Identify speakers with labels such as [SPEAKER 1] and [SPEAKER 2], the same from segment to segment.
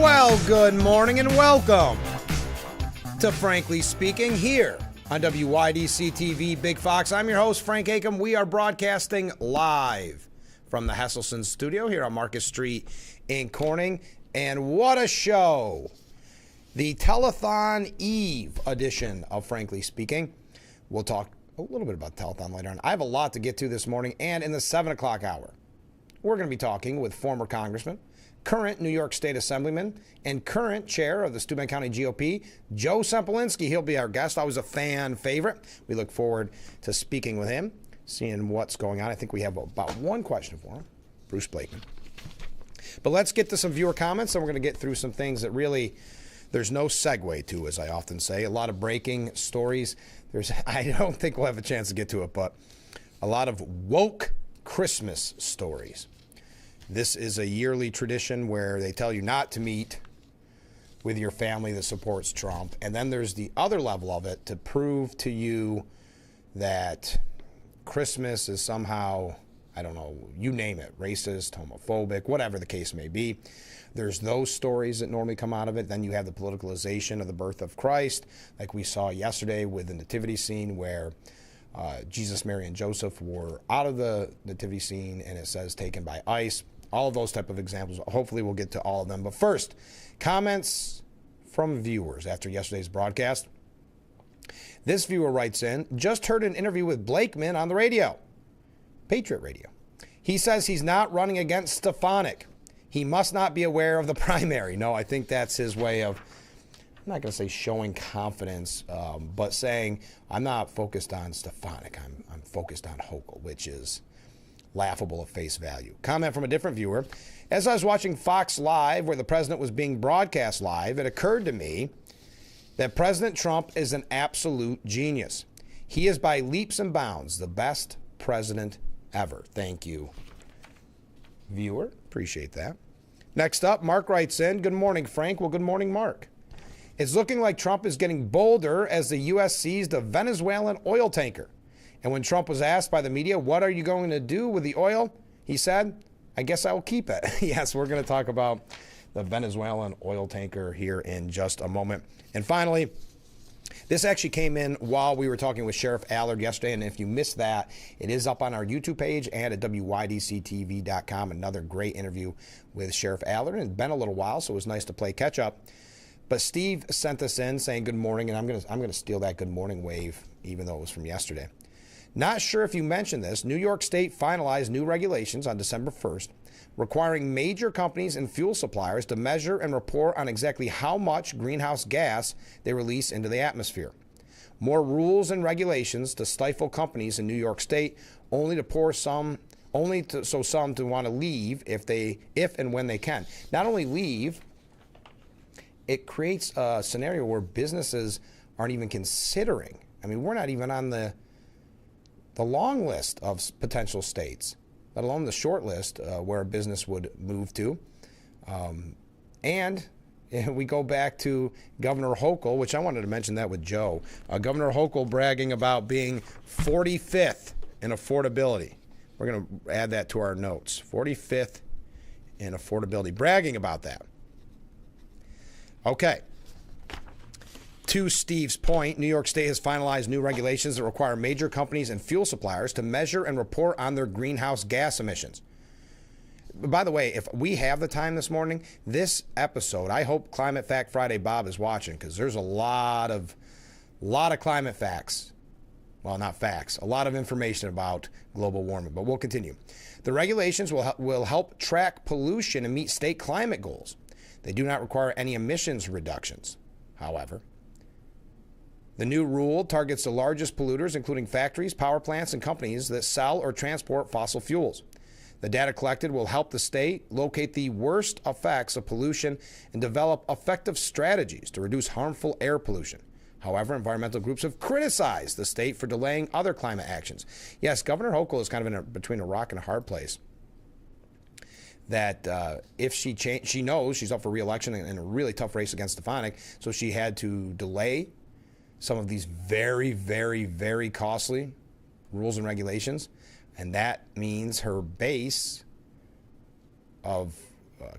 [SPEAKER 1] Well, good morning and welcome to Frankly Speaking here on WYDC TV Big Fox. I'm your host, Frank Acom. We are broadcasting live from the Hesselson studio here on Market Street in Corning. And what a show! The Telethon Eve edition of Frankly Speaking. We'll talk a little bit about Telethon later on. I have a lot to get to this morning, and in the 7 o'clock hour, we're going to be talking with former congressman, current New York State Assemblyman, and current chair of the Steuben County GOP, Joe Sempolinski. He'll be our guest. Always a fan favorite. We look forward to speaking with him, seeing what's going on. I think we have about one question for him, Bruce Blakeman. But let's get to some viewer comments, and we're going to get through some things that really there's no segue to, as I often say. A lot of breaking stories. I don't think we'll have a chance to get to it, but a lot of woke Christmas stories. This is a yearly tradition where they tell you not to meet with your family that supports Trump. And then there's the other level of it to prove to you that Christmas is somehow, I don't know, you name it, racist, homophobic, whatever the case may be. There's those stories that normally come out of it. Then you have the politicalization of the birth of Christ, like we saw yesterday with the nativity scene where Jesus, Mary, and Joseph were out of the nativity scene, and it says taken by ICE. All of those type of examples. Hopefully we'll get to all of them. But first, comments from viewers after yesterday's broadcast. This viewer writes in, just heard an interview with Blakeman on the radio, Patriot Radio. He says he's not running against Stefanik. He must not be aware of the primary. No, I think that's his way of, I'm not going to say showing confidence, but saying I'm not focused on Stefanik. I'm focused on Hochul, which is laughable at face value. Comment from a different viewer. As I was watching Fox Live, where the president was being broadcast live, it occurred to me that President Trump is an absolute genius. He is by leaps and bounds the best president ever. Thank you, viewer. Appreciate that. Next up, Mark writes in, good morning, Frank. Well, good morning, Mark. It's looking like Trump is getting bolder as the U.S. seized a Venezuelan oil tanker. And when Trump was asked by the media, what are you going to do with the oil? He said, I guess I will keep it. Yes, we're going to talk about the Venezuelan oil tanker here in just a moment. And finally, this actually came in while we were talking with Sheriff Allard yesterday. And if you missed that, it is up on our YouTube page and at WYDCTV.com. Another great interview with Sheriff Allard. And it's been a little while, so it was nice to play catch up. But Steve sent us in saying good morning, and I'm going to steal that good morning wave, even though it was from yesterday. Not sure if you mentioned this, New York State finalized new regulations on December 1st, requiring major companies and fuel suppliers to measure and report on exactly how much greenhouse gas they release into the atmosphere. More rules and regulations to stifle companies in New York State, so some to want to leave if and when they can. Not only leave, it creates a scenario where businesses aren't even considering. I mean, we're not even on the long list of potential states, let alone the short list where a business would move to. And we go back to Governor Hochul, which I wanted to mention that with Joe. Governor Hochul bragging about being 45th in affordability. We're going to add that to our notes. 45th in affordability, bragging about that. Okay. To Steve's point, New York State has finalized new regulations that require major companies and fuel suppliers to measure and report on their greenhouse gas emissions. By the way, if we have the time this morning, this episode, I hope Climate Fact Friday Bob is watching, because there's a lot of climate facts. Well, not facts, a lot of information about global warming, but we'll continue. The regulations will help track pollution and meet state climate goals. They do not require any emissions reductions, however. The new rule targets the largest polluters, including factories, power plants, and companies that sell or transport fossil fuels. The data collected will help the state locate the worst effects of pollution and develop effective strategies to reduce harmful air pollution. However, environmental groups have criticized the state for delaying other climate actions. Yes, Governor Hochul is kind of between a rock and a hard place. That if she knows she's up for re-election in a really tough race against Stefanik, so she had to delay some of these very, very, very costly rules and regulations. And that means her base of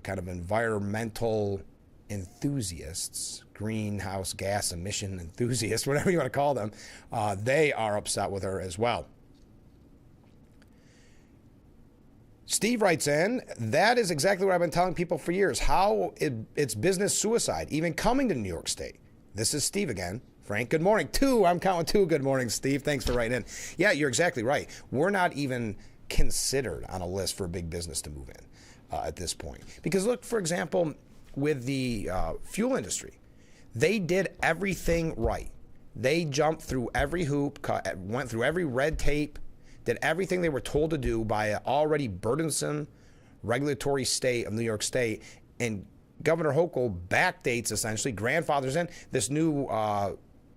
[SPEAKER 1] kind of environmental enthusiasts, greenhouse gas emission enthusiasts, whatever you want to call them, they are upset with her as well. Steve writes in, that is exactly what I've been telling people for years, how it's business suicide, even coming to New York State. This is Steve again. Frank, good morning. I'm counting two good mornings, Steve. Thanks for writing in. Yeah, you're exactly right. We're not even considered on a list for a big business to move in at this point. Because look, for example, with the fuel industry, they did everything right. They jumped through every hoop, went through every red tape, did everything they were told to do by an already burdensome regulatory state of New York State. And Governor Hochul backdates, essentially, grandfathers in this new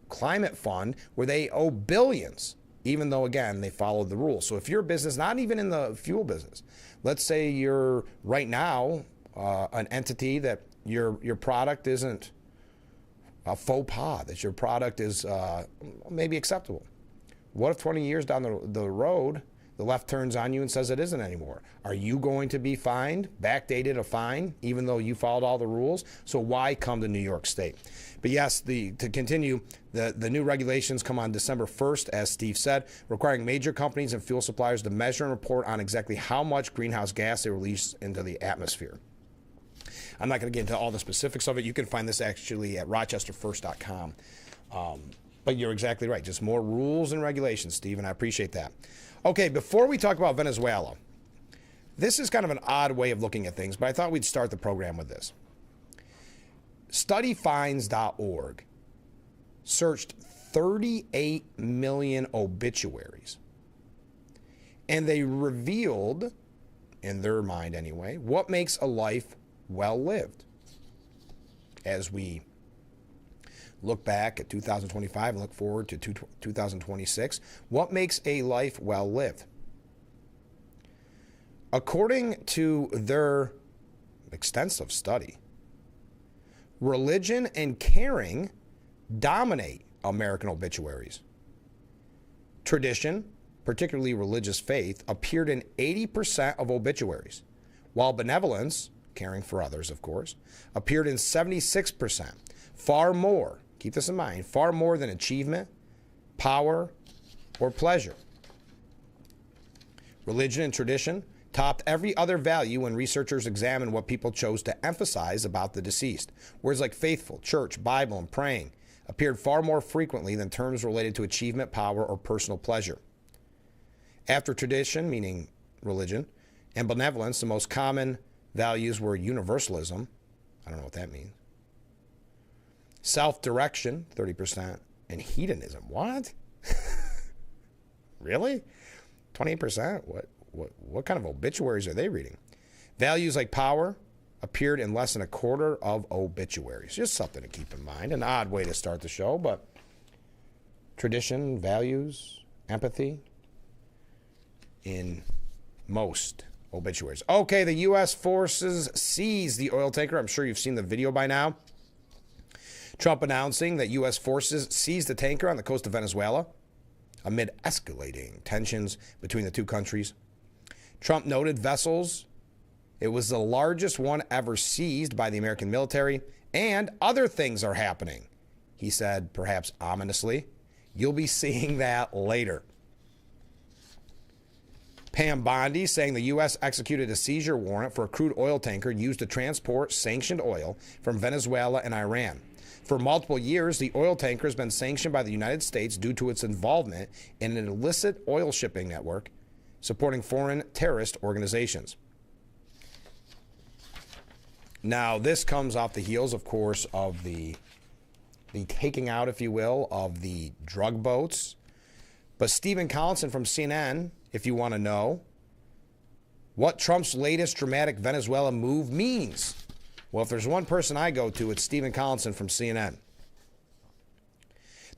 [SPEAKER 1] climate fund where they owe billions, even though, again, they followed the rules. So if you're a business, not even in the fuel business, let's say you're right now an entity that your product isn't a faux pas, that your product is maybe acceptable. What if 20 years down the road, the left turns on you and says it isn't anymore? Are you going to be fined, backdated a fine, even though you followed all the rules? So why come to New York State? But yes, to continue, the new regulations come on December 1st, as Steve said, requiring major companies and fuel suppliers to measure and report on exactly how much greenhouse gas they release into the atmosphere. I'm not going to get into all the specifics of it. You can find this actually at rochesterfirst.com. But you're exactly right. Just more rules and regulations, Steve, and I appreciate that. Okay, before we talk about Venezuela, this is kind of an odd way of looking at things, but I thought we'd start the program with this. Studyfinds.org searched 38 million obituaries, and they revealed, in their mind anyway, what makes a life well lived. As we look back at 2025 and look forward to 2026, what makes a life well lived? According to their extensive study, religion and caring dominate American obituaries. Tradition, particularly religious faith, appeared in 80% of obituaries, while benevolence, caring for others, of course, appeared in 76%. Far more, keep this in mind, far more than achievement, power, or pleasure. Religion and tradition topped every other value when researchers examined what people chose to emphasize about the deceased. Words like faithful, church, Bible, and praying appeared far more frequently than terms related to achievement, power, or personal pleasure. After tradition, meaning religion, and benevolence, the most common values were universalism. I don't know what that means. Self-direction, 30%, and hedonism. What? Really? 28%? What kind of obituaries are they reading? Values like power appeared in less than a quarter of obituaries. Just something to keep in mind. An odd way to start the show, but tradition, values, empathy in most obituaries. Okay, the U.S. forces seized the oil tanker. I'm sure you've seen the video by now. Trump announcing that U.S. forces seized the tanker on the coast of Venezuela amid escalating tensions between the two countries. Trump noted vessels. It was the largest one ever seized by the American military, and other things are happening. He said, perhaps ominously, you'll be seeing that later. Pam Bondi saying the U.S. executed a seizure warrant for a crude oil tanker used to transport sanctioned oil from Venezuela and Iran. For multiple years, the oil tanker has been sanctioned by the United States due to its involvement in an illicit oil shipping network supporting foreign terrorist organizations. Now, this comes off the heels, of course, of the taking out, if you will, of the drug boats. But Stephen Collinson from CNN, if you want to know what Trump's latest dramatic Venezuela move means. Well, if there's one person I go to, it's Stephen Collinson from CNN.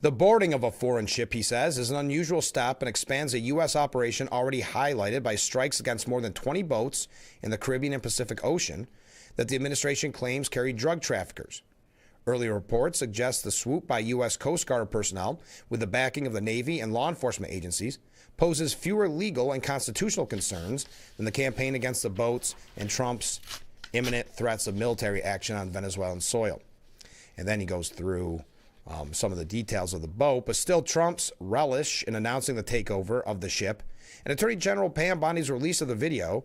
[SPEAKER 1] The boarding of a foreign ship, he says, is an unusual step and expands a U.S. operation already highlighted by strikes against more than 20 boats in the Caribbean and Pacific Ocean that the administration claims carry drug traffickers. Earlier reports suggest the swoop by U.S. Coast Guard personnel with the backing of the Navy and law enforcement agencies poses fewer legal and constitutional concerns than the campaign against the boats and Trump's imminent threats of military action on Venezuelan soil. And then he goes through some of the details of the boat, but still Trump's relish in announcing the takeover of the ship and Attorney General Pam Bondi's release of the video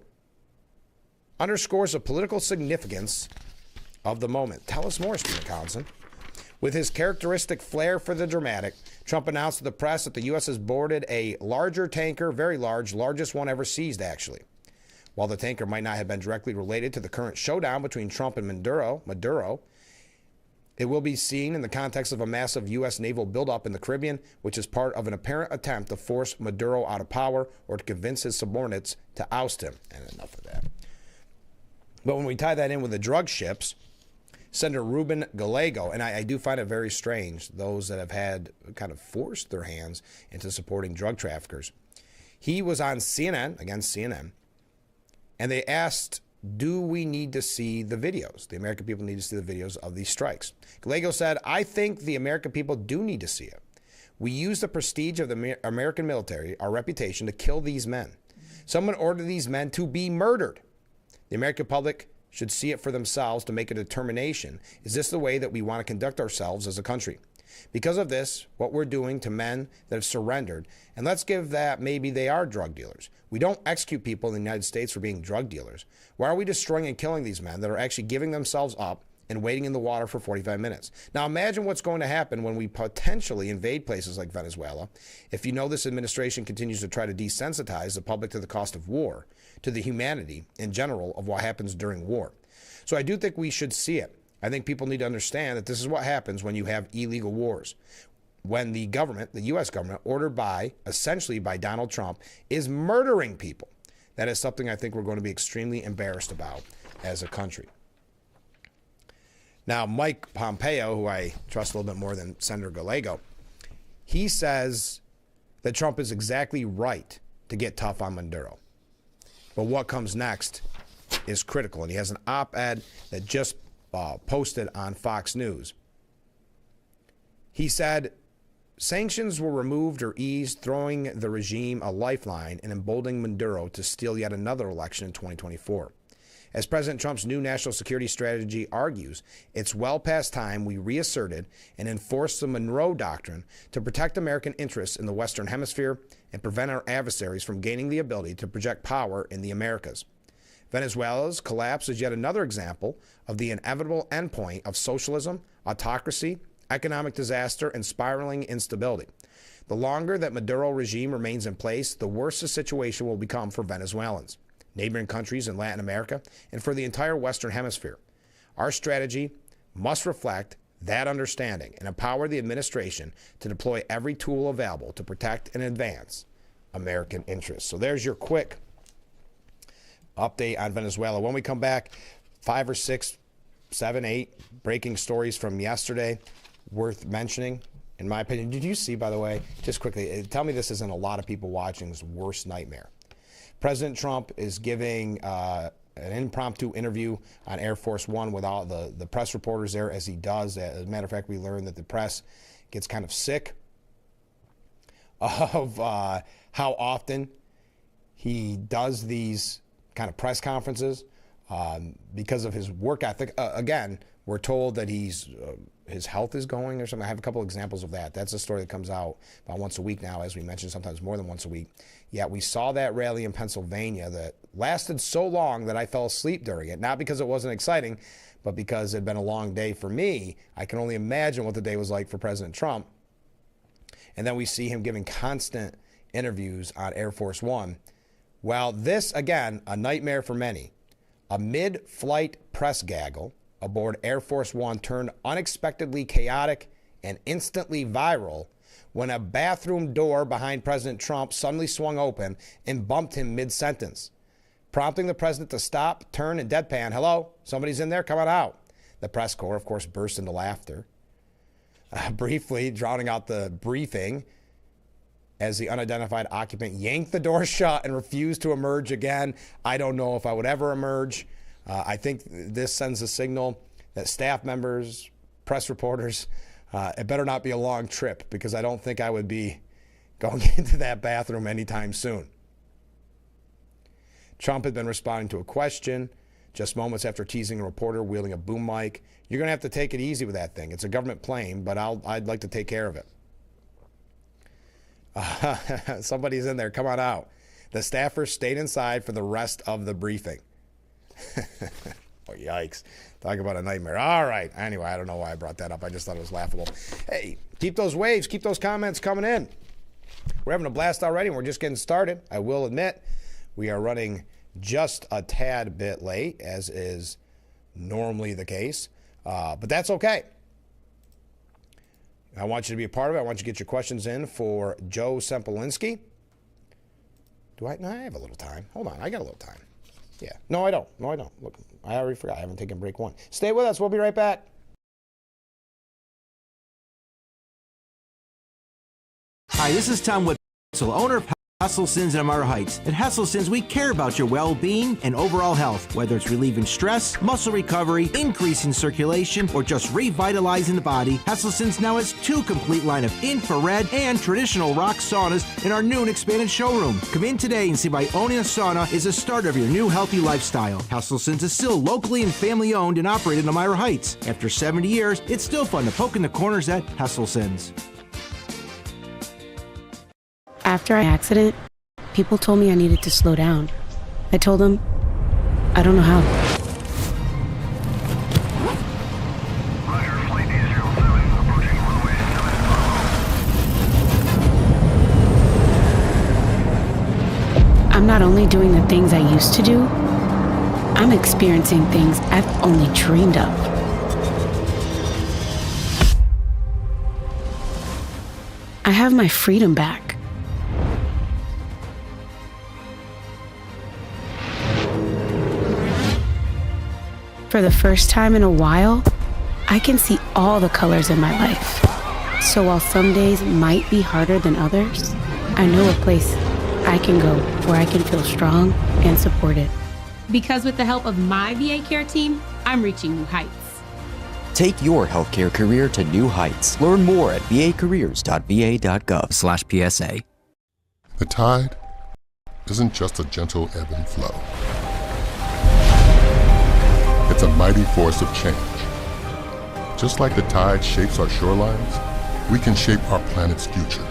[SPEAKER 1] underscores the political significance of the moment. Tell us more, Stephen Collinson. With his characteristic flair for the dramatic, Trump announced to the press that the U.S. has boarded a larger tanker, very large, largest one ever seized, actually. While the tanker might not have been directly related to the current showdown between Trump and Maduro, it will be seen in the context of a massive U.S. naval buildup in the Caribbean, which is part of an apparent attempt to force Maduro out of power or to convince his subordinates to oust him. And enough of that. But when we tie that in with the drug ships, Senator Ruben Gallego, and I do find it very strange, those that have had kind of forced their hands into supporting drug traffickers. He was on CNN, against CNN, and they asked, do we need to see the videos? The American people need to see the videos of these strikes. Gallego said, I think the American people do need to see it. We use the prestige of the American military, our reputation, to kill these men. Someone ordered these men to be murdered. The American public should see it for themselves to make a determination. Is this the way that we want to conduct ourselves as a country? Because of this, what we're doing to men that have surrendered, and let's give that maybe they are drug dealers. We don't execute people in the United States for being drug dealers. Why are we destroying and killing these men that are actually giving themselves up and waiting in the water for 45 minutes? Now imagine what's going to happen when we potentially invade places like Venezuela. If you know this administration continues to try to desensitize the public to the cost of war, to the humanity in general of what happens during war. So I do think we should see it. I think people need to understand that this is what happens when you have illegal wars. When the government, the U.S. government, ordered essentially by Donald Trump, is murdering people. That is something I think we're going to be extremely embarrassed about as a country. Now, Mike Pompeo, who I trust a little bit more than Senator Gallego, he says that Trump is exactly right to get tough on Maduro. But what comes next is critical. And he has an op-ed that just posted on Fox News. He said, sanctions were removed or eased, throwing the regime a lifeline and emboldening Maduro to steal yet another election in 2024. As President Trump's new national security strategy argues, it's well past time we reasserted and enforced the Monroe Doctrine to protect American interests in the Western Hemisphere and prevent our adversaries from gaining the ability to project power in the Americas. Venezuela's collapse is yet another example of the inevitable endpoint of socialism, autocracy, economic disaster, and spiraling instability. The longer that Maduro regime remains in place, the worse the situation will become for Venezuelans, neighboring countries in Latin America, and for the entire Western Hemisphere. Our strategy must reflect that understanding and empower the administration to deploy every tool available to protect and advance American interests. So there's your quick update on Venezuela. When we come back, 5 or 6, 7, 8 breaking stories from yesterday worth mentioning, in my opinion. Did you see, by the way, just quickly, tell me this isn't a lot of people watching's worst nightmare. President Trump is giving an impromptu interview on Air Force One with all the press reporters there, as he does. As a matter of fact, we learned that the press gets kind of sick of how often he does these kind of press conferences because of his work ethic. Again, we're told that his health is going or something. I have a couple examples of that. That's a story that comes out about once a week now, as we mentioned, sometimes more than once a week. Yet we saw that rally in Pennsylvania that lasted so long that I fell asleep during it. Not because it wasn't exciting, but because it had been a long day for me. I can only imagine what the day was like for President Trump. And then we see him giving constant interviews on Air Force One. Well, this, again, a nightmare for many. A mid-flight press gaggle aboard Air Force One turned unexpectedly chaotic and instantly viral when a bathroom door behind President Trump suddenly swung open and bumped him mid-sentence, prompting the president to stop, turn, and deadpan, "Hello, somebody's in there, come on out." The press corps, of course, burst into laughter, briefly drowning out the briefing as the unidentified occupant yanked the door shut and refused to emerge again. I don't know if I would ever emerge. I think this sends a signal that staff members, press reporters, it better not be a long trip, because I don't think I would be going into that bathroom anytime soon. Trump had been responding to a question just moments after teasing a reporter wielding a boom mic. You're going to have to take it easy with that thing. It's a government plane, but I'd like to take care of it. Somebody's in there. Come on out. The staffers stayed inside for the rest of the briefing. Oh, yikes. Talk about a nightmare. All right. Anyway, I don't know why I brought that up. I just thought it was laughable. Hey, keep those waves, keep those comments coming in. We're having a blast already, and we're just getting started. I will admit, we are running just a tad bit late, as is normally the case. But that's okay. I want you to be a part of it. I want you to get your questions in for Joe Sempolinski. No, I have a little time. Hold on. I got a little time. Yeah. No, I don't. Look, I already forgot. I haven't taken break one. Stay with us. We'll be right back.
[SPEAKER 2] Hi, this is Tom Witzel, owner of Hesselson's in Amara Heights. At Hesselson's, we care about your well-being and overall health, whether it's relieving stress, muscle recovery, increasing circulation, or just revitalizing the body. Hesselson's now has 2 complete line of infrared and traditional rock saunas in our new and expanded showroom. Come in today and see why owning a sauna is the start of your new healthy lifestyle. Hesselson's is still locally and family-owned and operated in Amara Heights. After 70 years, it's still fun to poke in the corners at Hesselson's.
[SPEAKER 3] After my accident, people told me I needed to slow down. I told them, I don't know how.
[SPEAKER 4] Roger, flight 807, approaching runway 7.
[SPEAKER 3] I'm not only doing the things I used to do, I'm experiencing things I've only dreamed of. I have my freedom back. For the first time in a while, I can see all the colors in my life. So while some days might be harder than others, I know a place I can go where I can feel strong and supported.
[SPEAKER 5] Because with the help of my VA care team, I'm reaching new heights.
[SPEAKER 6] Take your healthcare career to new heights. Learn more at vacareers.va.gov/PSA.
[SPEAKER 7] The tide isn't just a gentle ebb and flow. It's a mighty force of change. Just like the tide shapes our shorelines, we can shape our planet's future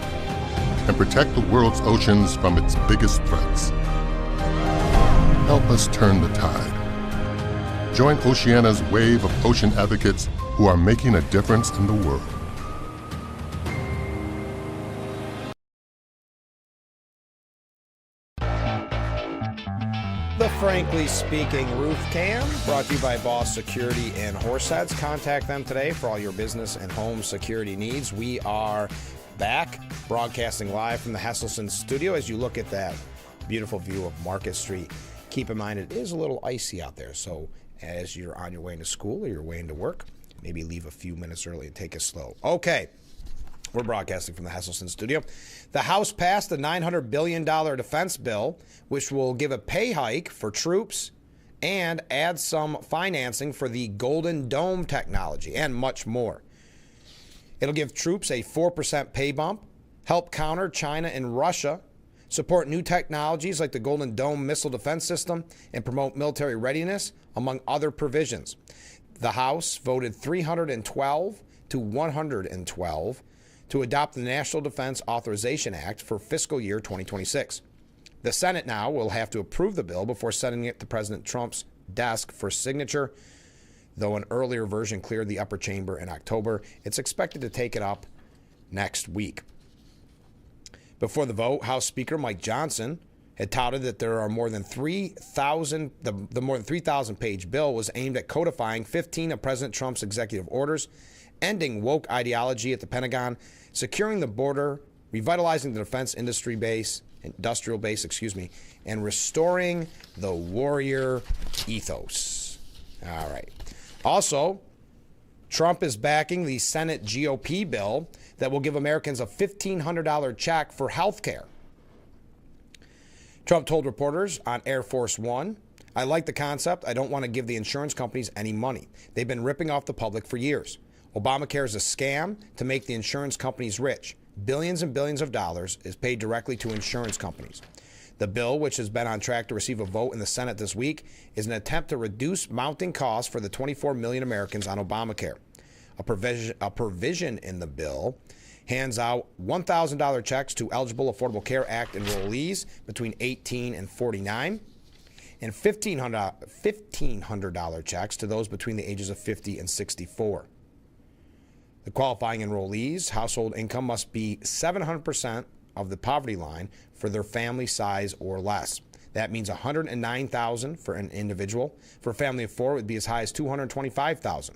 [SPEAKER 7] and protect the world's oceans from its biggest threats. Help us turn the tide. Join Oceania's wave of ocean advocates who are making a difference in the world.
[SPEAKER 1] The Frankly Speaking Roof Cam, brought to you by Boss Security and Horseheads. Contact them today for all your business and home security needs. We are back, broadcasting live from the Hesselson studio. As you look at that beautiful view of Market Street, keep in mind it is a little icy out there. So as you're on your way into school or your way into work, maybe leave a few minutes early and take it slow. Okay. We're broadcasting from the Hesselson studio. The House passed a $900 billion defense bill, which will give a pay hike for troops and add some financing for the Golden Dome technology and much more. It'll give troops a 4% pay bump, help counter China and Russia, support new technologies like the Golden Dome missile defense system, and promote military readiness, among other provisions. The House voted 312 to 112 to adopt the National Defense Authorization Act for fiscal year 2026. The Senate now will have to approve the bill before sending it to President Trump's desk for signature. Though an earlier version cleared the upper chamber in October, it's expected to take it up next week. Before the vote, House Speaker Mike Johnson had touted that there are more than 3,000, the more than 3,000-page bill was aimed at codifying 15 of President Trump's executive orders, ending woke ideology at the Pentagon, securing the border, revitalizing the defense industrial base, and restoring the warrior ethos. All right. Also, Trump is backing the Senate GOP bill that will give Americans a $1,500 check for health care. Trump told reporters on Air Force One, "I like the concept. I don't want to give the insurance companies any money. They've been ripping off the public for years. Obamacare is a scam to make the insurance companies rich. Billions and billions of dollars is paid directly to insurance companies. The bill, which has been on track to receive a vote in the Senate this week, is an attempt to reduce mounting costs for the 24 million Americans on Obamacare. A provision in the bill hands out $1,000 checks to eligible Affordable Care Act enrollees between 18 and 49, and $1,500 checks to those between the ages of 50 and 64. The qualifying enrollees' household income must be 700% of the poverty line for their family size or less. That means $109,000 for an individual. For a family of four, it would be as high as $225,000.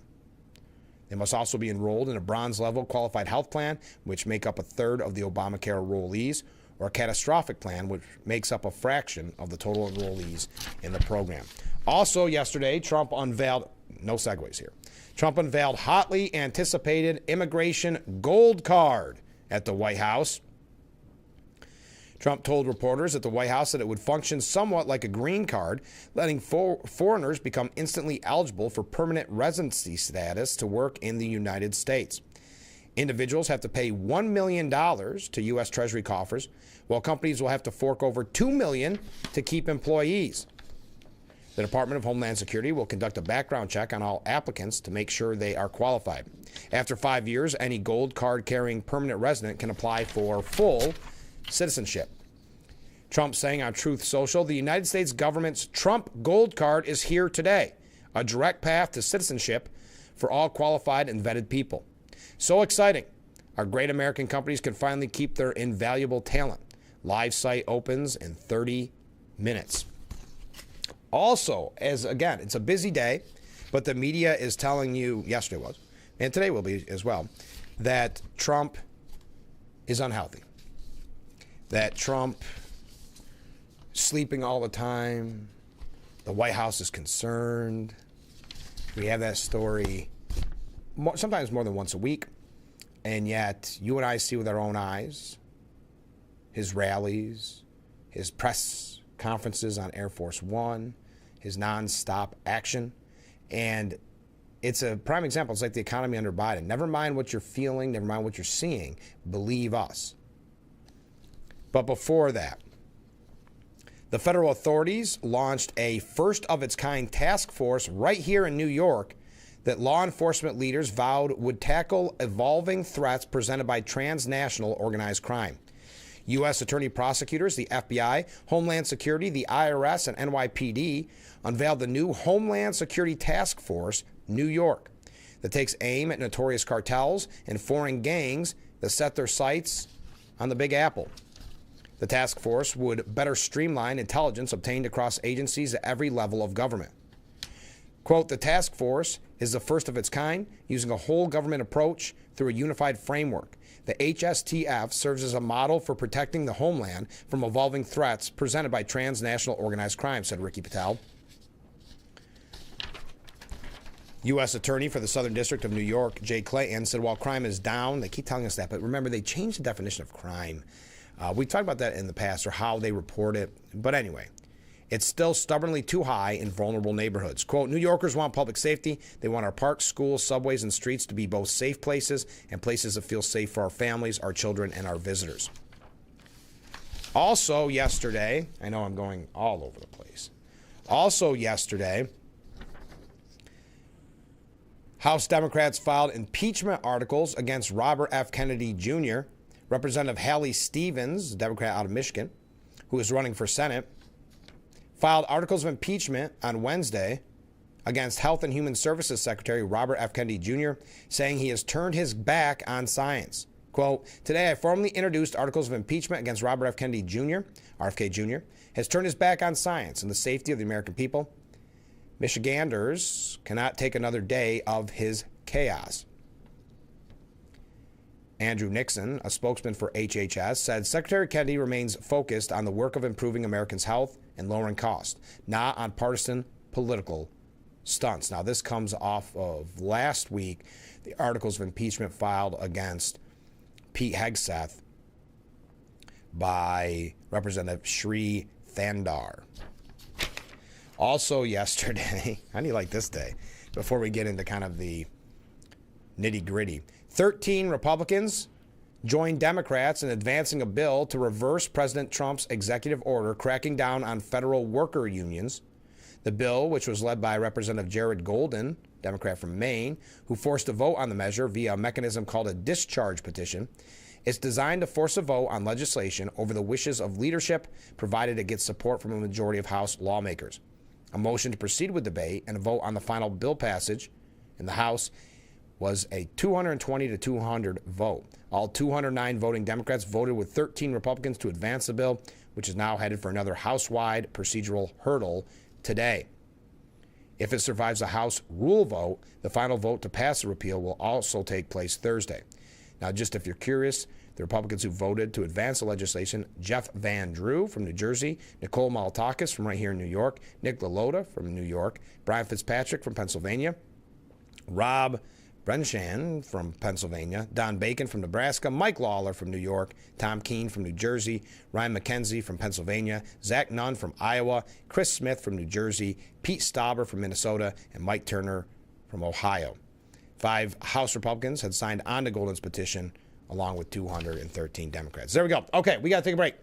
[SPEAKER 1] They must also be enrolled in a bronze level qualified health plan, which make up a third of the Obamacare enrollees, or a catastrophic plan, which makes up a fraction of the total enrollees in the program. Also yesterday, Trump unveiled, no segues here, Trump unveiled hotly anticipated immigration gold card at the White House. Trump told reporters at the White House that it would function somewhat like a green card, letting foreigners become instantly eligible for permanent residency status to work in the United States. Individuals have to pay $1 million to U.S. Treasury coffers, while companies will have to fork over $2 million to keep employees. The Department of Homeland Security will conduct a background check on all applicants to make sure they are qualified. After 5 years, any gold card carrying permanent resident can apply for full citizenship. Trump saying on Truth Social, the United States government's Trump Gold Card is here today, a direct path to citizenship for all qualified and vetted people. So exciting. Our great American companies can finally keep their invaluable talent. Live site opens in 30 minutes. Also, as again, it's a busy day, but the media is telling you, yesterday was, and today will be as well, that Trump is unhealthy. That Trump sleeping all the time. The White House is concerned. We have that story sometimes more than once a week, and yet you and I see with our own eyes his rallies, his press conferences on Air Force One, his nonstop action, and it's a prime example. It's like the economy under Biden. Never mind what you're feeling, never mind what you're seeing. Believe us. But before that, the federal authorities launched a first-of-its-kind task force right here in New York that law enforcement leaders vowed would tackle evolving threats presented by transnational organized crime. U.S. attorney prosecutors, the FBI, Homeland Security, the IRS, and NYPD unveiled the new Homeland Security Task Force, New York, that takes aim at notorious cartels and foreign gangs that set their sights on the Big Apple. The task force would better streamline intelligence obtained across agencies at every level of government. Quote, the task force is the first of its kind, using a whole government approach through a unified framework. The HSTF serves as a model for protecting the homeland from evolving threats presented by transnational organized crime, said Ricky Patel. U.S. Attorney for the Southern District of New York, Jay Clayton, said while crime is down, they keep telling us that, but remember, they changed the definition of crime. We talked about that in the past, or how they report it. But anyway, it's still stubbornly too high in vulnerable neighborhoods. Quote, New Yorkers want public safety. They want our parks, schools, subways, and streets to be both safe places and places that feel safe for our families, our children, and our visitors. Also yesterday, I know I'm going all over the place. Also yesterday, House Democrats filed impeachment articles against Robert F. Kennedy Jr., Representative Hallie Stevens, a Democrat out of Michigan, who is running for Senate, filed articles of impeachment on Wednesday against Health and Human Services Secretary Robert F. Kennedy Jr., saying he has turned his back on science. Quote, today I formally introduced articles of impeachment against Robert F. Kennedy Jr., RFK Jr., has turned his back on science and the safety of the American people. Michiganders cannot take another day of his chaos. Andrew Nixon, a spokesman for HHS, said Secretary Kennedy remains focused on the work of improving Americans' health and lowering costs, not on partisan political stunts. Now, this comes off of last week, the articles of impeachment filed against Pete Hegseth by Representative Shri Thandar. Also yesterday, how do you like this day? Before we get into kind of the nitty-gritty, 13 Republicans joined Democrats in advancing a bill to reverse President Trump's executive order cracking down on federal worker unions. The bill, which was led by Representative Jared Golden, Democrat from Maine, who forced a vote on the measure via a mechanism called a discharge petition, is designed to force a vote on legislation over the wishes of leadership, provided it gets support from a majority of House lawmakers. A motion to proceed with debate and a vote on the final bill passage in the House was a 220 to 200 vote. All 209 voting Democrats voted with 13 Republicans to advance the bill, which is now headed for another House-wide procedural hurdle today. If it survives the House rule vote, the final vote to pass the repeal will also take place Thursday. Now, just if you're curious, the Republicans who voted to advance the legislation: Jeff Van Drew from New Jersey, Nicole Maltakis from right here in New York, Nick LaLota from New York, Brian Fitzpatrick from Pennsylvania, Rob Brenshan from Pennsylvania, Don Bacon from Nebraska, Mike Lawler from New York, Tom Keene from New Jersey, Ryan McKenzie from Pennsylvania, Zach Nunn from Iowa, Chris Smith from New Jersey, Pete Stauber from Minnesota, and Mike Turner from Ohio. 5 House Republicans had signed on to Golden's petition, along with 213 Democrats. There we go. Okay, we got to take a break.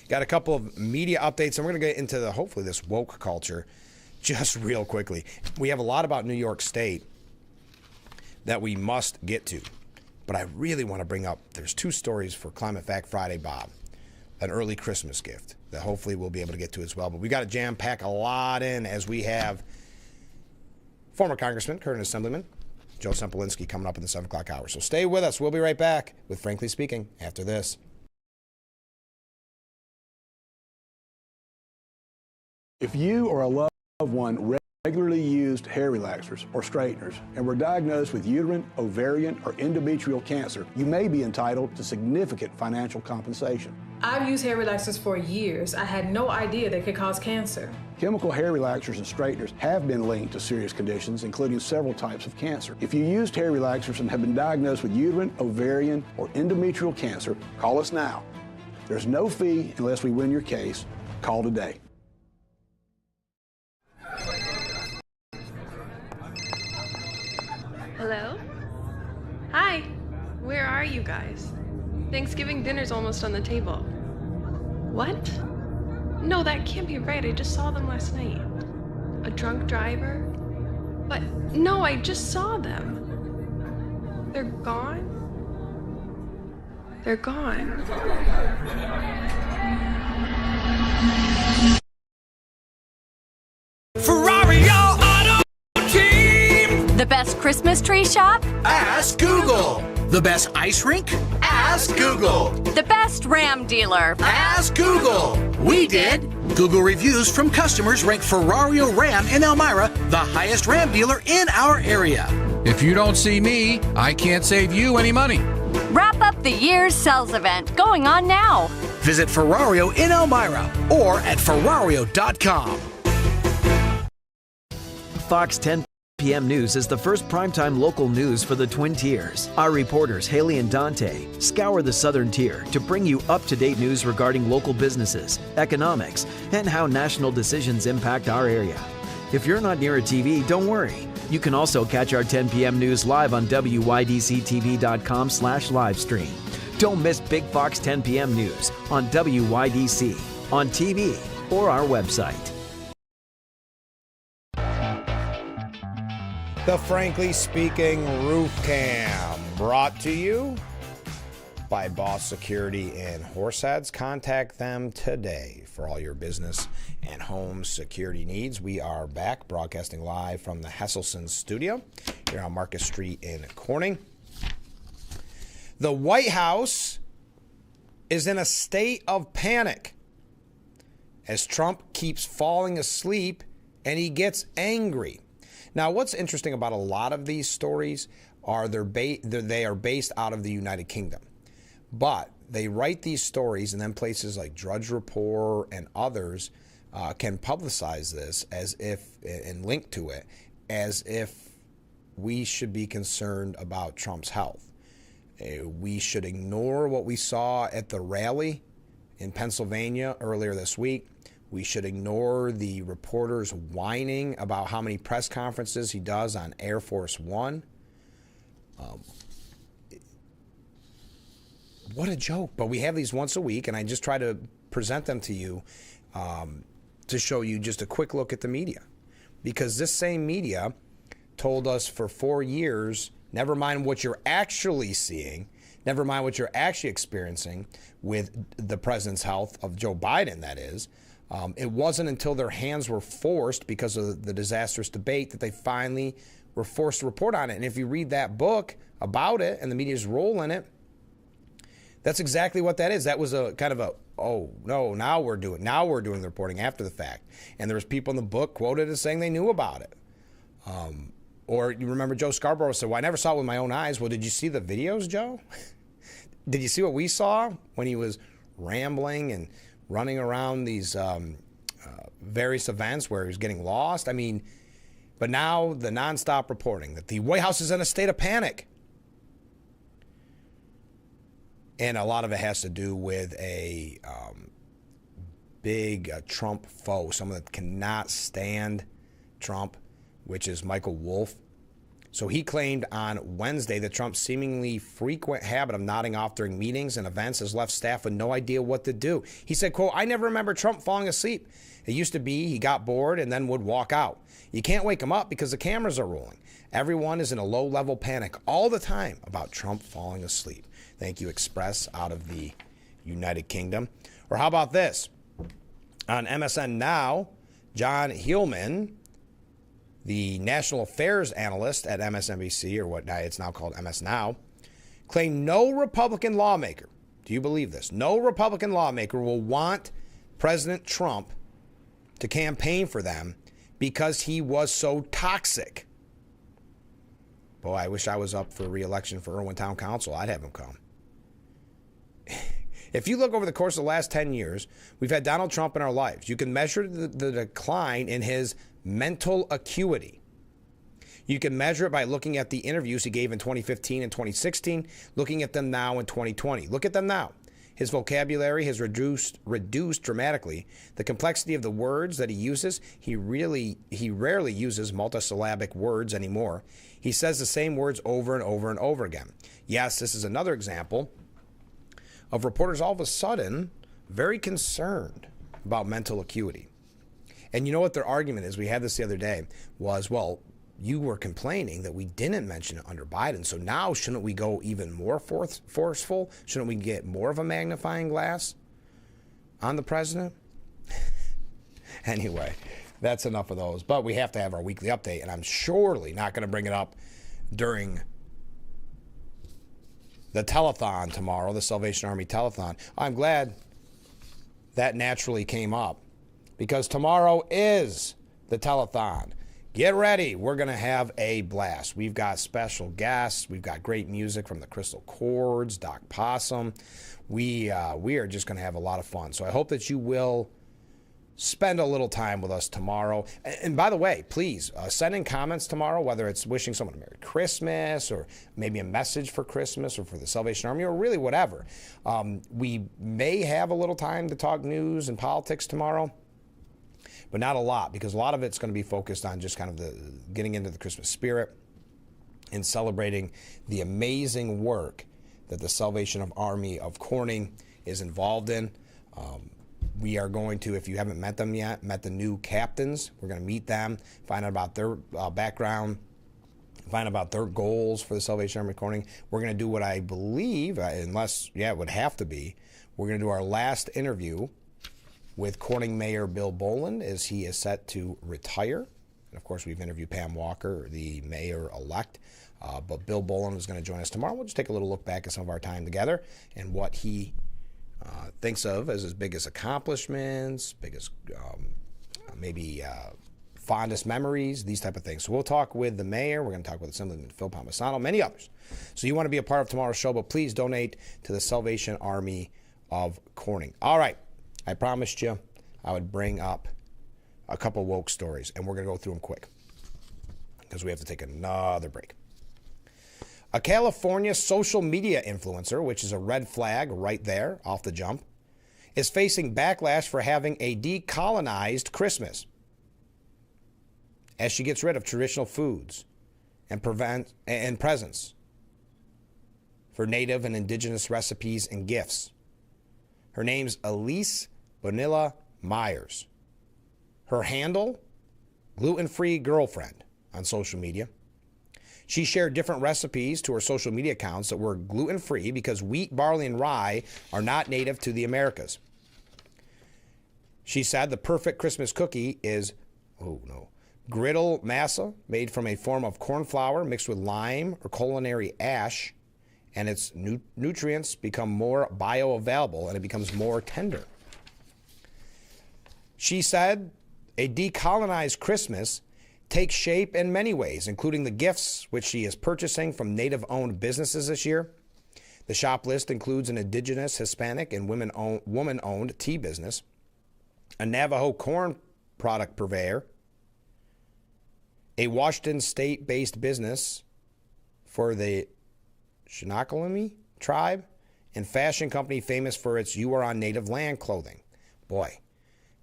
[SPEAKER 1] Got a couple of media updates, and we're going to get into hopefully this woke culture just real quickly. We have a lot about New York State that we must get to, but I really want to bring up, there's 2 stories for Climate Fact Friday, Bob, an early Christmas gift that hopefully we'll be able to get to as well. But we got to jam-pack a lot in, as we have former Congressman, current Assemblyman Joe Sempolinski coming up in the 7 o'clock hour. So stay with us. We'll be right back with Frankly Speaking after this.
[SPEAKER 8] If you or a loved one regularly used hair relaxers or straighteners and were diagnosed with uterine, ovarian, or endometrial cancer, you may be entitled to significant financial compensation.
[SPEAKER 9] I've used hair relaxers for years. I had no idea they could cause cancer.
[SPEAKER 8] Chemical hair relaxers and straighteners have been linked to serious conditions, including several types of cancer. If you used hair relaxers and have been diagnosed with uterine, ovarian, or endometrial cancer, call us now. There's no fee unless we win your case. Call today.
[SPEAKER 10] Hello? Hi, where are you guys? Thanksgiving dinner's almost on the table. What? No, that can't be right. I just saw them last night. A drunk driver? But no, I just saw them. They're gone? They're gone.
[SPEAKER 11] Ferrari Auto Team!
[SPEAKER 12] The best Christmas tree shop?
[SPEAKER 11] Ask Google! The best ice rink? Ask Google!
[SPEAKER 12] The best Ram dealer?
[SPEAKER 11] Ask Google! We did! Google reviews from customers rank Ferrario Ram in Elmira the highest Ram dealer in our area.
[SPEAKER 13] If you don't see me, I can't save you any money.
[SPEAKER 12] Wrap up the year's sales event going on now.
[SPEAKER 11] Visit Ferrario in Elmira or at Ferrario.com.
[SPEAKER 14] Fox 10 p.m. News is the first primetime local news for the Twin Tiers. Our reporters, Haley and Dante, scour the southern tier to bring you up-to-date news regarding local businesses, economics, and how national decisions impact our area. If you're not near a TV, don't worry. You can also catch our 10 p.m. news live on WYDCTV.com/livestream. Don't miss Big Fox 10 p.m. news on WYDC, on TV, or our website.
[SPEAKER 1] The Frankly Speaking Roof Cam, brought to you by Boss Security in Horseheads. Contact them today for all your business and home security needs. We are back broadcasting live from the Hesselson studio here on Marcus Street in Corning. The White House is in a state of panic as Trump keeps falling asleep and he gets angry. Now, what's interesting about a lot of these stories are they are based out of the United Kingdom. But they write these stories, and then places like Drudge Report and others can publicize this as if, and link to it, as if we should be concerned about Trump's health. We should ignore what we saw at the rally in Pennsylvania earlier this week. We should ignore the reporters whining about how many press conferences he does on Air Force One. what a joke. But we have these once a week, and I just try to present them to you to show you just a quick look at the media. Because this same media told us for 4 years, never mind what you're actually seeing, never mind what you're actually experiencing with the president's health, of Joe Biden, that is. It wasn't until their hands were forced because of the disastrous debate that they finally were forced to report on it. And if you read that book about it and the media's role in it, that's exactly what that is. That was a kind of a, oh, no, now we're doing the reporting after the fact. And there was people in the book quoted as saying they knew about it. Or you remember Joe Scarborough said, well, I never saw it with my own eyes. Well, did you see the videos, Joe? Did you see what we saw when he was rambling and running around these various events where he was getting lost? I mean, but now the nonstop reporting that the White House is in a state of panic. And a lot of it has to do with a big Trump foe, someone that cannot stand Trump, which is Michael Wolff. So he claimed on Wednesday that Trump's seemingly frequent habit of nodding off during meetings and events has left staff with no idea what to do. He said, quote, I never remember Trump falling asleep. It used to be he got bored and then would walk out. You can't wake him up because the cameras are rolling. Everyone is in a low-level panic all the time about Trump falling asleep. Thank you, Express, out of the United Kingdom. Or how about this? On MSN Now, John Hillman, the national affairs analyst at MSNBC, or what it's now called MS Now, claimed no Republican lawmaker, do you believe this? No Republican lawmaker will want President Trump to campaign for them because he was so toxic. Boy, I wish I was up for re-election for Irwin Town Council. I'd have him come. If you look over the course of the last 10 years, we've had Donald Trump in our lives. You can measure the decline in his mental acuity. You can measure it by looking at the interviews he gave in 2015 and 2016, looking at them now in 2020. Look at them now. His vocabulary has reduced dramatically. The complexity of the words that he uses, he rarely uses multisyllabic words anymore. He says the same words over and over and over again. Yes, this is another example of reporters all of a sudden very concerned about mental acuity. And you know what their argument is? We had this the other day, was, well, you were complaining that we didn't mention it under Biden, so now shouldn't we go even more forceful? Shouldn't we get more of a magnifying glass on the president? Anyway, that's enough of those. But we have to have our weekly update, and I'm surely not going to bring it up during the telethon tomorrow, the Salvation Army telethon. I'm glad that naturally came up, because tomorrow is the telethon. Get ready. We're going to have a blast. We've got special guests. We've got great music from the Crystal Chords, Doc Possum. We are just going to have a lot of fun. So I hope that you will spend a little time with us tomorrow. And by the way, please send in comments tomorrow, whether it's wishing someone a Merry Christmas or maybe a message for Christmas or for the Salvation Army or really whatever. We may have a little time to talk news and politics tomorrow, but not a lot, because a lot of it's going to be focused on just kind of the getting into the Christmas spirit and celebrating the amazing work that the Salvation Army of Corning is involved in. We are going to, if you haven't met them yet, met the new captains, we're going to meet them, find out about their background, find out about their goals for the Salvation Army of Corning. We're going to do what I believe, it would have to be, we're going to do our last interview with Corning Mayor Bill Boland, as he is set to retire. And of course, we've interviewed Pam Walker, the mayor-elect. But Bill Boland is going to join us tomorrow. We'll just take a little look back at some of our time together and what he thinks of as his biggest accomplishments, biggest fondest memories, these type of things. So we'll talk with the mayor. We're going to talk with Assemblyman Phil Palmisano, many others. So you want to be a part of tomorrow's show, but please donate to the Salvation Army of Corning. All right. I promised you I would bring up a couple woke stories, and we're going to go through them quick because we have to take another break. A California social media influencer, which is a red flag right there off the jump, is facing backlash for having a decolonized Christmas as she gets rid of traditional foods and presents. for native and indigenous recipes and gifts. Her name's Elise Bonilla Myers. Her handle, gluten-free girlfriend on social media. She shared different recipes to her social media accounts that were gluten-free because wheat, barley, and rye are not native to the Americas. She said the perfect Christmas cookie is, griddle masa made from a form of corn flour mixed with lime or culinary ash, and its nutrients become more bioavailable and it becomes more tender. She said a decolonized Christmas takes shape in many ways, including the gifts which she is purchasing from native-owned businesses this year. The shop list includes an indigenous, Hispanic, and woman-owned tea business, a Navajo corn product purveyor, a Washington state-based business for the Shinnecock tribe, and fashion company famous for its You Are on Native Land clothing. Boy,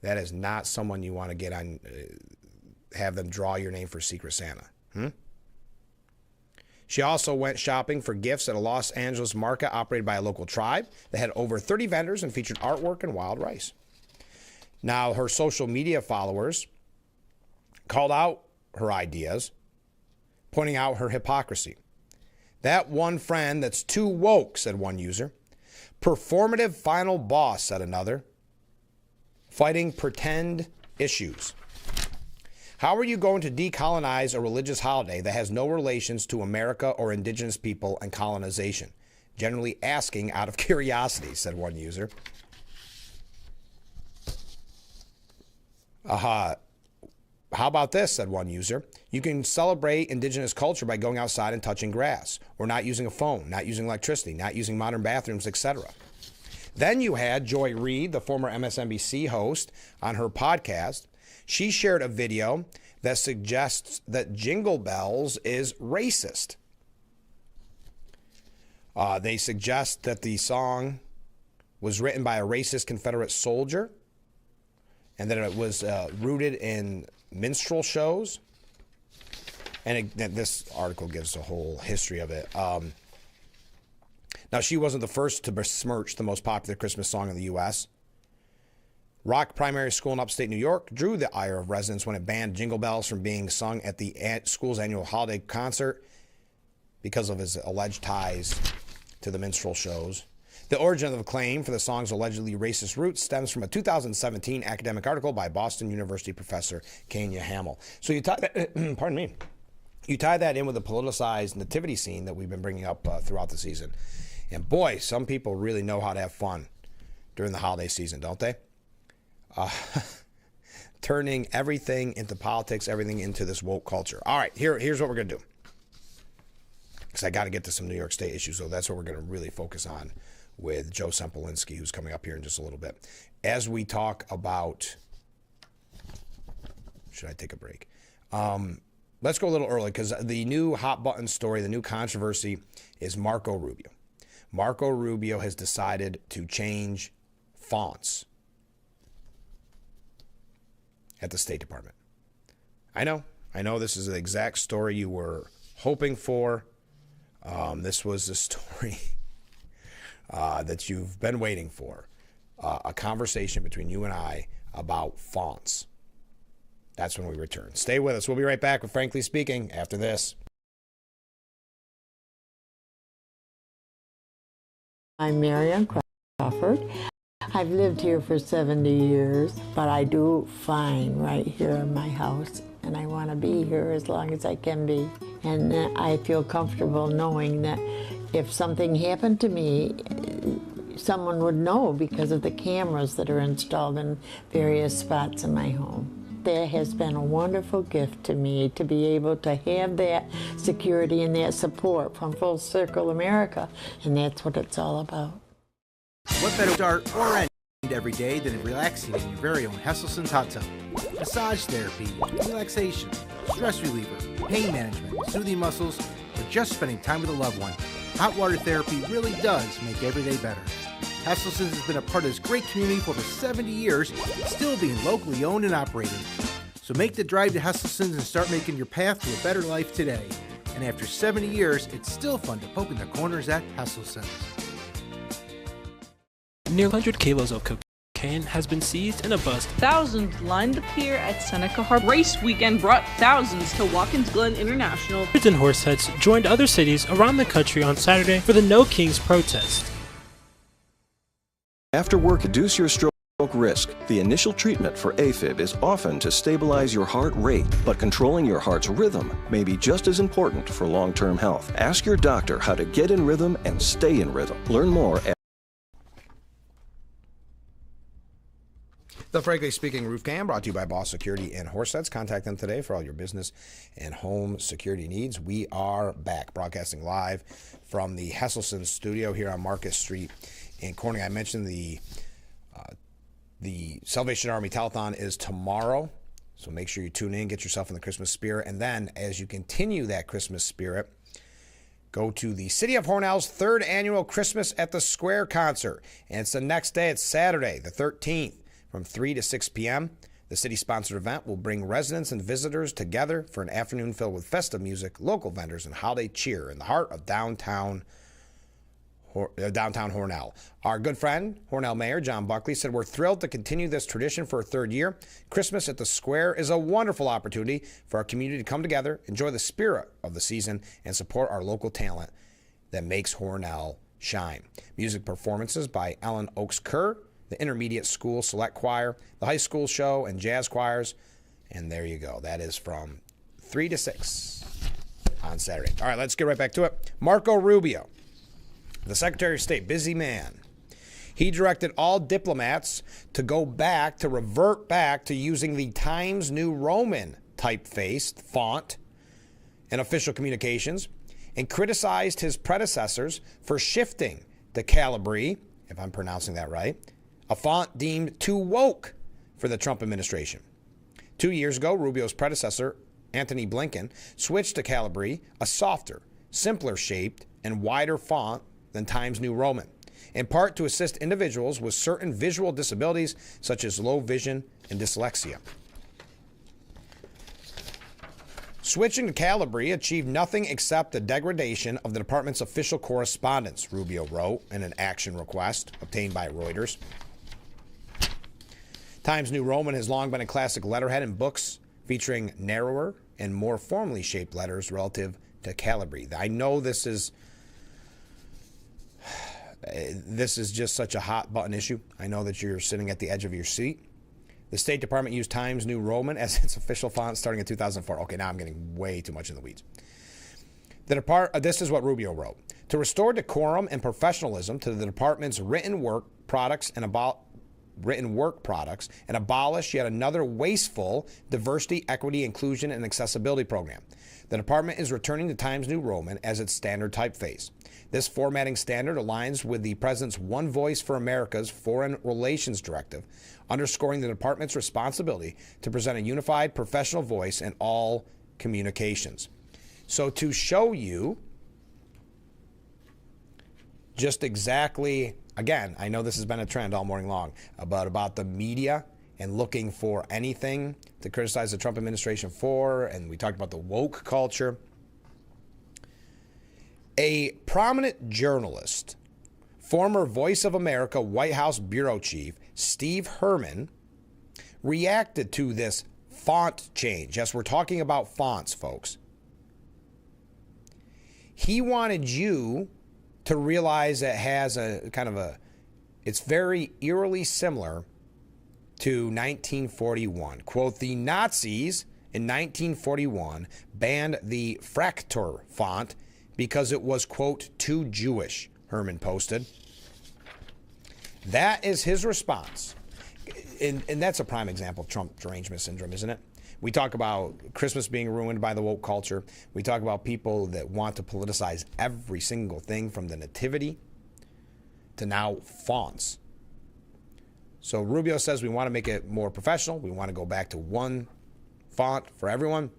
[SPEAKER 1] that is not someone you want to get on, have them draw your name for Secret Santa. She also went shopping for gifts at a Los Angeles market operated by a local tribe that had over 30 vendors and featured artwork and wild rice. Now, her social media followers called out her ideas, pointing out her hypocrisy. That one friend that's too woke, said one user. Performative final boss, said another. Fighting pretend issues. How are you going to decolonize a religious holiday that has no relations to America or indigenous people and colonization? Generally asking out of curiosity, said one user. How about this, said one user. You can celebrate indigenous culture by going outside and touching grass, or not using a phone, not using electricity, not using modern bathrooms, etc. Then you had Joy Reid, the former MSNBC host, on her podcast. She shared a video that suggests that Jingle Bells is racist. They suggest that the song was written by a racist Confederate soldier and that it was rooted in minstrel shows. And this article gives a whole history of it. Now, she wasn't the first to besmirch the most popular Christmas song in the U.S. Rock Primary School in upstate New York drew the ire of residents when it banned Jingle Bells from being sung at the school's annual holiday concert because of his alleged ties to the minstrel shows. The origin of the claim for the song's allegedly racist roots stems from a 2017 academic article by Boston University professor Kenya Hamill. So you tie that, pardon me, you tie that in with the politicized nativity scene that we've been bringing up throughout the season. And boy, some people really know how to have fun during the holiday season, don't they? Turning everything into politics, everything into this woke culture. All right, here's what we're going to do. Because I got to get to some New York State issues, so that's what we're going to really focus on with Joe Sempolinski, who's coming up here in just a little bit. As we talk about, should I take a break? Let's go a little early because the new hot button story, the new controversy is Marco Rubio. Marco Rubio has decided to change fonts at the State Department. I know this is the exact story you were hoping for. This was the story that you've been waiting for. A conversation between you and I about fonts. That's when we return. Stay with us. We'll be right back with Frankly Speaking after this.
[SPEAKER 15] I'm Marianne Crawford. I've lived here for 70 years, but I do fine right here in my house, and I want to be here as long as I can be. And I feel comfortable knowing that if something happened to me, someone would know because of the cameras that are installed in various spots in my home. That has been a wonderful gift to me to be able to have that security and that support from Full Circle America, and that's what it's all about.
[SPEAKER 2] What better start or end every day than relaxing in your very own Hesselson's hot tub? Massage therapy, relaxation, stress reliever, pain management, soothing muscles, or just spending time with a loved one. Hot water therapy really does make every day better. Hesselson's has been a part of this great community for over 70 years, still being locally owned and operated. So make the drive to Hesselson's and start making your path to a better life today. And after 70 years, it's still fun to poke in the corners at Hesselson's.
[SPEAKER 16] Nearly 100 kilos of cocaine has been seized in a bust.
[SPEAKER 17] Thousands lined the pier at Seneca Harbor. Race weekend brought thousands to Watkins Glen International.
[SPEAKER 16] Hundreds and horseheads joined other cities around the country on Saturday for the No Kings protest.
[SPEAKER 18] After work, reduce your stroke risk. The initial treatment for AFib is often to stabilize your heart rate, but controlling your heart's rhythm may be just as important for long-term health. Ask your doctor how to get in rhythm and stay in rhythm. Learn more at
[SPEAKER 1] The Frankly Speaking Roof Cam, brought to you by Boss Security and Horseheads. Contact them today for all your business and home security needs. We are back, broadcasting live from the Hesselson studio here on Market Street in Corning. I mentioned the Salvation Army Telethon is tomorrow, so make sure you tune in, get yourself in the Christmas spirit, and then as you continue that Christmas spirit, go to the City of Hornell's third annual Christmas at the Square concert, and it's the next day. It's Saturday, the 13th. From 3 to 6 p.m., the city-sponsored event will bring residents and visitors together for an afternoon filled with festive music, local vendors, and holiday cheer in the heart of downtown Hornell. Our good friend, Hornell Mayor John Buckley, said, "We're thrilled to continue this tradition for a third year. Christmas at the Square is a wonderful opportunity for our community to come together, enjoy the spirit of the season, and support our local talent that makes Hornell shine." Music performances by Ellen Oaks Kerr, the Intermediate School Select Choir, the High School Show, and jazz choirs. And there you go. That is from 3 to 6 on Saturday. All right, let's get right back to it. Marco Rubio, the Secretary of State, busy man. He directed all diplomats to revert back to using the Times New Roman typeface font in official communications, and criticized his predecessors for shifting to Calibri, if I'm pronouncing that right, a font deemed too woke for the Trump administration. 2 years ago, Rubio's predecessor, Antony Blinken, switched to Calibri, a softer, simpler shaped, and wider font than Times New Roman, in part to assist individuals with certain visual disabilities such as low vision and dyslexia. Switching to Calibri achieved nothing except the degradation of the department's official correspondence, Rubio wrote in an action request obtained by Reuters. Times New Roman has long been a classic letterhead in books featuring narrower and more formally shaped letters relative to Calibri. I know this is just such a hot button issue. I know that you're sitting at the edge of your seat. The State Department used Times New Roman as its official font starting in 2004. Okay, now I'm getting way too much in the weeds. This is what Rubio wrote. To restore decorum and professionalism to the department's written work products and abolish yet another wasteful diversity, equity, inclusion, and accessibility program. The department is returning to Times New Roman as its standard typeface. This formatting standard aligns with the President's One Voice for America's Foreign Relations Directive, underscoring the department's responsibility to present a unified professional voice in all communications. So to show you just exactly, again, I know this has been a trend all morning long, about the media and looking for anything to criticize the Trump administration for, and we talked about the woke culture. A prominent journalist, former Voice of America White House bureau chief Steve Herman, reacted to this font change. Yes, we're talking about fonts, folks. He wanted you to realize it has it's very eerily similar to 1941. Quote, the Nazis in 1941 banned the Fraktur font because it was, quote, too Jewish, Herman posted. That is his response. And that's a prime example of Trump derangement syndrome, isn't it? We talk about Christmas being ruined by the woke culture. We talk about people that want to politicize every single thing from the nativity to now fonts. So Rubio says we want to make it more professional. We want to go back to one font for everyone.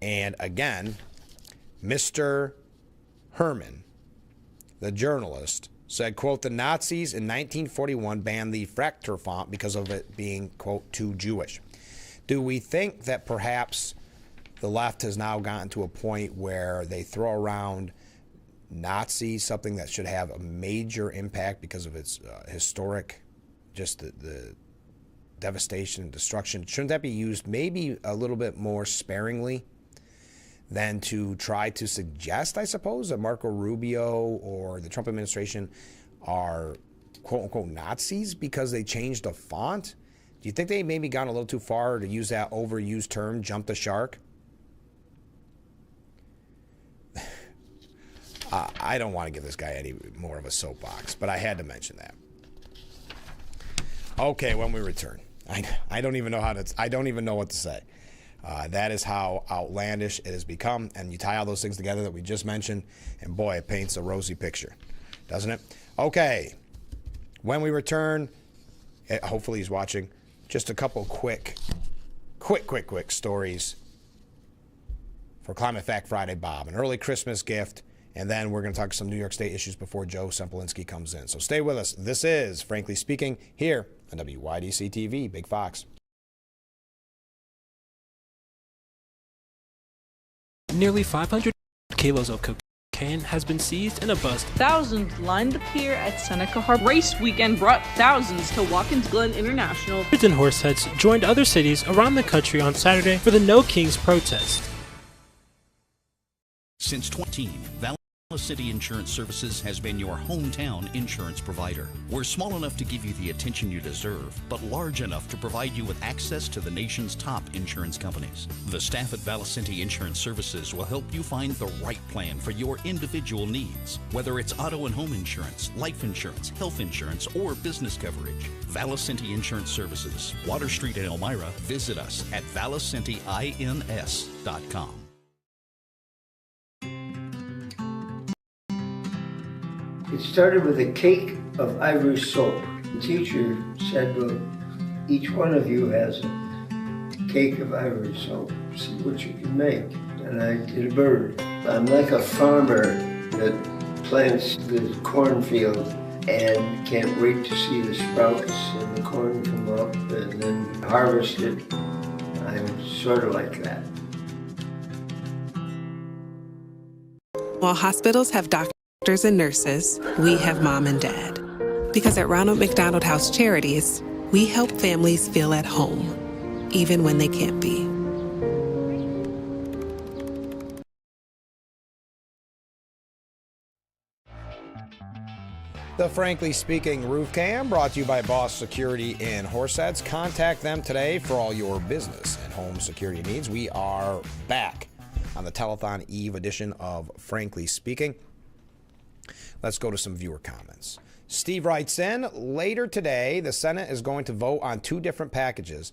[SPEAKER 1] And again, Mr. Herman, the journalist, said, quote, the Nazis in 1941 banned the Fraktur font because of it being, quote, too Jewish. Do we think that perhaps the left has now gotten to a point where they throw around Nazi, something that should have a major impact because of its historic, just the devastation and destruction. Shouldn't that be used maybe a little bit more sparingly than to try to suggest, I suppose, that Marco Rubio or the Trump administration are quote-unquote Nazis because they changed the font? Do you think they maybe gone a little too far to use that overused term, jump the shark? I don't want to give this guy any more of a soapbox, but I had to mention that. Okay, when we return, I don't even know I don't even know what to say. That is how outlandish it has become, and you tie all those things together that we just mentioned, and boy, it paints a rosy picture, doesn't it? Okay, when we return, hopefully he's watching. Just a couple quick stories for Climate Fact Friday, Bob. An early Christmas gift. And then we're going to talk some New York State issues before Joe Sempolinski comes in. So stay with us. This is Frankly Speaking here on WYDC TV, Big Fox.
[SPEAKER 16] Nearly 500 kilos of cocaine has been seized in a bust.
[SPEAKER 17] Thousands lined the pier at Seneca Harbor. Race weekend brought thousands to Watkins Glen International.
[SPEAKER 16] Hundreds and horseheads joined other cities around the country on Saturday for the No Kings protest.
[SPEAKER 19] Since 20, Dallas City Insurance Services has been your hometown insurance provider. We're small enough to give you the attention you deserve, but large enough to provide you with access to the nation's top insurance companies. The staff at Valicenti Insurance Services will help you find the right plan for your individual needs, whether it's auto and home insurance, life insurance, health insurance, or business coverage. Valicenti Insurance Services, Water Street in Elmira. Visit us at valicentiins.com.
[SPEAKER 20] It started with a cake of ivory soap. The teacher said, well, each one of you has a cake of ivory soap. See what you can make. And I did a bird. I'm like a farmer that plants the cornfield and can't wait to see the sprouts and the corn come up and then harvest it. I'm sort of like that.
[SPEAKER 21] While hospitals have doctors and nurses, we have mom and dad. Because at Ronald McDonald House Charities, we help families feel at home, even when they can't be.
[SPEAKER 1] The Frankly Speaking Roof Cam brought to you by Boss Security in Horseheads. Contact them today for all your business and home security needs. We are back on the Telethon Eve edition of Frankly Speaking. Let's go to some viewer comments. Steve writes in, later today, the Senate is going to vote on two different packages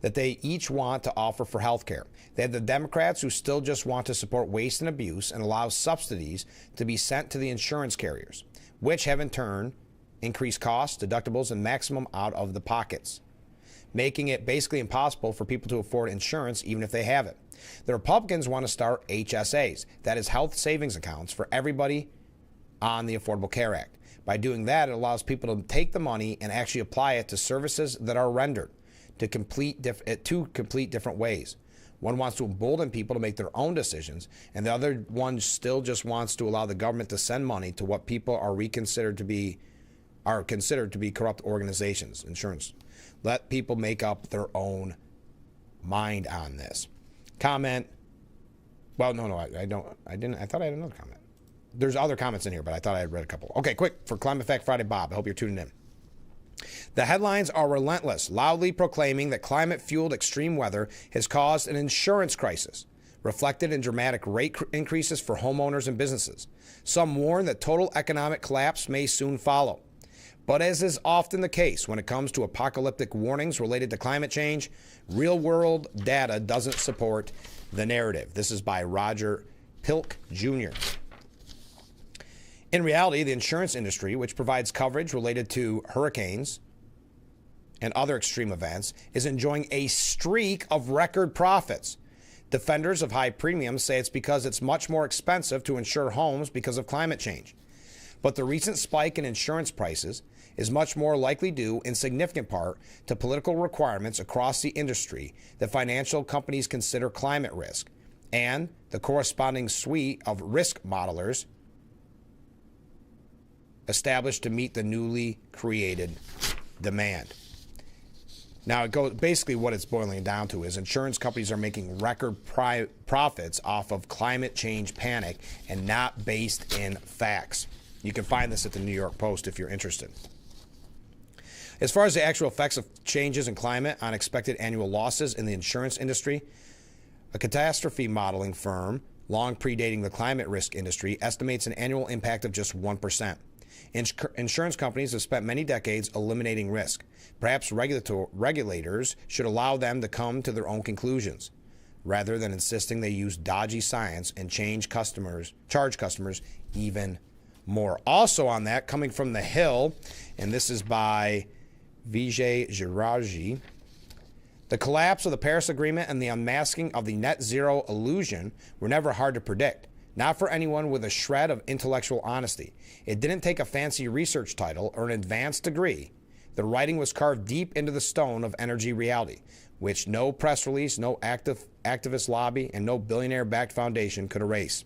[SPEAKER 1] that they each want to offer for health care. They have the Democrats who still just want to support waste and abuse and allow subsidies to be sent to the insurance carriers, which have in turn increased costs, deductibles, and maximum out of the pockets, making it basically impossible for people to afford insurance even if they have it. The Republicans want to start HSAs, that is health savings accounts for everybody on the Affordable Care Act. By doing that, it allows people to take the money and actually apply it to services that are rendered to complete different ways. One wants to embolden people to make their own decisions, and the other one still just wants to allow the government to send money to what people are considered to be corrupt organizations, insurance. Let people make up their own mind on this. Comment. Well, no, I didn't. I thought I had another comment. There's other comments in here, but I thought I had read a couple. Okay, quick, for Climate Fact Friday, Bob. I hope you're tuning in. The headlines are relentless, loudly proclaiming that climate-fueled extreme weather has caused an insurance crisis, reflected in dramatic rate increases for homeowners and businesses. Some warn that total economic collapse may soon follow. But as is often the case when it comes to apocalyptic warnings related to climate change, real-world data doesn't support the narrative. This is by Roger Pilk, Jr. In reality, the insurance industry, which provides coverage related to hurricanes and other extreme events, is enjoying a streak of record profits. Defenders of high premiums say it's because it's much more expensive to insure homes because of climate change. But the recent spike in insurance prices is much more likely due in significant part to political requirements across the industry that financial companies consider climate risk and the corresponding suite of risk modelers established to meet the newly created demand. Now, it goes basically what it's boiling down to is insurance companies are making record profits off of climate change panic and not based in facts. You can find this at the New York Post if you're interested. As far as the actual effects of changes in climate on expected annual losses in the insurance industry, a catastrophe modeling firm, long predating the climate risk industry, estimates an annual impact of just 1%. Insurance companies have spent many decades eliminating risk. Perhaps regulators should allow them to come to their own conclusions, rather than insisting they use dodgy science and charge customers even more. Also on that, coming from The Hill, and this is by Vijay Jiraji, the collapse of the Paris Agreement and the unmasking of the net zero illusion were never hard to predict. Not for anyone with a shred of intellectual honesty. It didn't take a fancy research title or an advanced degree. The writing was carved deep into the stone of energy reality, which no press release, no activist lobby, and no billionaire-backed foundation could erase.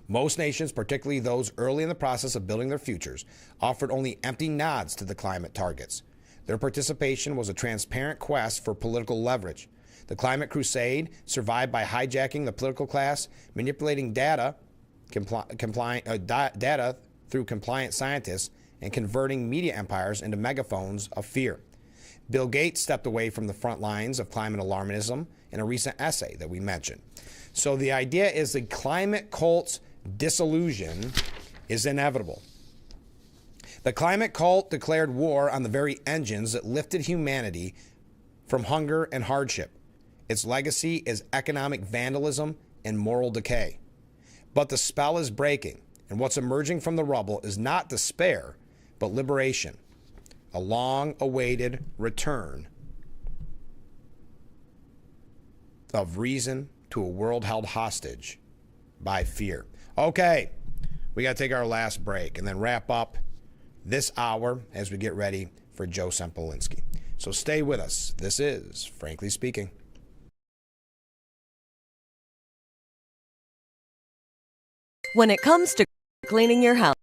[SPEAKER 1] Most nations, particularly those early in the process of building their futures, offered only empty nods to the climate targets. Their participation was a transparent quest for political leverage. The climate crusade survived by hijacking the political class, manipulating data through compliant scientists, and converting media empires into megaphones of fear. Bill Gates stepped away from the front lines of climate alarmism in a recent essay that we mentioned. So the idea is the climate cult's disillusion is inevitable. The climate cult declared war on the very engines that lifted humanity from hunger and hardship. Its legacy is economic vandalism and moral decay. But the spell is breaking, and what's emerging from the rubble is not despair, but liberation, a long-awaited return of reason to a world held hostage by fear. Okay, we got to take our last break and then wrap up this hour as we get ready for Joe Sempolinski. So stay with us. This is Frankly Speaking.
[SPEAKER 4] When it comes to cleaning your house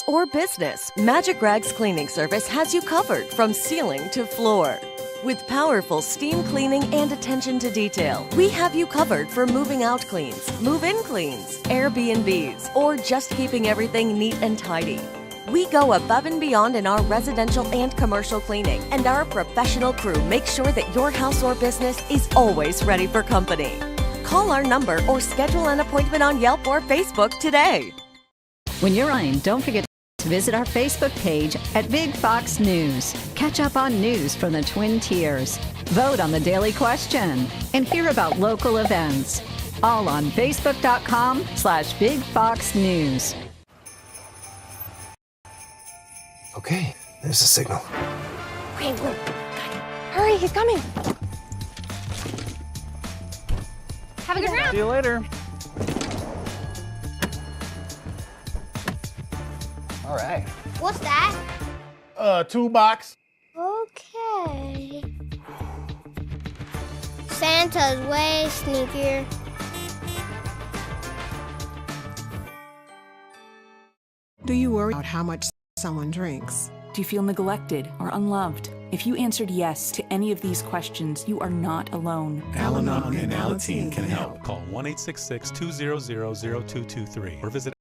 [SPEAKER 4] or business, Magic Rags Cleaning Service has you covered from ceiling to floor. With powerful steam cleaning and attention to detail, we have you covered for moving out cleans, move-in cleans, Airbnbs, or just keeping everything neat and tidy. We go above and beyond in our residential and commercial cleaning, and our professional crew makes sure that your house or business is always ready for company. Call our number or schedule an appointment on Yelp or Facebook today.
[SPEAKER 22] When you're on, don't forget to visit our Facebook page at Big Fox News. Catch up on news from the Twin Tiers. Vote on the daily question and hear about local events. All on Facebook.com/Big Fox News.
[SPEAKER 23] Okay, there's a signal.
[SPEAKER 4] Wait, hurry, he's coming. Have a good round.
[SPEAKER 24] See you later.
[SPEAKER 23] All right.
[SPEAKER 25] What's that?
[SPEAKER 24] Toolbox.
[SPEAKER 25] Okay. Santa's way sneakier.
[SPEAKER 26] Do you worry about how much someone drinks?
[SPEAKER 27] Do you feel neglected or unloved? If you answered yes to any of these questions, you are not alone.
[SPEAKER 28] Al-Anon and Alateen can help. Call 1-866-200-0223 or visit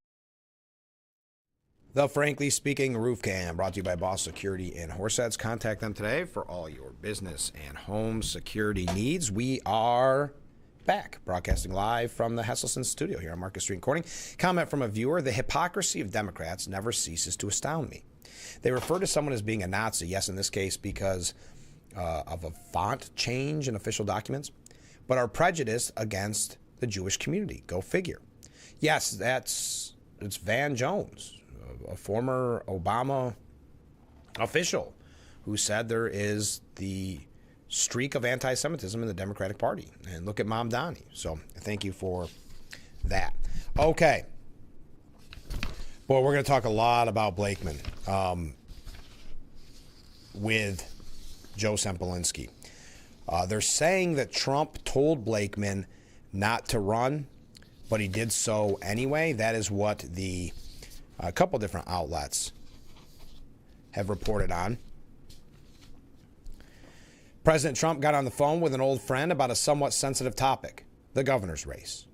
[SPEAKER 1] The Frankly Speaking Roof Cam, brought to you by Boss Security in Horseheads. Contact them today for all your business and home security needs. We are back, broadcasting live from the Hesselson studio here on Market Street in Corning. Comment from a viewer: the hypocrisy of Democrats never ceases to astound me. They refer to someone as being a Nazi, yes, in this case because of a font change in official documents, but are prejudiced against the Jewish community. Go figure. Yes, it's Van Jones, a former Obama official, who said there is the streak of anti-Semitism in the Democratic Party. And look at Mamdani. So thank you for that. Okay. Boy, we're going to talk a lot about Blakeman with Joe Sempolinski. They're saying that Trump told Blakeman not to run, but he did so anyway. That is what a couple different outlets have reported on. President Trump got on the phone with an old friend about a somewhat sensitive topic, the governor's race.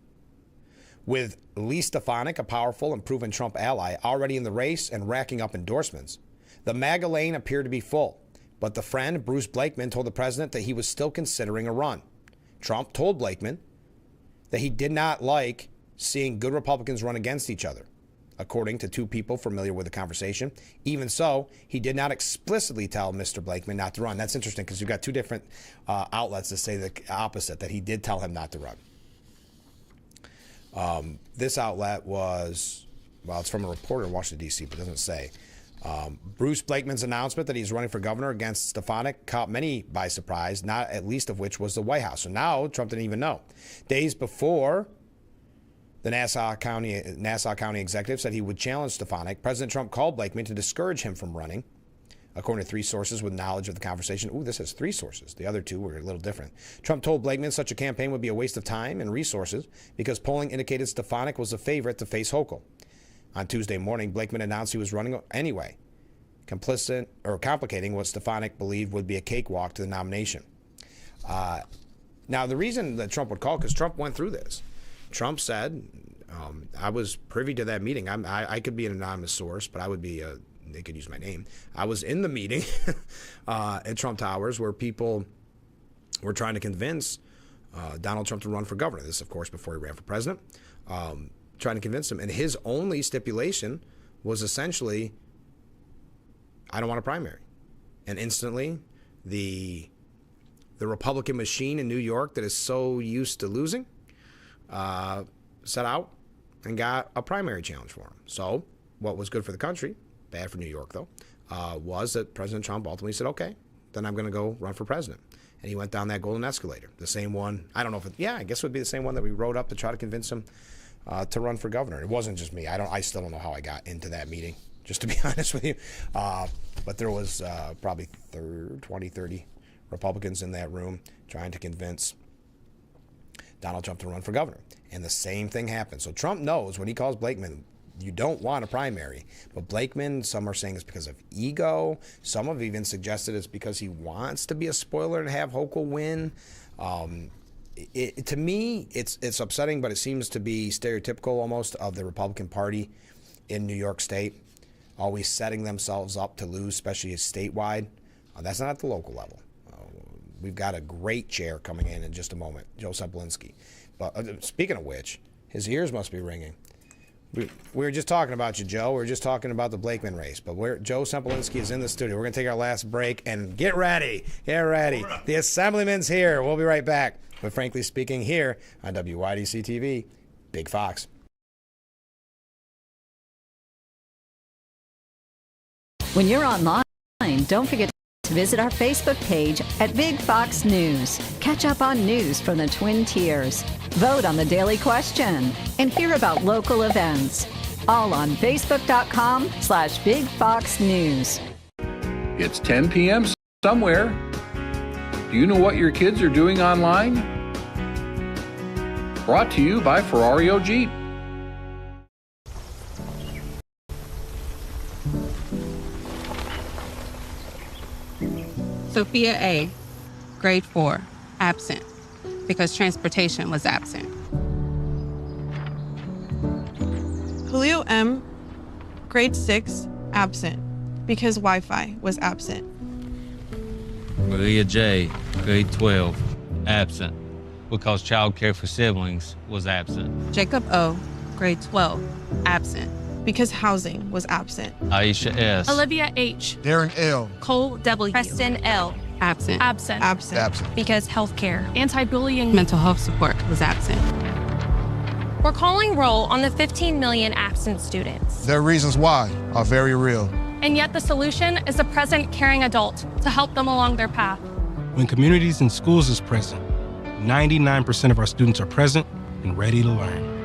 [SPEAKER 1] With Lee Stefanik, a powerful and proven Trump ally, already in the race and racking up endorsements, the MAGA lane appeared to be full. But the friend, Bruce Blakeman, told the president that he was still considering a run. Trump told Blakeman that he did not like seeing good Republicans run against each other, according to two people familiar with the conversation. Even so, he did not explicitly tell Mr. Blakeman not to run. That's interesting because you've got two different outlets that say the opposite, that he did tell him not to run. This outlet was, well, it's from a reporter in Washington, D.C., but it doesn't say. Bruce Blakeman's announcement that he's running for governor against Stefanik caught many by surprise, not at least of which was the White House. So now Trump didn't even know. Days before the Nassau County executive said he would challenge Stefanik, President Trump called Blakeman to discourage him from running. According to three sources with knowledge of the conversation. Ooh, this has three sources. The other two were a little different. Trump told Blakeman such a campaign would be a waste of time and resources because polling indicated Stefanik was a favorite to face Hochul. On Tuesday morning, Blakeman announced he was running anyway, complicating what Stefanik believed would be a cakewalk to the nomination. Now, the reason that Trump would call, because Trump went through this. Trump said, I was privy to that meeting. I could be an anonymous source, but I would be they could use my name. I was in the meeting at Trump Towers where people were trying to convince Donald Trump to run for governor. This, of course, before he ran for president. Trying to convince him. And his only stipulation was essentially, I don't want a primary. And instantly, the Republican machine in New York that is so used to losing set out and got a primary challenge for him. So what was good for the country, bad for New York though, was that President Trump ultimately said, okay, then I'm going to go run for president. And he went down that golden escalator. The same one, I don't know if I guess it would be the same one that we wrote up to try to convince him to run for governor. It wasn't just me. I still don't know how I got into that meeting, just to be honest with you. But there was probably 20, 30 Republicans in that room trying to convince Donald Trump to run for governor. And the same thing happened. So Trump knows when he calls Blakeman, you don't want a primary. But Blakeman, some are saying it's because of ego. Some have even suggested it's because he wants to be a spoiler and have Hochul win. To me, it's upsetting, but it seems to be stereotypical almost of the Republican Party in New York State, always setting themselves up to lose, especially statewide. That's not at the local level. We've got a great chair coming in just a moment, Joe Semplinsky. But speaking of which, his ears must be ringing. We were just talking about you, Joe. We were just talking about the Blakeman race. But Joe Semplinsky is in the studio. We're going to take our last break and get ready. Get ready. The Assemblyman's here. We'll be right back with Frankly Speaking here on WYDC TV, Big Fox.
[SPEAKER 22] When you're online, don't forget to visit our Facebook page at Big Fox News. Catch up on news from the Twin Tiers. Vote on the daily question and hear about local events. All on Facebook.com/Big Fox News.
[SPEAKER 3] It's 10 p.m. somewhere. Do you know what your kids are doing online? Brought to you by Ferrario Jeep.
[SPEAKER 5] Sophia A., grade 4, absent, because transportation was absent.
[SPEAKER 6] Julio M., grade 6, absent, because Wi-Fi was absent.
[SPEAKER 7] Maria J., grade 12, absent, because child care for siblings was absent.
[SPEAKER 6] Jacob O., grade 12, absent, because housing was absent.
[SPEAKER 7] Aisha S.,
[SPEAKER 8] Olivia H.,
[SPEAKER 9] Darren L.,
[SPEAKER 8] Cole W.,
[SPEAKER 5] Preston L., absent.
[SPEAKER 8] Absent.
[SPEAKER 6] Absent.
[SPEAKER 9] Absent.
[SPEAKER 8] Because healthcare, anti-bullying,
[SPEAKER 5] Mental health support was absent.
[SPEAKER 8] We're calling roll on the 15 million absent students.
[SPEAKER 9] Their reasons why are very real.
[SPEAKER 8] And yet the solution is a present, caring adult to help them along their path.
[SPEAKER 10] When communities and schools is present, 99% of our students are present and ready to learn.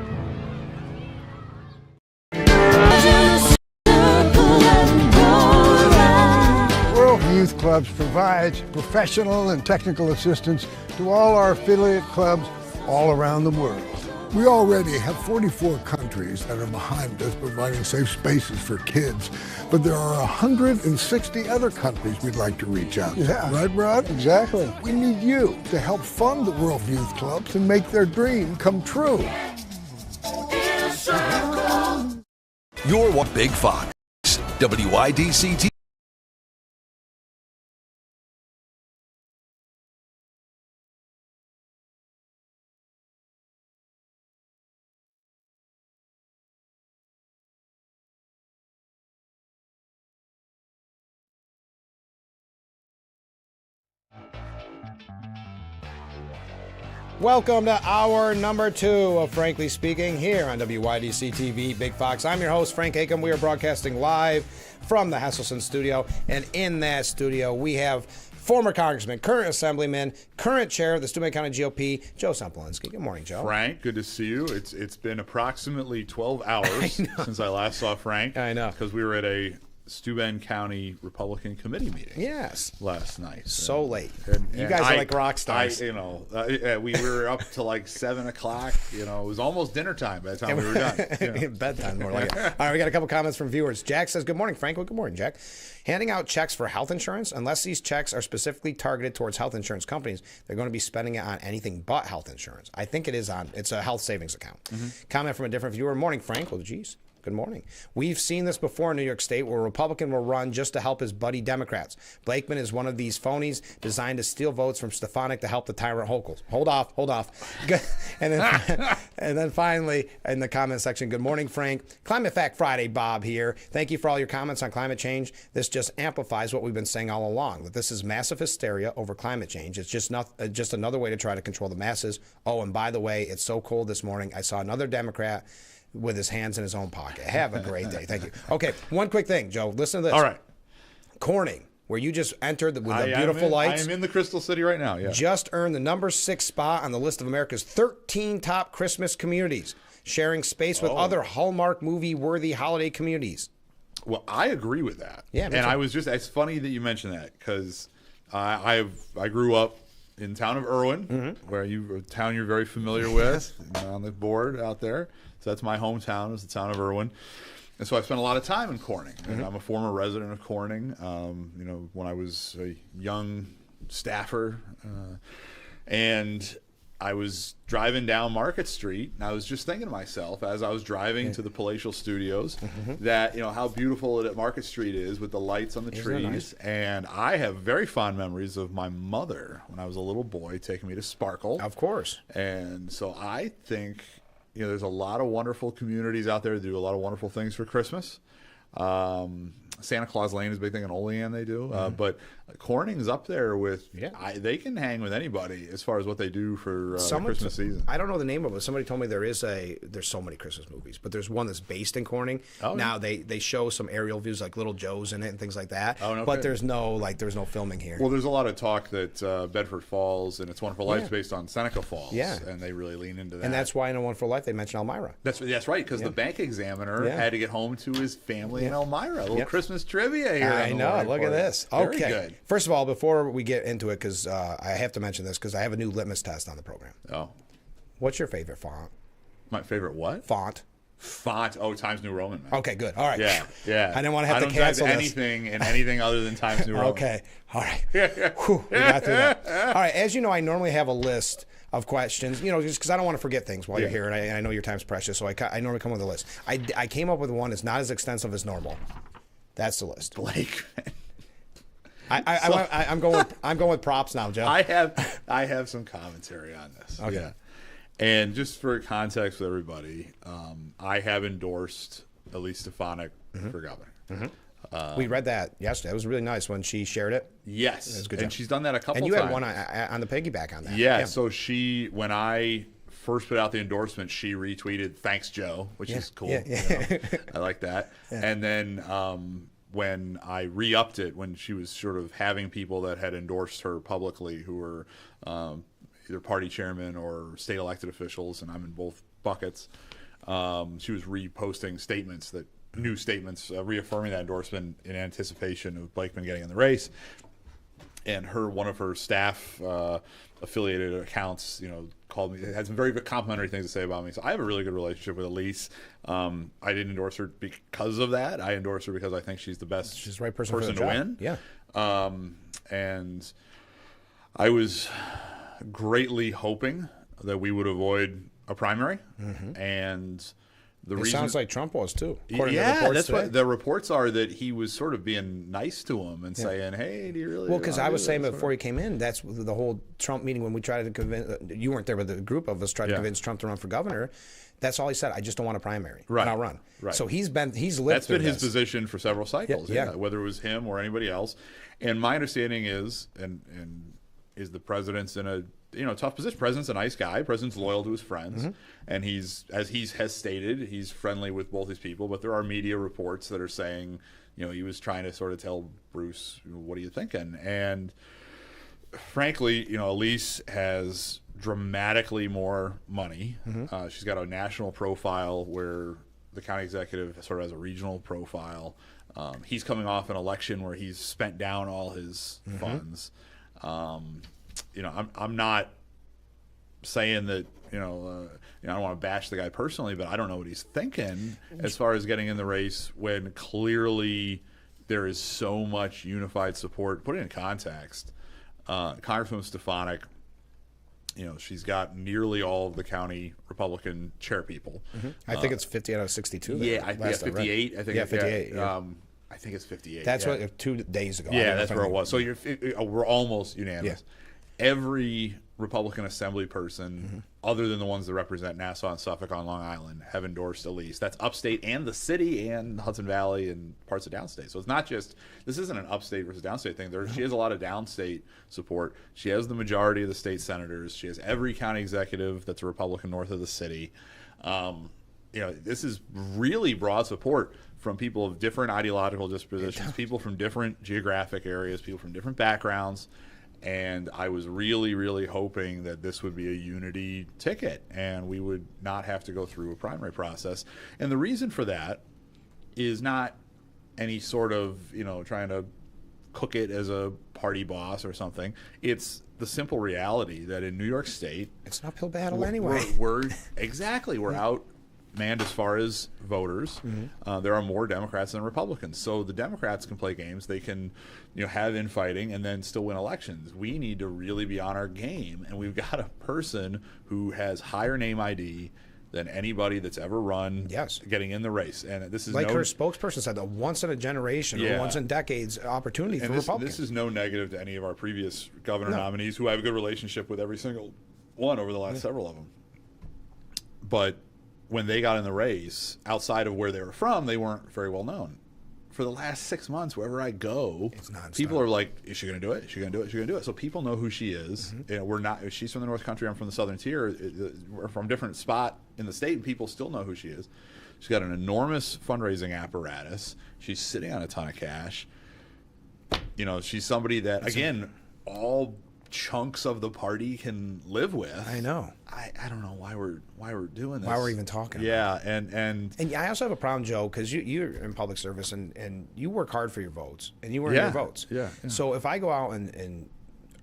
[SPEAKER 13] Youth Clubs provides professional and technical assistance to all our affiliate clubs all around the world. We already have 44 countries that are behind us providing safe spaces for kids, but there are 160 other countries we'd like to reach out to. Yeah. Right, Rod? Exactly. We need you to help fund the World Youth Clubs and make their dream come true.
[SPEAKER 2] You're one Big Fox, WYDC TV.
[SPEAKER 1] Welcome to hour number 2 of Frankly Speaking here on WYDC TV Big Fox. I'm your host, Frank Acom. We are broadcasting live from the Hesselson studio. And in that studio, we have former Congressman, current Assemblyman, current chair of the Steuben County GOP, Joe Semplinsky. Good morning, Joe.
[SPEAKER 11] Frank, good to see you. It's been approximately 12 hours since I last saw Frank.
[SPEAKER 1] I know.
[SPEAKER 11] Because we were at a Steuben County Republican Committee meeting.
[SPEAKER 1] Yes.
[SPEAKER 11] Last night.
[SPEAKER 1] So late.
[SPEAKER 11] And
[SPEAKER 1] guys are like rock stars.
[SPEAKER 11] we were up to like 7 o'clock. It was almost dinner time by the time we were done.
[SPEAKER 1] Bedtime, more like it. All right, we got a couple comments from viewers. Jack says, good morning, Frank. Well, good morning, Jack. Handing out checks for health insurance, unless these checks are specifically targeted towards health insurance companies, they're going to be spending it on anything but health insurance. I think it's a health savings account. Mm-hmm. Comment from a different viewer. Morning, Frank. Well, geez. Good morning. We've seen this before in New York State where a Republican will run just to help his buddy Democrats. Blakeman is one of these phonies designed to steal votes from Stefanik to help the tyrant Hochul. Hold off. And then finally, in the comment section, good morning, Frank. Climate Fact Friday, Bob here. Thank you for all your comments on climate change. This just amplifies what we've been saying all along, that this is massive hysteria over climate change. It's just another way to try to control the masses. Oh, and by the way, it's so cold this morning. I saw another Democrat with his hands in his own pocket. Have a great day. Thank you. Okay, one quick thing, Joe. Listen to this.
[SPEAKER 11] All right.
[SPEAKER 1] Corning, where you just entered with the beautiful lights.
[SPEAKER 11] I am in the Crystal City right now, yeah.
[SPEAKER 1] Just earned the number 6 spot on the list of America's 13 top Christmas communities, sharing space with other Hallmark movie-worthy holiday communities.
[SPEAKER 11] Well, I agree with that.
[SPEAKER 1] Yeah,
[SPEAKER 11] and I was it's funny that you mentioned that because I grew up in the town of Irwin, where a town you're very familiar with, on the board out there. So that's my hometown, is the town of Irwin. And so I spent a lot of time in Corning. And I'm a former resident of Corning. When I was a young staffer. And I was driving down Market Street, and I was just thinking to myself as I was driving to the Palatial Studios that, how beautiful it at Market Street is with the lights on the trees. Nice? And I have very fond memories of my mother when I was a little boy taking me to Sparkle.
[SPEAKER 1] Of course.
[SPEAKER 11] And so I think there's a lot of wonderful communities out there that do a lot of wonderful things for Christmas. Santa Claus Lane is a big thing in Olean they do. But Corning's up there with, they can hang with anybody as far as what they do for Christmas season.
[SPEAKER 1] I don't know the name of it. Somebody told me there's so many Christmas movies, but there's one that's based in Corning. Oh, now they show some aerial views like Little Joe's in it and things like that. Oh, no, but there's no filming here.
[SPEAKER 11] Well, there's a lot of talk that Bedford Falls and It's Wonderful Life is based on Seneca Falls. Yeah. And they really lean into that.
[SPEAKER 1] And that's why in A Wonderful Life they mention Elmira.
[SPEAKER 11] That's right, because the bank examiner had to get home to his family in Elmira. A little Christmas trivia here.
[SPEAKER 1] I know. Look at this.
[SPEAKER 11] Very
[SPEAKER 1] okay.
[SPEAKER 11] Good.
[SPEAKER 1] First of all, before we get into it, because I have to mention this, because I have a new litmus test on the program.
[SPEAKER 11] Oh.
[SPEAKER 1] What's your favorite font?
[SPEAKER 11] My favorite what?
[SPEAKER 1] Font.
[SPEAKER 11] Oh, Times New Roman, man.
[SPEAKER 1] Okay, good. All right.
[SPEAKER 11] Yeah.
[SPEAKER 1] I didn't want to have to cancel
[SPEAKER 11] anything other than Times New Roman.
[SPEAKER 1] Okay. All right. Whew, we got through that. All right. As you know, I normally have a list of questions, just because I don't want to forget things while you're here, and I know your time's precious, so I normally come with a list. I came up with one that's not as extensive as normal. That's the list.
[SPEAKER 11] Blake.
[SPEAKER 1] I'm going with props now, Joe.
[SPEAKER 11] I have some commentary on this.
[SPEAKER 1] Okay.
[SPEAKER 11] Yeah. And just for context with everybody, I have endorsed Elise Stefanik for governor.
[SPEAKER 1] We read that yesterday. It was really nice when she shared it.
[SPEAKER 11] Yes.
[SPEAKER 1] It was a good
[SPEAKER 11] and
[SPEAKER 1] job.
[SPEAKER 11] she's done that a couple times.
[SPEAKER 1] And you had one on the piggyback on that.
[SPEAKER 11] Yeah. So when I first put out the endorsement, she retweeted, "Thanks, Joe," which is cool. Yeah. I like that. Yeah. And then when I re-upped it, when she was sort of having people that had endorsed her publicly who were either party chairman or state elected officials, and I'm in both buckets, she was reposting new statements reaffirming that endorsement in anticipation of Blakeman getting in the race. and one of her staff affiliated accounts, called me. It had some very complimentary things to say about me. So I have a really good relationship with Elise. I didn't endorse her because of that. I endorse her because I think she's the best.
[SPEAKER 1] She's the right person for the
[SPEAKER 11] to
[SPEAKER 1] job.
[SPEAKER 11] win.
[SPEAKER 1] Yeah.
[SPEAKER 11] And I was greatly hoping that we would avoid a primary, and the reason
[SPEAKER 1] sounds like Trump was too.
[SPEAKER 11] Yeah, that's what the reports are, that he was sort of being nice to him and saying, "Hey, do you really?"
[SPEAKER 1] Well, because I was saying before he came in, that's the whole Trump meeting when we tried to convince. You weren't there, but the group of us tried to convince Trump to run for governor. That's all he said. I just don't want a primary, and I'll run.
[SPEAKER 11] Right.
[SPEAKER 1] So he's lived.
[SPEAKER 11] That's been his
[SPEAKER 1] this.
[SPEAKER 11] position for several cycles.
[SPEAKER 1] Yeah.
[SPEAKER 11] Whether it was him or anybody else. And my understanding is, and is the president's in a tough position. President's a nice guy. President's loyal to his friends, and he's, as he has stated, he's friendly with both these people. But there are media reports that are saying, he was trying to sort of tell Bruce, what are you thinking? And frankly, Elise has dramatically more money. She's got a national profile where the county executive sort of has a regional profile. He's coming off an election where he's spent down all his funds. I'm not saying that, I don't want to bash the guy personally, but I don't know what he's thinking as far as getting in the race when clearly there is so much unified support. Put it in context. Congresswoman Stefanik, she's got nearly all of the county Republican chair people.
[SPEAKER 1] I think it's 50 out of 62.
[SPEAKER 11] Yeah, 58. I think.
[SPEAKER 1] Yeah, 58. Yeah.
[SPEAKER 11] I think it's 58.
[SPEAKER 1] That's what 2 days ago.
[SPEAKER 11] Yeah, that's where it was. So we're almost unanimous. Every Republican assembly person, other than the ones that represent Nassau and Suffolk on Long Island, have endorsed Elise. That's upstate and the city and Hudson Valley and parts of downstate. So it's not just, this isn't an upstate versus downstate thing. She has a lot of downstate support. She has the majority of the state senators. She has every county executive that's a Republican north of the city. This is really broad support from people of different ideological dispositions, people from different geographic areas, people from different backgrounds. And I was really, really hoping that this would be a unity ticket and we would not have to go through a primary process. And the reason for that is not any sort of, trying to cook it as a party boss or something. It's the simple reality that in New York State,
[SPEAKER 1] it's an uphill battle anyway.
[SPEAKER 11] We're outmanned as far as voters. There are more Democrats than Republicans. So the Democrats can play games. They can, have infighting and then still win elections. We need to really be on our game, and we've got a person who has higher name ID than anybody that's ever run getting in the race. And this is
[SPEAKER 1] like her spokesperson said, a once in a generation or once in decades opportunity for Republicans.
[SPEAKER 11] This is no negative to any of our previous governor nominees who I have a good relationship with every single one over the last several of them. But when they got in the race, outside of where they were from, they weren't very well known. For the last 6 months, wherever I go, people are like, "Is she going to do it? Is she going to do it? Is she going to do it?" So people know who she is. We're not. She's from the North Country. I'm from the Southern Tier. We're from a different spot in the state, and people still know who she is. She's got an enormous fundraising apparatus. She's sitting on a ton of cash. She's somebody that, again, all chunks of the party can live with.
[SPEAKER 1] I know.
[SPEAKER 11] I don't know why we're doing this.
[SPEAKER 1] Why we're even talking.
[SPEAKER 11] Yeah,
[SPEAKER 1] and I also have a problem, Joe, because you're in public service and you work hard for your votes and you earn your votes.
[SPEAKER 11] Yeah.
[SPEAKER 1] So if I go out and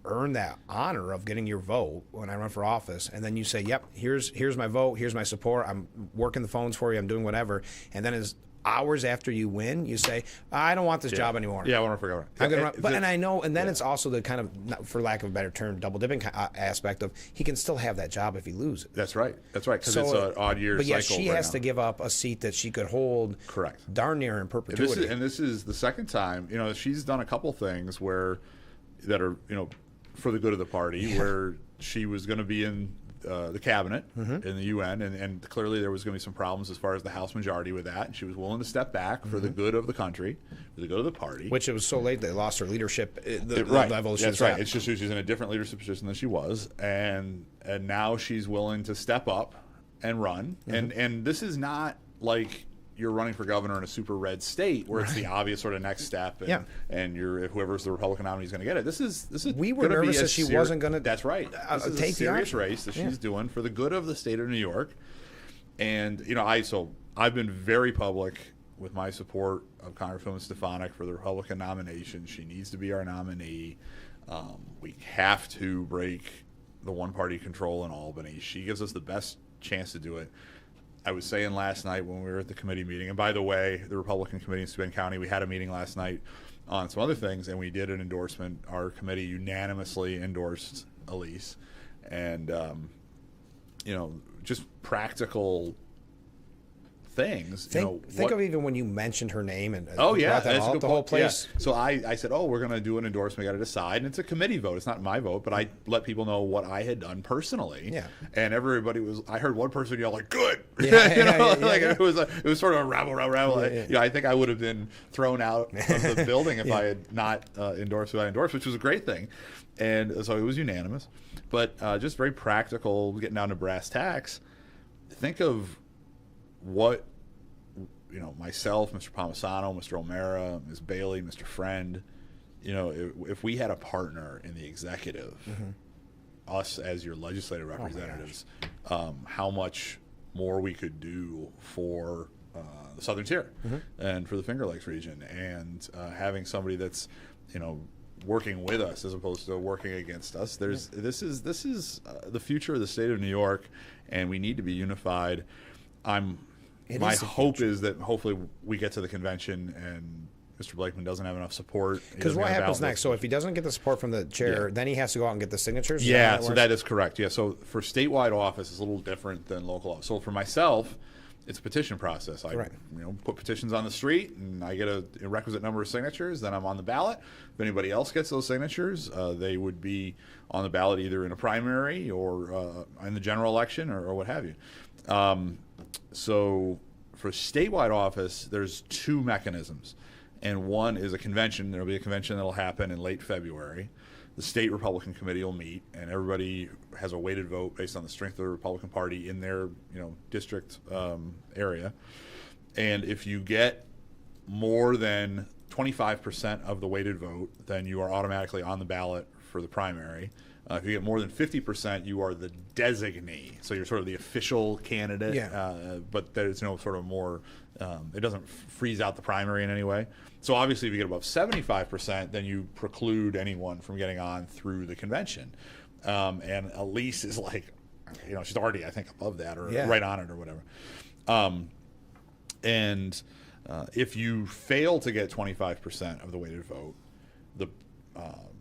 [SPEAKER 1] earn that honor of getting your vote when I run for office, and then you say, "Yep, here's my vote, here's my support. I'm working the phones for you. I'm doing whatever," and then as hours after you win, you say, "I don't want this job anymore."
[SPEAKER 11] Yeah, I want to forget.
[SPEAKER 1] I'm gonna run. But and I know, and then it's also the kind of, for lack of a better term, double dipping aspect of he can still have that job if he loses.
[SPEAKER 11] That's right. Because it's an odd year cycle.
[SPEAKER 1] But yeah, she has to give up a seat that she could hold.
[SPEAKER 11] Correct.
[SPEAKER 1] Darn near in perpetuity.
[SPEAKER 11] And this is the second time. She's done a couple things that are for the good of the party, where she was going to be in the cabinet in the UN, and clearly there was going to be some problems as far as the House majority with that, and she was willing to step back for the good of the country, for the good of the party.
[SPEAKER 1] Which it was so late they lost her leadership level.
[SPEAKER 11] That's right. It's just she's in a different leadership position than she was, and now she's willing to step up and run. And this is not like you're running for governor in a super red state where it's the obvious sort of next step, and whoever's the Republican nominee is going to get it. This is
[SPEAKER 1] we were nervous that she wasn't going to.
[SPEAKER 11] That's right. This is
[SPEAKER 1] take
[SPEAKER 11] a serious race that she's doing for the good of the state of New York. And I've been very public with my support of Congresswoman Stefanik for the Republican nomination. She needs to be our nominee. We have to break the one-party control in Albany. She gives us the best chance to do it. I was saying last night when we were at the committee meeting, and by the way, the Republican committee in Steuben County, we had a meeting last night on some other things, and we did an endorsement. Our committee unanimously endorsed Elise, and just practical things.
[SPEAKER 1] Think of even when you mentioned her name and
[SPEAKER 11] brought
[SPEAKER 1] that
[SPEAKER 11] that's
[SPEAKER 1] out, the whole place.
[SPEAKER 11] Yeah. So I said, we're going to do an endorsement. We got to decide, and it's a committee vote. It's not my vote, but I let people know what I had done personally.
[SPEAKER 1] Yeah.
[SPEAKER 11] And everybody was. I heard one person yell like, "Good!"
[SPEAKER 1] Yeah,
[SPEAKER 11] it was sort of a rabble. I think I would have been thrown out of the building if I had not endorsed what I endorsed, which was a great thing. And so it was unanimous, but just very practical, getting down to brass tacks. Think of what myself, Mr. Palmisano, Mr. O'Mara, Ms. Bailey, Mr. Friend, if we had a partner in the executive, us as your legislative representatives, how much more we could do for the Southern Tier and for the Finger Lakes region, and having somebody that's working with us as opposed to working against us. This is the future of the state of New York, and we need to be unified. My hope is that hopefully we get to the convention and Mr. Blakeman doesn't have enough support.
[SPEAKER 1] Because what happens next? So if he doesn't get the support from the chair, then he has to go out and get the signatures?
[SPEAKER 11] Yeah, so that is correct. Yeah, so for statewide office, it's a little different than local office. So for myself, it's a petition process. I put petitions on the street, and I get a requisite number of signatures. Then I'm on the ballot. If anybody else gets those signatures, they would be on the ballot either in a primary or in the general election or what have you. So for statewide office, there's two mechanisms. And one is a convention. There will be a convention that will happen in late February. The state Republican committee will meet, and everybody has a weighted vote based on the strength of the Republican Party in their district area. And if you get more than 25% of the weighted vote, then you are automatically on the ballot for the primary. If you get more than 50%, you are the designee. So you're sort of the official candidate, but there's no sort of more, it doesn't freeze out the primary in any way. So obviously if you get above 75%, then you preclude anyone from getting on through the convention. And Elise is like, she's already, I think, above that or right on it or whatever. And if you fail to get 25% of the weighted vote,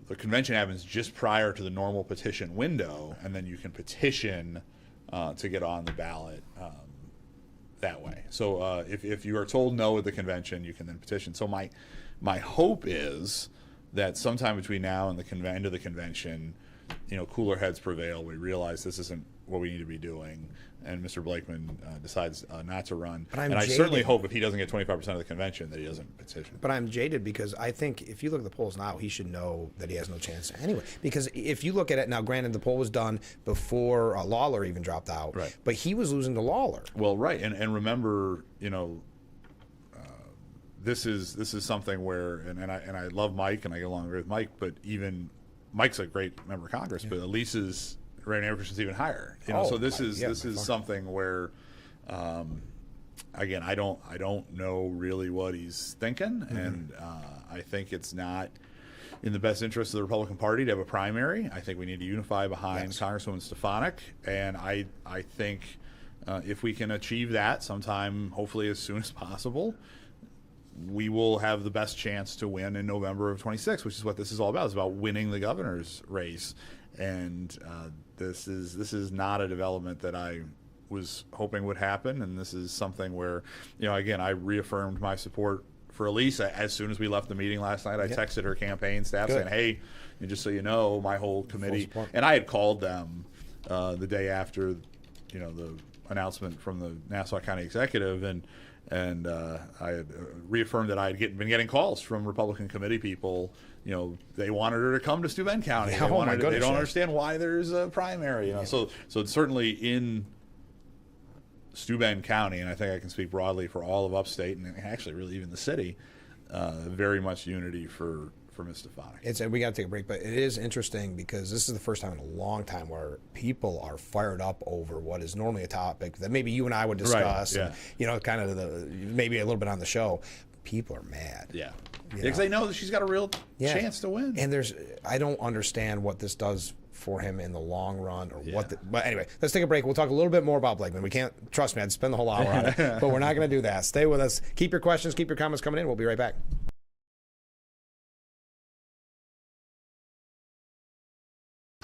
[SPEAKER 11] the convention happens just prior to the normal petition window, and then you can petition to get on the ballot that way. So if you are told no at the convention, you can then petition. So my hope is that sometime between now and the end of the convention, cooler heads prevail. We realize this isn't what we need to be doing, and Mr. Blakeman decides not to run. And I certainly hope if he doesn't get 25% of the convention that he doesn't petition.
[SPEAKER 1] But I'm jaded because I think if you look at the polls now, he should know that he has no chance anyway. Because if you look at it now, granted the poll was done before Lawler even dropped out,
[SPEAKER 11] right?
[SPEAKER 1] But he was losing to Lawler.
[SPEAKER 11] Well, right, and remember, this is something where, and I love Mike and I get along with Mike, but even Mike's a great member of Congress, but Elise's rate of is even higher. So this is something where, again, I don't know really what he's thinking, and I think it's not in the best interest of the Republican Party to have a primary. I think we need to unify behind Congresswoman Stefanik, and I think if we can achieve that sometime, hopefully as soon as possible, we will have the best chance to win in November of 26, which is what this is all about. It's about winning the governor's race. And this is not a development that I was hoping would happen. And this is something where, again, I reaffirmed my support for Elise as soon as we left the meeting last night. I texted her campaign staff saying, hey, just so you know, my whole committee. And I had called them the day after, the announcement from the Nassau County Executive, and I had reaffirmed that I had been getting calls from Republican committee people. They wanted her to come to Steuben County. They don't understand why there's a primary. So certainly in Steuben County, and I think I can speak broadly for all of upstate, and actually really even the city, very much unity for Ms. Stefanik.
[SPEAKER 1] We got to take a break, but it is interesting because this is the first time in a long time where people are fired up over what is normally a topic that maybe you and I would discuss, and, kind of maybe a little bit on the show. People are mad.
[SPEAKER 11] Yeah. Because they know that she's got a real chance to win.
[SPEAKER 1] And I don't understand what this does for him in the long run, or but anyway, let's take a break. We'll talk a little bit more about Blakeman. We can't, trust me, I'd spend the whole hour on it, but we're not going to do that. Stay with us. Keep your questions, keep your comments coming in. We'll be right back.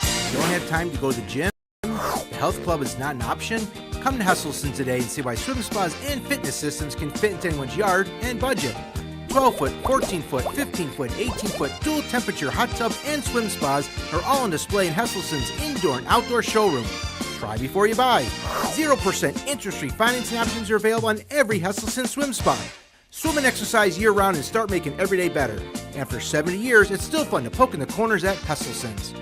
[SPEAKER 12] Don't have time to go to the gym? The health club is not an option? Come to Hesselson today and see why swim spas and fitness systems can fit into anyone's yard and budget. 12-foot, 14-foot, 15-foot, 18-foot dual temperature hot tub and swim spas are all on display in Hesselson's indoor and outdoor showroom. Try before you buy. 0% interest-free financing options are available on every Hesselson swim spa. Swim and exercise year-round and start making every day better. After 70 years, it's still fun to poke in the corners at Hesselson's.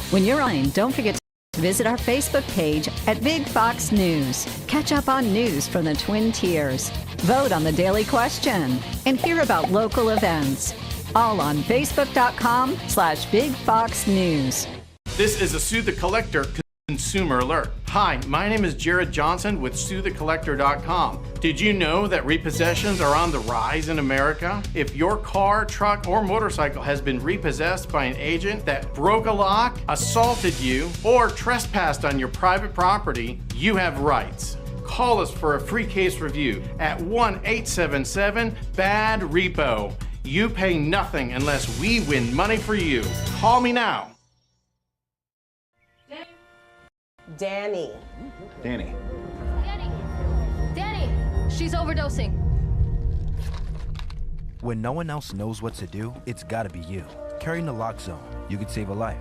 [SPEAKER 22] When you're on, don't forget to visit our Facebook page at Big Fox News. Catch up on news from the Twin Tiers. Vote on the daily question and hear about local events. All on Facebook.com/Big Fox News.
[SPEAKER 24] This is a Sue the Collector consumer alert. Hi, my name is Jared Johnson with SueTheCollector.com. Did you know that repossessions are on the rise in America? If your car, truck, or motorcycle has been repossessed by an agent that broke a lock, assaulted you, or trespassed on your private property, you have rights. Call us for a free case review at 1-877-BAD-REPO. You pay nothing unless we win money for you. Call me now.
[SPEAKER 14] Danny.
[SPEAKER 11] Danny.
[SPEAKER 15] Danny, she's overdosing.
[SPEAKER 16] When no one else knows what to do, it's gotta be you. Carrying the Lock Zone, you could save a life.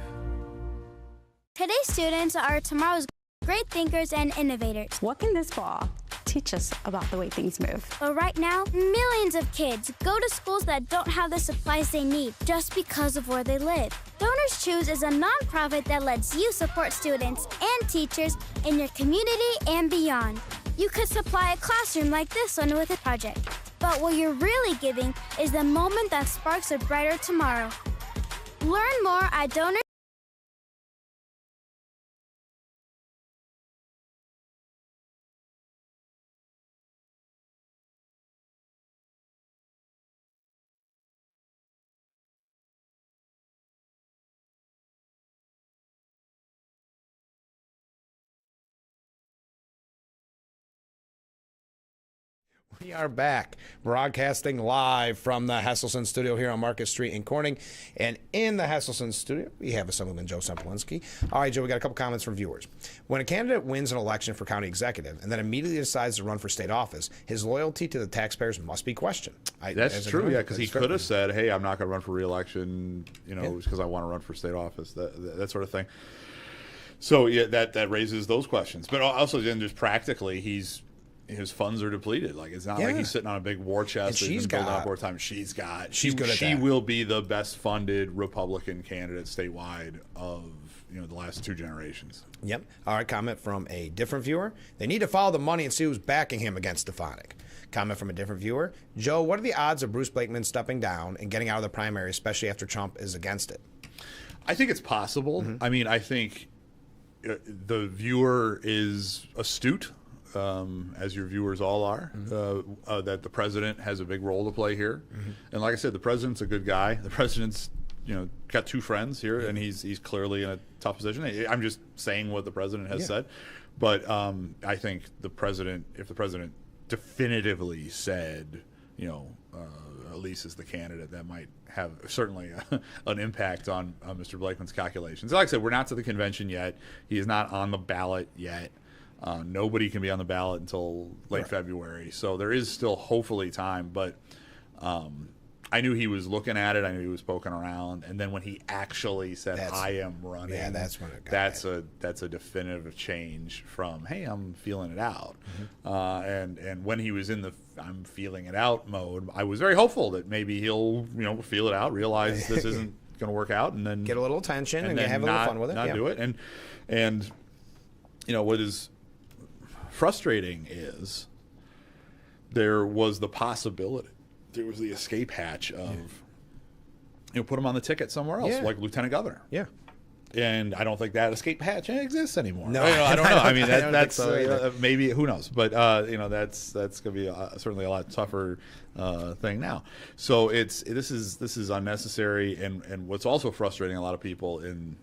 [SPEAKER 25] Today's students are tomorrow's great thinkers and innovators.
[SPEAKER 27] What can this ball teach us about the way things move?
[SPEAKER 25] But right now, millions of kids go to schools that don't have the supplies they need just because of where they live. Donors Choose is a nonprofit that lets you support students and teachers in your community and beyond. You could supply a classroom like this one with a project. But what you're really giving is the moment that sparks a brighter tomorrow. Learn more at Donors.
[SPEAKER 1] We are back, broadcasting live from the Hesselson studio here on Market Street in Corning. And in the Hesselson studio, we have Assemblyman Joe Sempolinski. All right, Joe, we got a couple comments from viewers. When a candidate wins an election for county executive and then immediately decides to run for state office, his loyalty to the taxpayers must be questioned.
[SPEAKER 11] That's true, yeah, because he could have said, hey, I'm not going to run for re-election, because I want to run for state office, that sort of thing. So, yeah, that raises those questions. But also, then just practically, his funds are depleted. Like, it's not like he's sitting on a big war chest.
[SPEAKER 1] And she's got
[SPEAKER 11] up more time. She's good at
[SPEAKER 1] that.
[SPEAKER 11] She will be the best funded Republican candidate statewide of the last two generations.
[SPEAKER 1] Yep. All right. Comment from a different viewer. They need to follow the money and see who's backing him against Stefanik. Comment from a different viewer. Joe, what are the odds of Bruce Blakeman stepping down and getting out of the primary, especially after Trump is against it?
[SPEAKER 11] I think it's possible. I mean, I think the viewer is astute. As your viewers all are, that the president has a big role to play here. And like I said, the president's a good guy. The president's, got two friends here, and he's clearly in a tough position. I'm just saying what the president has said. But I think if the president definitively said, Elise is the candidate, that might have certainly an impact on Mr. Blakeman's calculations. Like I said, we're not to the convention yet. He is not on the ballot yet. Nobody can be on the ballot until late February, so there is still hopefully time. But I knew he was looking at it. I knew he was poking around, and then when he actually said, "I am running,"
[SPEAKER 1] that's when it got
[SPEAKER 11] that's a definitive change from, "Hey, I'm feeling it out." And when he was in the "I'm feeling it out" mode, I was very hopeful that maybe he'll feel it out, realize this isn't going to work out, and then
[SPEAKER 1] get a little attention and have a little fun with it.
[SPEAKER 11] Not do it, and what is frustrating is there was the possibility, there was the escape hatch of put him on the ticket somewhere else, like lieutenant governor. And I don't think that escape hatch exists anymore.
[SPEAKER 1] No,
[SPEAKER 11] I don't know. I mean, that's
[SPEAKER 1] so
[SPEAKER 11] maybe, who knows? But that's going to be certainly a lot tougher thing now. So this is unnecessary. And what's also frustrating a lot of people in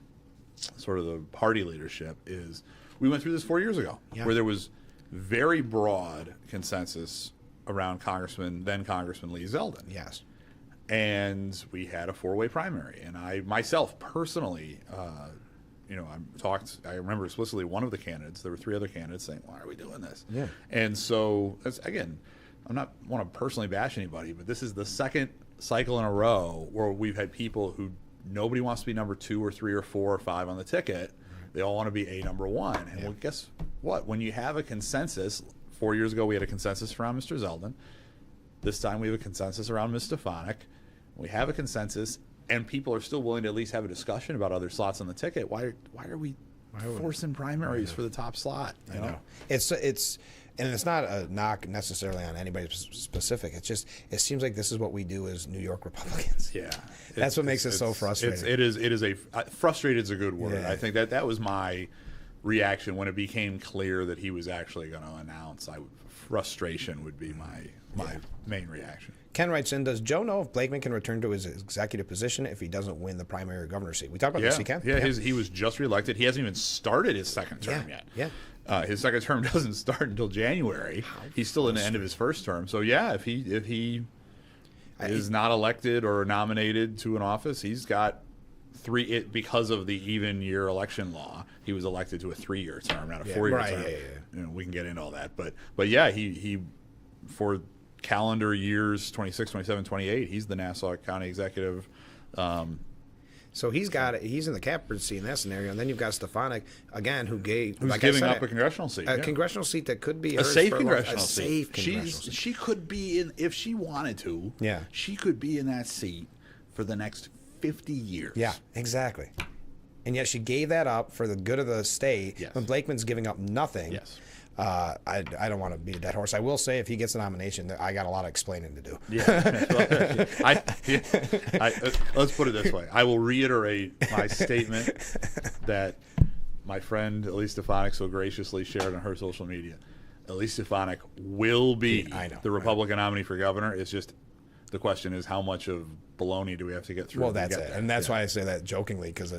[SPEAKER 11] sort of the party leadership is we went through this 4 years ago, where there was very broad consensus around then Congressman Lee Zeldin.
[SPEAKER 1] Yes.
[SPEAKER 11] And we had a 4-way primary, and I myself personally, I remember explicitly one of the candidates. There were 3 other candidates saying, "Why are we doing this?"
[SPEAKER 1] Yeah.
[SPEAKER 11] And so, again, I'm not want to personally bash anybody, but this is the second cycle in a row where we've had people who nobody wants to be number 2 or 3 or 4 or 5 on the ticket. They all want to be a number 1. And well, guess what? When you have a consensus, 4 years ago we had a consensus around Mr. Zeldin. This time we have a consensus around Ms. Stefanik. We have a consensus, and people are still willing to at least have a discussion about other slots on the ticket. Why are we forcing primaries for the top slot? You know?
[SPEAKER 1] It's not a knock necessarily on anybody specific. It seems like this is what we do as New York Republicans.
[SPEAKER 11] Yeah,
[SPEAKER 1] that's what makes it so frustrating.
[SPEAKER 11] It is frustrated is a good word.
[SPEAKER 1] Yeah.
[SPEAKER 11] I think that was my reaction when it became clear that he was actually going to announce. Frustration would be my main reaction.
[SPEAKER 1] Ken writes in, does Joe know if Blakeman can return to his executive position if he doesn't win the primary governor seat? We talked about this, Ken.
[SPEAKER 11] Yeah, he was just reelected. He hasn't even started his second term yet.
[SPEAKER 1] Yeah.
[SPEAKER 11] His second term doesn't start until January. He's still in the end of his first term. So, yeah, if he is not elected or nominated to an office, he's got because of the even year election law, he was elected to a 3-year term, not a 4-year term. You know, we can get into all that. But yeah, he for calendar years 26, 27, 28, he's the Nassau County executive.
[SPEAKER 1] So he's in the captaincy seat in that scenario, and then you've got Stefanik again, who's
[SPEAKER 11] giving up a congressional seat,
[SPEAKER 1] congressional seat that could be
[SPEAKER 11] a safe congressional
[SPEAKER 1] seat.
[SPEAKER 11] She could be in, if she wanted to.
[SPEAKER 1] Yeah,
[SPEAKER 11] she could be in that seat for the next 50 years.
[SPEAKER 1] Yeah, exactly. And yet she gave that up for the good of the state.
[SPEAKER 11] Yes.
[SPEAKER 1] When Blakeman's giving up nothing.
[SPEAKER 11] Yes.
[SPEAKER 1] I don't want to beat a dead horse. I will say if he gets a nomination, I got a lot of explaining to do.
[SPEAKER 11] Yeah. Let's put it this way. I will reiterate my statement that my friend Elise Stefanik so graciously shared on her social media. Elise Stefanik will be the Republican nominee for governor. It's just the question is how much of baloney do we have to get through?
[SPEAKER 1] Well, that's it. And that's why I say that jokingly because,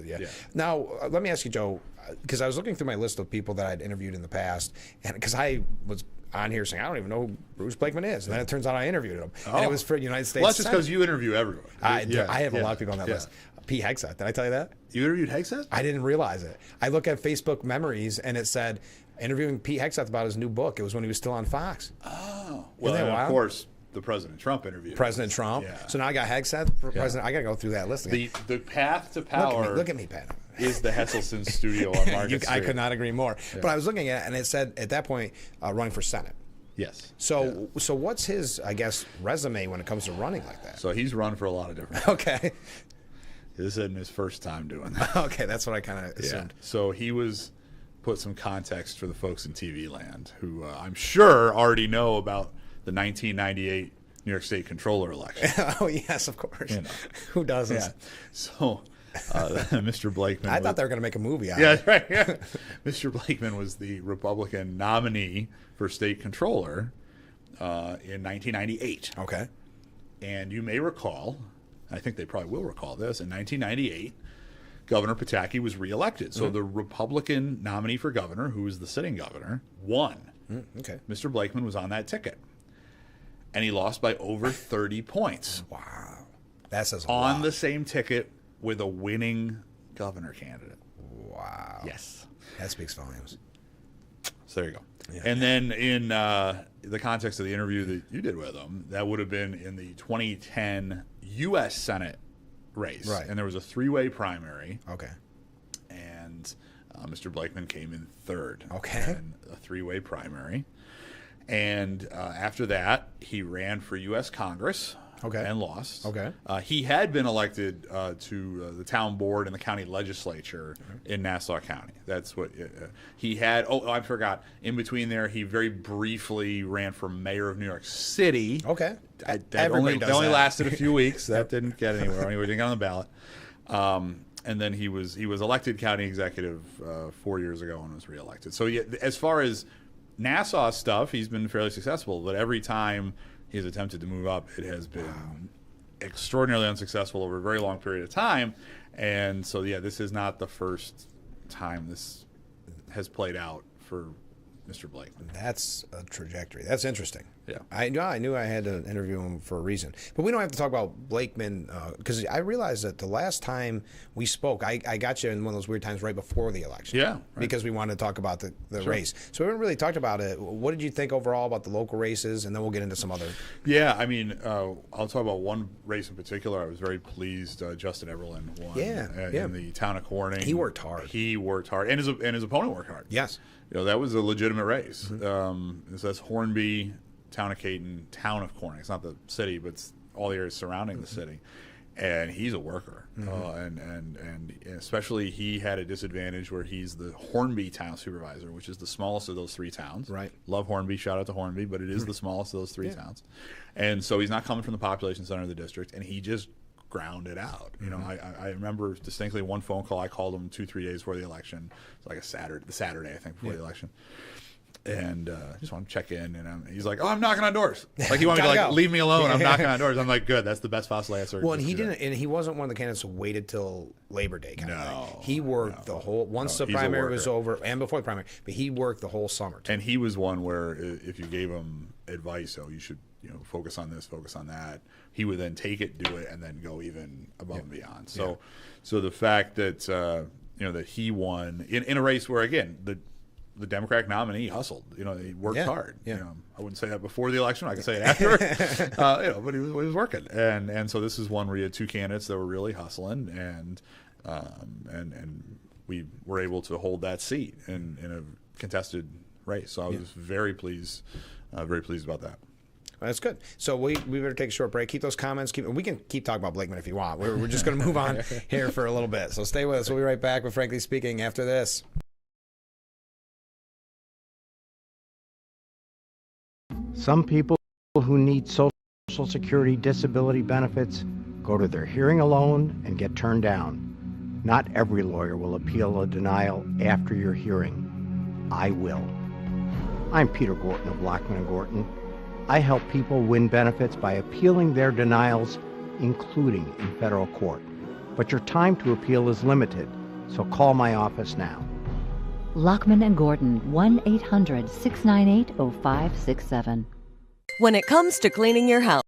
[SPEAKER 1] Now, let me ask you, Joe, because I was looking through my list of people that I'd interviewed in the past, and because I was on here saying, I don't even know who Bruce Blakeman is. And then it turns out I interviewed him. And it was for United States.
[SPEAKER 11] Well, that's just because you interview everyone.
[SPEAKER 1] I have a lot of people on that list. Pete Hegseth. Did I tell you that?
[SPEAKER 11] You interviewed Hegseth?
[SPEAKER 1] I didn't realize it. I look at Facebook memories, and it said, interviewing Pete Hegseth about his new book. It was when he was still on Fox.
[SPEAKER 11] Oh. Well, and of course, the President Trump interview.
[SPEAKER 1] President Trump. Yeah. So now I got Hegseth for president. I got to go through that list again.
[SPEAKER 11] The path to power.
[SPEAKER 1] Look at me, Pat.
[SPEAKER 11] Is the Hesselson studio on Market Street.
[SPEAKER 1] I could not agree more. Yeah. But I was looking at it, and it said at that point, running for Senate.
[SPEAKER 11] Yes.
[SPEAKER 1] So what's his, I guess, resume when it comes to running like that?
[SPEAKER 11] So he's run for a lot of different.
[SPEAKER 1] Okay.
[SPEAKER 11] This isn't his first time doing that.
[SPEAKER 1] Okay, that's what I kind of assumed.
[SPEAKER 11] So he was, put some context for the folks in TV land who I'm sure already know about the 1998 New York State Controller election.
[SPEAKER 1] Oh, yes, of course. Who doesn't?
[SPEAKER 11] Yeah. So Mr. Blakeman.
[SPEAKER 1] I thought they were going to make a movie out of it.
[SPEAKER 11] Right. Yeah. Mr. Blakeman was the Republican nominee for state controller in 1998.
[SPEAKER 1] Okay.
[SPEAKER 11] And you may recall, I think they probably will recall this, in 1998, Governor Pataki was reelected. So the Republican nominee for governor, who was the sitting governor, won.
[SPEAKER 1] Okay.
[SPEAKER 11] Mr. Blakeman was on that ticket. And he lost by over 30 points.
[SPEAKER 1] Wow. That says a
[SPEAKER 11] on
[SPEAKER 1] lot.
[SPEAKER 11] the same ticket with a winning governor candidate.
[SPEAKER 1] Wow.
[SPEAKER 11] Yes.
[SPEAKER 1] That speaks volumes.
[SPEAKER 11] So there you go.
[SPEAKER 1] Yeah.
[SPEAKER 11] And then in the context of the interview that you did with him, that would have been in the 2010 U.S. Senate race.
[SPEAKER 1] Right.
[SPEAKER 11] And there was a 3-way primary.
[SPEAKER 1] Okay.
[SPEAKER 11] And Mr. Blakeman came in third.
[SPEAKER 1] Okay.
[SPEAKER 11] In a 3-way primary. And after that, he ran for U.S. Congress.
[SPEAKER 1] Okay.
[SPEAKER 11] And lost.
[SPEAKER 1] Okay.
[SPEAKER 11] He had been elected to the town board and the county legislature in Nassau County. That's what he had. Oh, I forgot. In between there, he very briefly ran for mayor of New York City.
[SPEAKER 1] Okay.
[SPEAKER 11] That only lasted a few weeks. That didn't get anywhere. Anyway, didn't get on the ballot. and then he was elected county executive 4 years ago and was reelected. So yeah, as far as Nassau stuff, he's been fairly successful, but every time he's attempted to move up, it has been extraordinarily unsuccessful over a very long period of time. And so, yeah, this is not the first time this has played out for Mr. Blakeman.
[SPEAKER 1] That's a trajectory. That's interesting.
[SPEAKER 11] Yeah.
[SPEAKER 1] I knew I had to interview him for a reason. But we don't have to talk about Blakeman because I realized that the last time we spoke, I got you in one of those weird times right before the election.
[SPEAKER 11] Yeah. Right.
[SPEAKER 1] Because we wanted to talk about the
[SPEAKER 11] Sure.
[SPEAKER 1] race. So we haven't really talked about it. What did you think overall about the local races? And then we'll get into some other.
[SPEAKER 11] Yeah, I mean, I'll talk about one race in particular. I was very pleased Justin Everlin won in the town of Corning.
[SPEAKER 1] He worked hard.
[SPEAKER 11] And his opponent worked hard.
[SPEAKER 1] Yes.
[SPEAKER 11] That was a legitimate race. That's Hornby, town of Caton, town of Corning. It's not the city, but it's all the areas surrounding the city. And he's a worker. And especially he had a disadvantage where he's the Hornby town supervisor, which is the smallest of those three towns.
[SPEAKER 1] Right.
[SPEAKER 11] Love Hornby, shout out to Hornby, but it is the smallest of those three towns. And so he's not coming from the population center of the district, and he just ground it out. I remember distinctly one phone call. I called him 2-3 days before the election. It's like the Saturday I think before the election, and just want to check in. And he's like, "Oh, I'm knocking on doors." Like he wanted to like leave me alone. I'm knocking on doors. I'm like, "Good, that's the best possible answer."
[SPEAKER 1] Well, and he didn't, and he wasn't one of the candidates who waited till Labor Day. Kind of thing. He worked the whole once the primary was over and before the primary, but he worked the whole summer.
[SPEAKER 11] And he was one where if you gave him advice, you should focus on this, focus on that, he would then take it, do it, and then go even above and beyond. So the fact that that he won in a race where again the Democratic nominee hustled, he worked hard. I wouldn't say that before the election. I can say it after. But he was working, and so this is one where you had two candidates that were really hustling, and we were able to hold that seat in a contested race. So I was very pleased about that.
[SPEAKER 1] That's good. So we better take a short break. Keep those comments. We can keep talking about Blakeman if you want. We're just going to move on here for a little bit. So stay with us. We'll be right back with Frankly Speaking after this.
[SPEAKER 4] Some people who need Social Security disability benefits go to their hearing alone and get turned down. Not every lawyer will appeal a denial after your hearing. I will. I'm Peter Gorton of Lockman & Gorton. I help people win benefits by appealing their denials, including in federal court. But your time to appeal is limited, so call my office now.
[SPEAKER 22] Lockman & Gordon, 1-800-698-0567.
[SPEAKER 15] When it comes to cleaning your house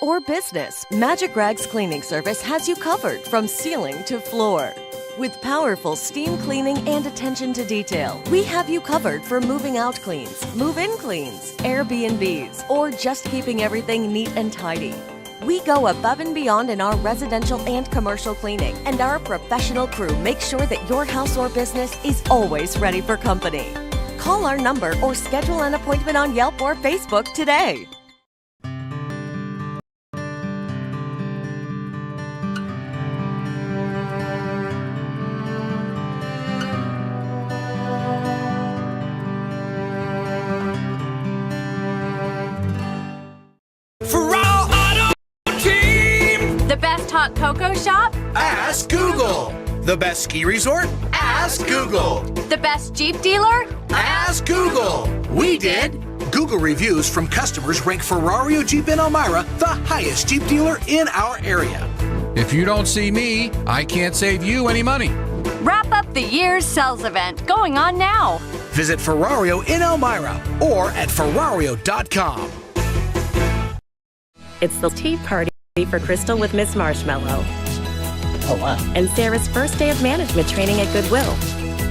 [SPEAKER 15] or business, Magic Rags Cleaning Service has you covered from ceiling to floor. With powerful steam cleaning and attention to detail, we have you covered for moving out cleans, move-in cleans, Airbnbs, or just keeping everything neat and tidy. We go above and beyond in our residential and commercial cleaning, and our professional crew makes sure that your house or business is always ready for company. Call our number or schedule an appointment on Yelp or Facebook today.
[SPEAKER 17] Hot cocoa shop?
[SPEAKER 12] Ask Google. The best ski resort? Ask Google.
[SPEAKER 17] The best Jeep dealer?
[SPEAKER 12] Ask Google. We did. Google reviews from customers rank Ferrario Jeep in Elmira the highest Jeep dealer in our area.
[SPEAKER 3] If you don't see me, I can't save you any money.
[SPEAKER 17] Wrap up the year's sales event going on now.
[SPEAKER 12] Visit Ferrario in Elmira or at Ferrario.com.
[SPEAKER 18] It's the tea party for Crystal with Miss Marshmallow.
[SPEAKER 12] Oh, wow.
[SPEAKER 18] And Sarah's first day of management training at Goodwill.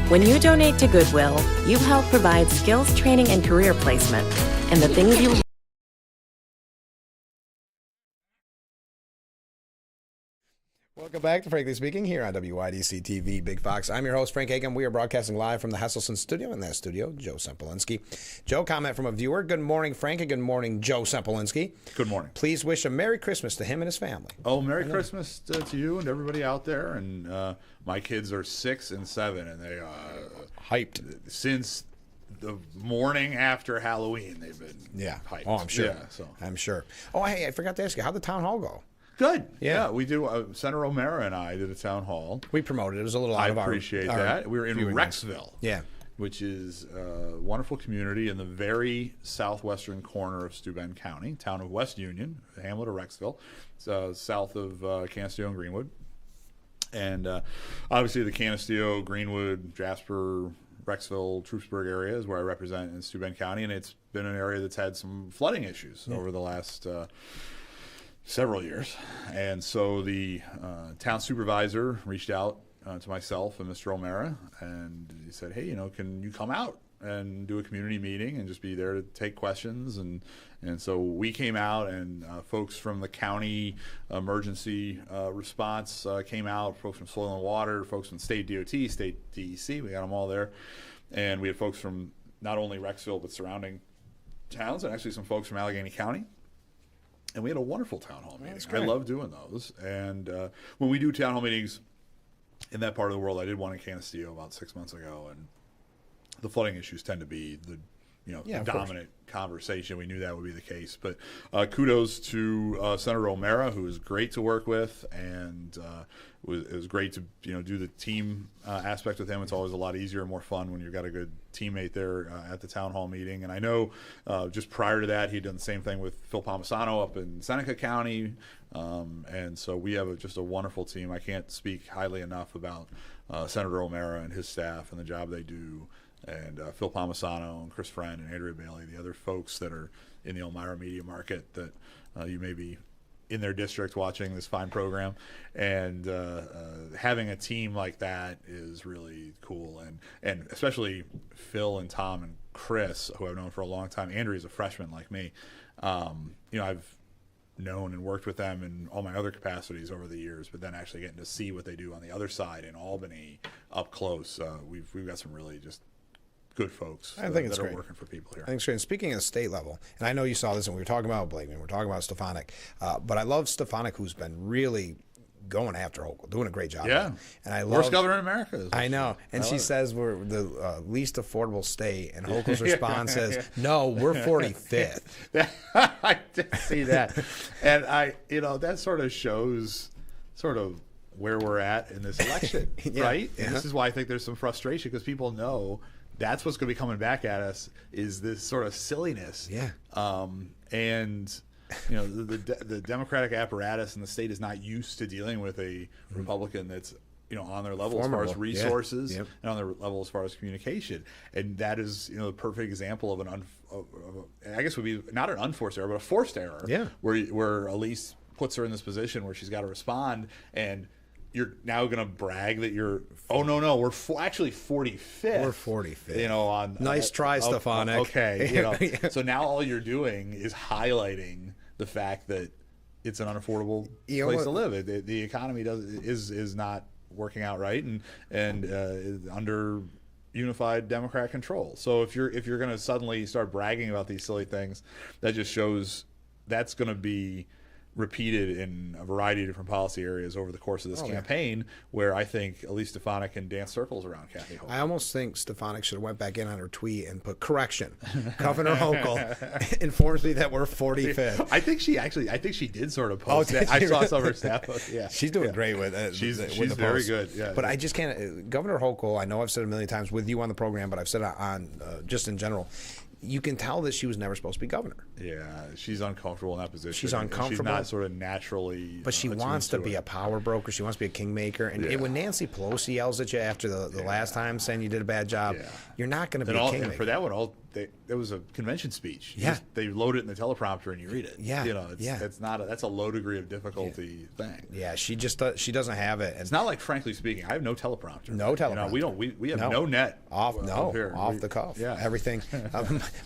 [SPEAKER 18] When you donate to Goodwill, you help provide skills training and career placement. And the things you
[SPEAKER 1] Welcome back to Frankly Speaking here on WYDC TV Big Fox. I'm your host, Frank Hakem. We are broadcasting live from the Hesselson studio. In that studio, Joe Sempolinski. Joe, comment from a viewer. Good morning, Frank, and good morning, Joe Sempolinski.
[SPEAKER 11] Good morning.
[SPEAKER 1] Please wish a Merry Christmas to him and his family.
[SPEAKER 11] Oh, Merry Christmas to you and everybody out there. And my kids are 6 and 7, and they are
[SPEAKER 1] hyped.
[SPEAKER 11] Since the morning after Halloween, they've been hyped.
[SPEAKER 1] Oh, I'm sure.
[SPEAKER 11] Yeah, so.
[SPEAKER 1] I'm sure. Oh, hey, I forgot to ask you, how'd the town hall go?
[SPEAKER 11] Good.
[SPEAKER 1] Yeah.
[SPEAKER 11] We do. Senator O'Mara and I did a town hall.
[SPEAKER 1] We promoted it. It was a little out of our...
[SPEAKER 11] I appreciate that. We were in
[SPEAKER 1] viewing
[SPEAKER 11] Rexville.
[SPEAKER 1] Yeah.
[SPEAKER 11] Which is a wonderful community in the very southwestern corner of Steuben County, town of West Union, the hamlet of Rexville. It's south of Canisteo and Greenwood. And obviously the Canisteo, Greenwood, Jasper, Rexville, Troopsburg area is where I represent in Steuben County, and it's been an area that's had some flooding issues over the last several years. And so the town supervisor reached out to myself and Mr. O'Mara, and he said, hey, can you come out and do a community meeting and just be there to take questions? And so we came out, and folks from the county emergency response came out, folks from Soil and Water, folks from State DOT, State DEC, we got them all there. And we had folks from not only Rexville but surrounding towns, and actually some folks from Allegheny County. And we had a wonderful town hall meeting. I love doing those. And when we do town hall meetings in that part of the world, I did one in Canisteo about 6 months ago, and the flooding issues tend to be the dominant conversation. We knew that would be the case. But kudos to Senator O'Mara, who is great to work with, and it was great to do the team aspect with him. It's always a lot easier and more fun when you've got a good teammate there at the town hall meeting. And I know just prior to that, he'd done the same thing with Phil Palmisano up in Seneca County. And so we have just a wonderful team. I can't speak highly enough about Senator O'Mara and his staff and the job they do. And Phil Palmisano and Chris Friend and Andrea Bailey, the other folks that are in the Elmira media market that you may be in their district watching this fine program. And having a team like that is really cool. And especially Phil and Tom and Chris, who I've known for a long time. Andrea's a freshman like me. I've known and worked with them in all my other capacities over the years, but then actually getting to see what they do on the other side in Albany up close. We've got some really just good folks
[SPEAKER 1] I think
[SPEAKER 11] that
[SPEAKER 1] great.
[SPEAKER 11] are working for people here.
[SPEAKER 1] I think it's great. And speaking of state level, and I know you saw this when we were talking about Blakeman, we were talking about Stefanik, but I love Stefanik, who's been really going after Hochul, doing a great job.
[SPEAKER 11] Yeah.
[SPEAKER 1] And I
[SPEAKER 11] Worst
[SPEAKER 1] love,
[SPEAKER 11] governor in America.
[SPEAKER 1] I know. And she says we're the least affordable state, and Hochul's response is, no, we're 45th.
[SPEAKER 11] I did see that. And that sort of shows sort of where we're at in this election, right? And this is why I think there's some frustration, because people know that's what's going to be coming back at us, is this sort of silliness.
[SPEAKER 1] Yeah.
[SPEAKER 11] And the Democratic apparatus in the state is not used to dealing with a Republican that's on their level as far as resources and on their level as far as communication. And that is the perfect example of I guess would be not an unforced error, but a forced error.
[SPEAKER 1] Yeah.
[SPEAKER 11] Where Elise puts her in this position where she's got to respond, and you're now going to brag that you're, we're actually 45th.
[SPEAKER 1] We're 45th.
[SPEAKER 11] On
[SPEAKER 1] nice try, Stefanik.
[SPEAKER 11] Okay. So now all you're doing is highlighting the fact that it's an unaffordable place to live. The economy is not working out right, and is under unified Democrat control. So if you're going to suddenly start bragging about these silly things, that just shows that's going to be repeated in a variety of different policy areas over the course of this campaign, where I think Elise Stefanik can dance circles around Kathy Hochul.
[SPEAKER 1] I almost think Stefanik should have went back in on her tweet and put correction. Governor Hochul informs me that we're 45th.
[SPEAKER 11] I think she did sort of post that. I saw some of her staff post. Yeah,
[SPEAKER 1] she's doing great with it.
[SPEAKER 11] She's
[SPEAKER 1] with the
[SPEAKER 11] very
[SPEAKER 1] post.
[SPEAKER 11] good. Yeah,
[SPEAKER 1] but I just can't. Governor Hochul, I know I've said it a million times with you on the program, but I've said it on just in general. You can tell that she was never supposed to be governor.
[SPEAKER 11] Yeah, she's uncomfortable in that position.
[SPEAKER 1] She's uncomfortable.
[SPEAKER 11] She's not sort of naturally.
[SPEAKER 1] But she wants to be a power broker. She wants to be a kingmaker. And when Nancy Pelosi yells at you after the last time saying you did a bad job, you're not going to be a kingmaker.
[SPEAKER 11] And for that one, it was a convention speech. They load it in the teleprompter and you read it. That's a low degree of difficulty thing.
[SPEAKER 1] Yeah, she doesn't have it. And
[SPEAKER 11] it's not like, frankly speaking, I have no teleprompter.
[SPEAKER 1] No teleprompter.
[SPEAKER 11] We have no net
[SPEAKER 1] off the cuff. Yeah, everything.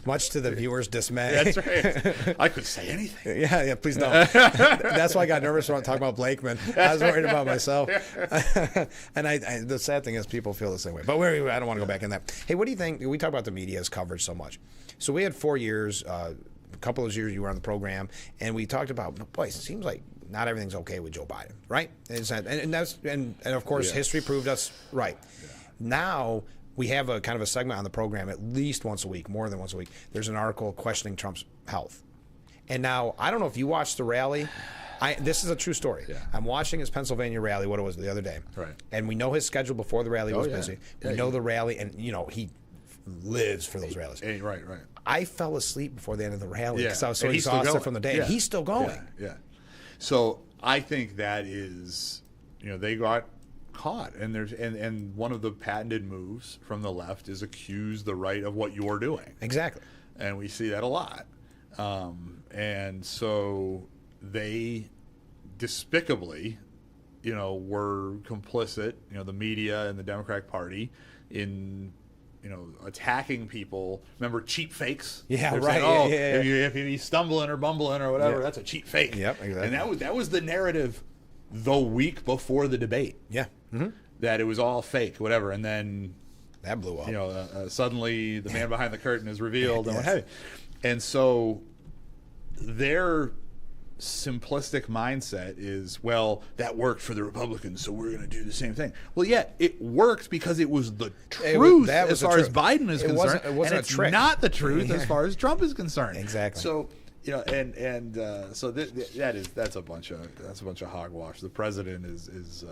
[SPEAKER 1] Much to the viewers' dismay.
[SPEAKER 11] That's right. I could say anything.
[SPEAKER 1] Yeah, please don't. That's why I got nervous when I talked about Blakeman. I was worried about myself. And the sad thing is people feel the same way. But I don't want to go back in that. Hey, what do you think? We talk about the media's coverage so much. So we had 4 years, a couple of years you were on the program, and we talked about, boy, it seems like not everything's okay with Joe Biden, right? And of course, history proved us right. Yeah. Now we have a kind of a segment on the program at least once a week, more than once a week. There's an article questioning Trump's health. And now, I don't know if you watched the rally. This is a true story.
[SPEAKER 11] Yeah.
[SPEAKER 1] I'm watching his Pennsylvania rally, what it was the other day.
[SPEAKER 11] Right.
[SPEAKER 1] And we know his schedule before the rally was
[SPEAKER 11] yeah.
[SPEAKER 1] busy.
[SPEAKER 11] Yeah,
[SPEAKER 1] We know the rally, and, he lives for those rallies.
[SPEAKER 11] Right.
[SPEAKER 1] I fell asleep before the end of the rally because I was so
[SPEAKER 11] And he's still
[SPEAKER 1] exhausted
[SPEAKER 11] going.
[SPEAKER 1] from the day.
[SPEAKER 11] Yeah.
[SPEAKER 1] And he's still going.
[SPEAKER 11] Yeah. So I think that is, they got caught, and one of the patented moves from the left is accuse the right of what you're doing.
[SPEAKER 1] Exactly.
[SPEAKER 11] And we see that a lot. And so they despicably, were complicit, the media and the Democratic Party in, attacking people. Remember cheap fakes?
[SPEAKER 1] Yeah,
[SPEAKER 11] They're
[SPEAKER 1] right.
[SPEAKER 11] saying,
[SPEAKER 1] yeah.
[SPEAKER 11] If he's stumbling or bumbling or whatever, that's a cheap fake.
[SPEAKER 1] Yep, exactly.
[SPEAKER 11] And that was the narrative the week before the debate.
[SPEAKER 1] Yeah. Mm-hmm.
[SPEAKER 11] That it was all fake, whatever. And then
[SPEAKER 1] that blew up.
[SPEAKER 11] Suddenly the man behind the curtain is revealed. And what have you. And so their simplistic mindset is, well, that worked for the Republicans, so we're going to do the same thing. Well, yeah, it worked because it was the truth as far as Biden is concerned.
[SPEAKER 1] It wasn't
[SPEAKER 11] and it's
[SPEAKER 1] a trick.
[SPEAKER 11] not the truth as far as Trump is concerned.
[SPEAKER 1] Exactly.
[SPEAKER 11] So, so that's a bunch of hogwash. The president is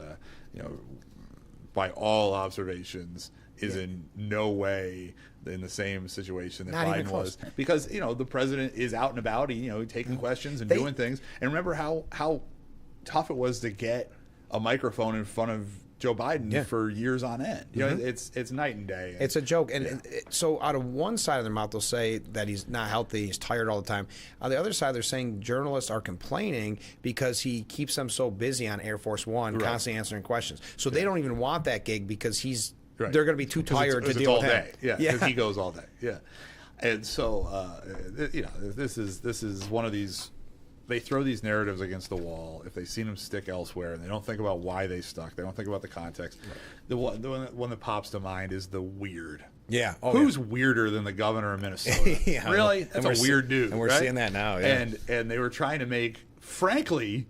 [SPEAKER 11] by all observations is in no way in the same situation that
[SPEAKER 1] Not even
[SPEAKER 11] Biden
[SPEAKER 1] close.
[SPEAKER 11] was, because the president is out and about, taking questions and doing things. And remember how tough it was to get a microphone in front of Joe Biden for years on end. It's night and day.
[SPEAKER 1] It's a joke. And so out of one side of their mouth, they'll say that he's not healthy, he's tired all the time. On the other side, they're saying journalists are complaining because he keeps them so busy on Air Force One, constantly answering questions. So they don't even want that gig because they're going to be too tired to deal with him.
[SPEAKER 11] Yeah, because he goes all day. Yeah. And so, this is one of these. They throw these narratives against the wall if they've seen them stick elsewhere, and they don't think about why they stuck. They don't think about the context. Right. The one that pops to mind is the weird.
[SPEAKER 1] Yeah.
[SPEAKER 11] Who's weirder than the governor of Minnesota? Really? That's a weird dude.
[SPEAKER 1] And we're seeing that now. Yeah.
[SPEAKER 11] And they were trying to make, frankly,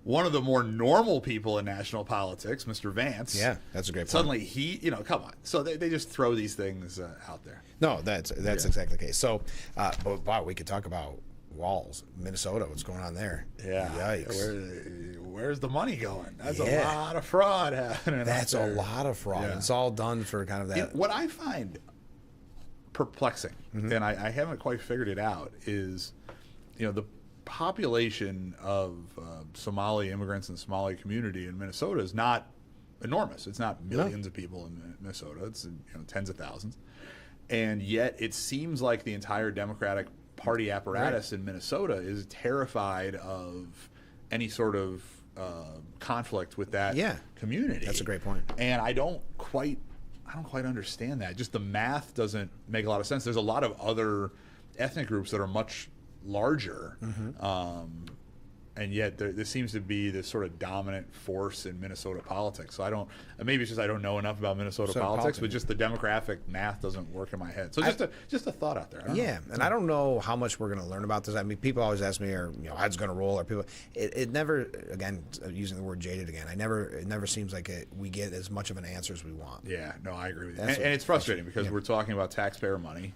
[SPEAKER 11] one of the more normal people in national politics, Mr. Vance.
[SPEAKER 1] Yeah, that's a great point.
[SPEAKER 11] Suddenly he, come on. So they just throw these things out there.
[SPEAKER 1] No, that's exactly the case. So, wow, we could talk about Walls, Minnesota. What's going on there?
[SPEAKER 11] Yeah.
[SPEAKER 1] Yikes.
[SPEAKER 11] Where's the money going? That's a lot of fraud happening.
[SPEAKER 1] That's a lot of fraud.
[SPEAKER 11] Yeah.
[SPEAKER 1] It's all done for kind of that.
[SPEAKER 11] What I find perplexing, and I haven't quite figured it out, is the population of Somali immigrants and Somali community in Minnesota is not enormous. It's not millions of people in Minnesota. It's tens of thousands. And yet it seems like the entire Democratic Party apparatus in Minnesota is terrified of any sort of conflict with that community.
[SPEAKER 1] That's a great point.
[SPEAKER 11] And I don't quite understand that. Just the math doesn't make a lot of sense. There's a lot of other ethnic groups that are much larger, and yet there seems to be this sort of dominant force in Minnesota politics. So maybe it's just I don't know enough about Minnesota politics, but just the demographic math doesn't work in my head. So just a thought out there.
[SPEAKER 1] And I don't know how much we're going to learn about this. I mean, people always ask me, "Are how's it going to roll?" Or people, it never. Again, using the word jaded again, it never seems like we get as much of an answer as we want.
[SPEAKER 11] Yeah, no, I agree with you. And it's frustrating because we're talking about taxpayer money.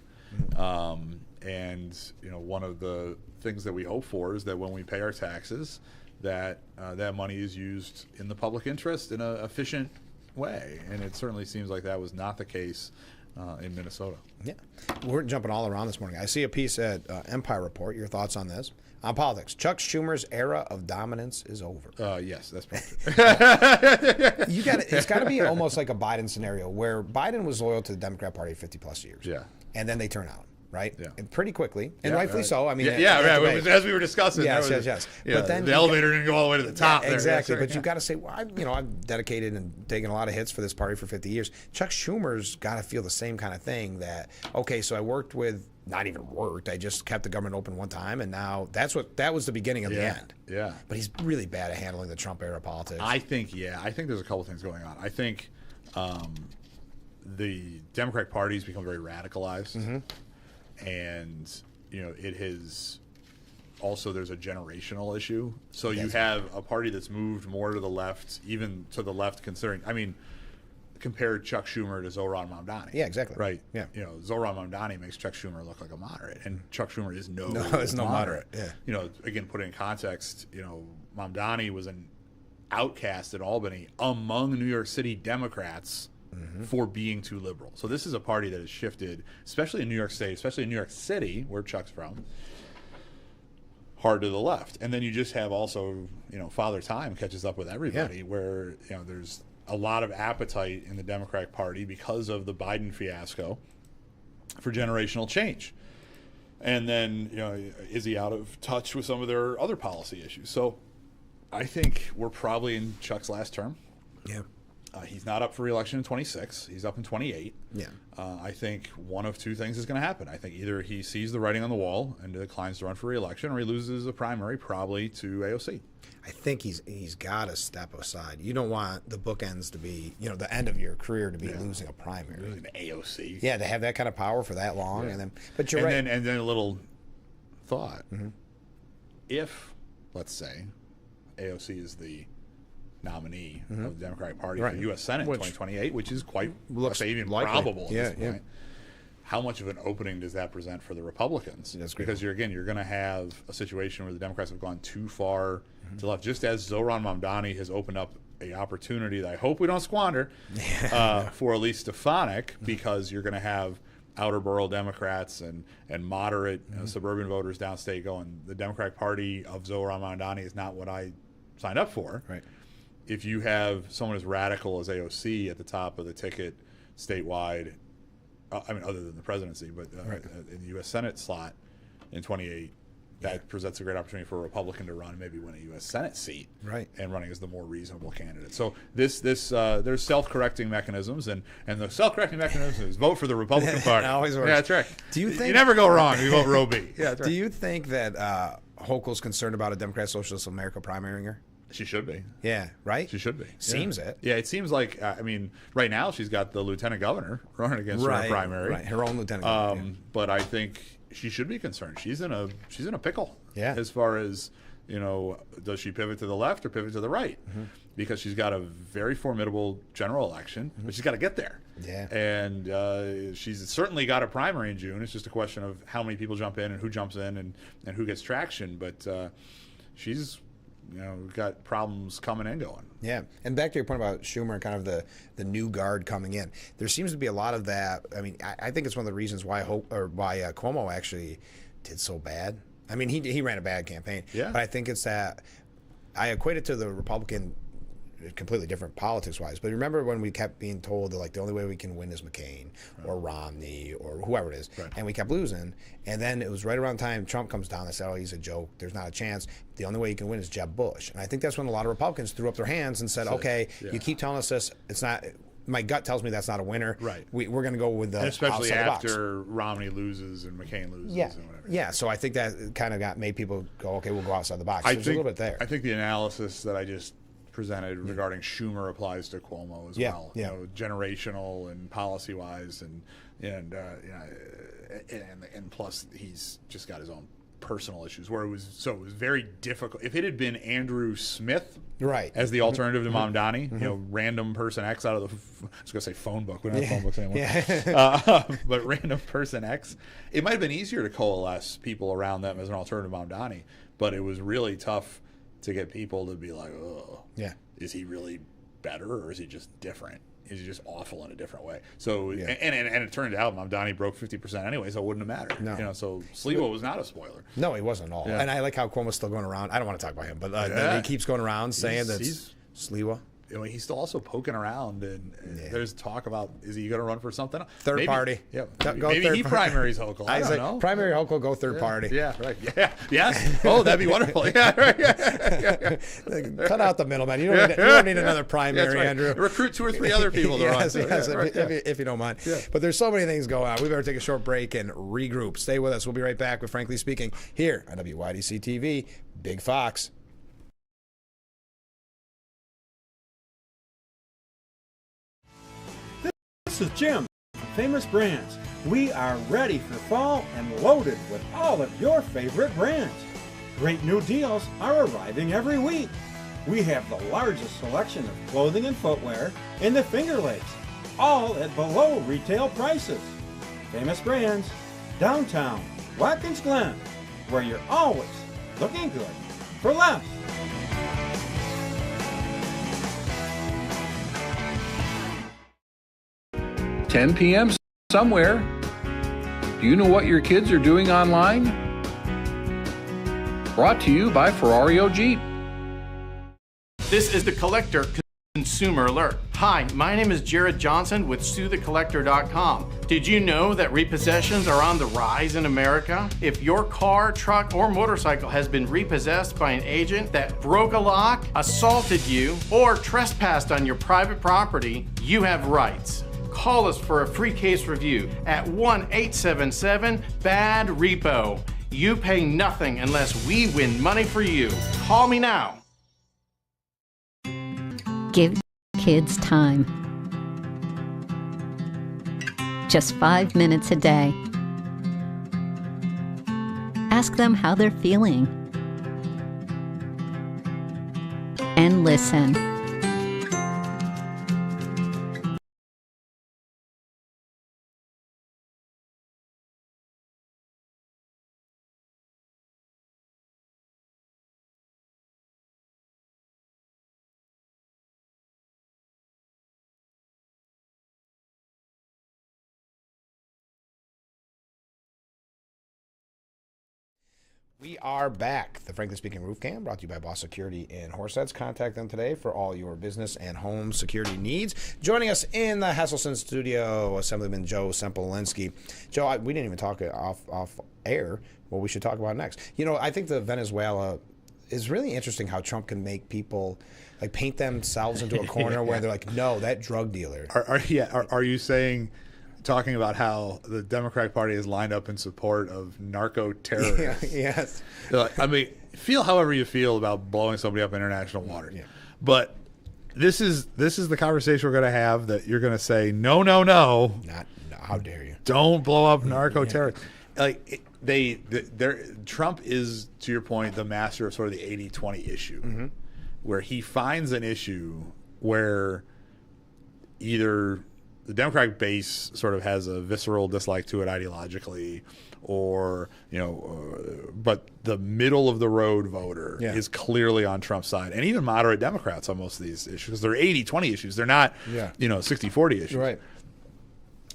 [SPEAKER 11] And one of the things that we hope for is that when we pay our taxes, that that money is used in the public interest in an efficient way. And it certainly seems like that was not the case in Minnesota.
[SPEAKER 1] Yeah, we're jumping all around this morning. I see a piece at Empire Report. Your thoughts on this? On politics, Chuck Schumer's era of dominance is over.
[SPEAKER 11] Yes, that's probably
[SPEAKER 1] It's got to be almost like a Biden scenario where Biden was loyal to the Democrat Party 50 plus years.
[SPEAKER 11] Yeah.
[SPEAKER 1] And then they turn out, right?
[SPEAKER 11] Yeah.
[SPEAKER 1] And pretty quickly, and rightfully so. I mean,
[SPEAKER 11] as we were discussing.
[SPEAKER 1] Yes.
[SPEAKER 11] Yeah,
[SPEAKER 1] But then
[SPEAKER 11] the elevator didn't go all the way to the top.
[SPEAKER 1] Yeah, exactly. But you've got to say, well, I've dedicated and taken a lot of hits for this party for 50 years. Chuck Schumer's got to feel the same kind of thing that, okay, so I worked with, not even worked, I just kept the government open one time, and now that was the beginning of the end.
[SPEAKER 11] Yeah.
[SPEAKER 1] But he's really bad at handling the Trump era politics.
[SPEAKER 11] I think there's a couple things going on. I think the Democratic Party has become very radicalized. And it has also, there's a generational issue. So you have a party that's moved more to the left, even to the left considering, compared Chuck Schumer to Zohran Mamdani.
[SPEAKER 1] Yeah, exactly.
[SPEAKER 11] Right.
[SPEAKER 1] Yeah.
[SPEAKER 11] You know, Zohran Mamdani makes Chuck Schumer look like a moderate, and Chuck Schumer is no
[SPEAKER 1] moderate. Yeah.
[SPEAKER 11] You know, again, put it in context, you know, Mamdani was an outcast in Albany among New York City Democrats for being too liberal. So this is a party that has shifted, especially in New York State, especially in New York City, where Chuck's from, hard to the left. And then you just have also, you know, Father Time catches up with everybody, where, you know, there's a lot of appetite in the Democratic Party because of the Biden fiasco for generational change. And then, you know, is he out of touch with some of their other policy issues? So I think we're probably in Chuck's last term.
[SPEAKER 1] Yeah.
[SPEAKER 11] He's not up for re-election in 26. He's up in 28.
[SPEAKER 1] Yeah.
[SPEAKER 11] I think one of two things is going to happen. I think either he sees the writing on the wall and declines to run for re-election, or he loses the primary, probably to AOC.
[SPEAKER 1] I think he's got to step aside. You don't want the bookends to be, you know, the end of your career to be losing a primary.
[SPEAKER 11] Losing to AOC.
[SPEAKER 1] Yeah, to have that kind of power for that long, and then. But you're
[SPEAKER 11] right.
[SPEAKER 1] Right.
[SPEAKER 11] And then a little thought: if, let's say, AOC is the nominee of the Democratic Party for the U.S. Senate in 2028, which is quite, looks even likely. Probable at this point. How much of an opening does that present for the Republicans? Because you're going to have a situation where the Democrats have gone too far to the left, just as Zohran Mamdani has opened up an opportunity that I hope we don't squander for Elise Stefanik, because you're going to have outer borough Democrats and moderate suburban voters downstate going, the Democratic Party of Zohran Mamdani is not what I signed up for.
[SPEAKER 1] Right.
[SPEAKER 11] If you have someone as radical as AOC at the top of the ticket statewide, I mean, other than the presidency, but in the U.S. Senate slot in 28, that presents a great opportunity for a Republican to run and maybe win a U.S. Senate seat, and running as the more reasonable candidate. So there's self-correcting mechanisms, and the self-correcting mechanism is vote for the Republican Party.
[SPEAKER 1] Always works.
[SPEAKER 11] Yeah, that's right.
[SPEAKER 1] Do you think
[SPEAKER 11] you never go wrong if you vote Roe B? Yeah, that's right.
[SPEAKER 1] Do you think that Hochul's concerned about a Democrat Socialist of America primarying her?
[SPEAKER 11] She should be.
[SPEAKER 1] Yeah, right?
[SPEAKER 11] She should be.
[SPEAKER 1] Seems it.
[SPEAKER 11] Yeah, it seems like, I mean, right now she's got the lieutenant governor running against her in primary.
[SPEAKER 1] Right, her own lieutenant governor.
[SPEAKER 11] But I think she should be concerned. She's in a pickle.
[SPEAKER 1] Yeah.
[SPEAKER 11] As far as, you know, does she pivot to the left or pivot to the right? Because she's got a very formidable general election, but she's got to get there.
[SPEAKER 1] Yeah.
[SPEAKER 11] And she's certainly got a primary in June. It's just a question of how many people jump in and who jumps in and who gets traction. But she's, you know, got problems coming and going.
[SPEAKER 1] Yeah, and back to your point about Schumer and kind of the new guard coming in, there seems to be a lot of that. I mean, I think it's one of the reasons why Cuomo actually did so bad. I mean, he ran a bad campaign.
[SPEAKER 11] Yeah.
[SPEAKER 1] But I think it's that I equate it to the Republican, completely different politics-wise. But remember when we kept being told that, like, the only way we can win is McCain or Romney or whoever it is, and we kept losing. And then it was right around the time Trump comes down. They said, "Oh, he's a joke. There's not a chance. The only way you can win is Jeb Bush." And I think that's when a lot of Republicans threw up their hands and said, "Okay, you keep telling us this. It's not. My gut tells me that's not a winner.
[SPEAKER 11] Right.
[SPEAKER 1] We're going to go with the
[SPEAKER 11] and especially
[SPEAKER 1] after
[SPEAKER 11] the Romney loses and McCain loses.
[SPEAKER 1] Yeah.
[SPEAKER 11] And whatever.
[SPEAKER 1] Yeah. So I think that kind of made people go, "Okay, we'll go outside the box." So there's a little bit there.
[SPEAKER 11] I think the analysis that I just presented regarding Schumer applies to Cuomo as well.
[SPEAKER 1] Yeah.
[SPEAKER 11] You know, generational and policy wise, and plus he's just got his own personal issues where it was very difficult. If it had been Andrew Smith, as the alternative to Mamdani, you know, random person X out of the I was gonna say phone book. We don't have phone books anymore. But random person X, it might have been easier to coalesce people around them as an alternative to Mamdani, but it was really tough to get people to be like, "Oh, is he really better, or is he just different? Is he just awful in a different way?" So, and it turned out Mamdani broke 50% anyway, so it wouldn't have mattered. No. You know, so Sliwa was not a spoiler.
[SPEAKER 1] No, he wasn't at all.
[SPEAKER 11] Yeah.
[SPEAKER 1] And I like how Cuomo's still going around. I don't want to talk about him, but he keeps going around saying that Sliwa.
[SPEAKER 11] You know, he's still also poking around, and there's talk about, is he going to run for something?
[SPEAKER 1] Third party.
[SPEAKER 11] Yeah, maybe he primaries Hochul. I don't know.
[SPEAKER 1] Primary Hochul, go third party.
[SPEAKER 11] Yeah, right. Yeah, yes. Oh, that'd be wonderful. Yeah, right. Yeah.
[SPEAKER 1] Cut out the middleman. You don't need another primary,
[SPEAKER 11] right.
[SPEAKER 1] Andrew.
[SPEAKER 11] Recruit 2 or 3 other people to run.
[SPEAKER 1] Yes, if you don't mind. Yeah. But there's so many things going on. We better take a short break and regroup. Stay with us. We'll be right back with Frankly Speaking here on WYDC TV. Big Fox.
[SPEAKER 6] This is Jim from Famous Brands. We are ready for fall and loaded with all of your favorite brands. Great new deals are arriving every week. We have the largest selection of clothing and footwear in the Finger Lakes, all at below retail prices. Famous Brands, downtown Watkins Glen, where you're always looking good for less.
[SPEAKER 3] $10 p.m. somewhere. Do you know what your kids are doing online? Brought to you by Ferrario Jeep.
[SPEAKER 24] This is the Collector Consumer Alert. Hi, my name is Jared Johnson with SueTheCollector.com. Did you know that repossessions are on the rise in America? If your car, truck, or motorcycle has been repossessed by an agent that broke a lock, assaulted you, or trespassed on your private property, you have rights. Call us for a free case review at 1-877-BAD-REPO. You pay nothing unless we win money for you. Call me now.
[SPEAKER 22] Give kids time. Just 5 minutes a day. Ask them how they're feeling. And listen.
[SPEAKER 1] We are back. The Frankly Speaking Roof Cam brought to you by Boss Security in Horseheads. Contact them today for all your business and home security needs. Joining us in the Hesselson studio, Assemblyman Joe Sempolinsky. Joe, we didn't even talk off air what we should talk about next. You know, I think the Venezuela is really interesting how Trump can make people like paint themselves into a corner where they're like, no, that drug dealer.
[SPEAKER 11] Are you saying... talking about how the Democratic Party is lined up in support of narco-terrorists.
[SPEAKER 1] Yes.
[SPEAKER 11] I mean, feel however you feel about blowing somebody up in international waters. Yeah. But this is the conversation we're going to have, that you're going to say, no.
[SPEAKER 1] How dare you?
[SPEAKER 11] Don't blow up narco-terrorists. Like, Trump is, to your point, the master of sort of the 80-20 issue, where he finds an issue where either the Democratic base sort of has a visceral dislike to it ideologically, or, but the middle of the road voter is clearly on Trump's side, and even moderate Democrats on most of these issues, because they're 80-20 issues. They're not, 60-40 issues.
[SPEAKER 1] Right.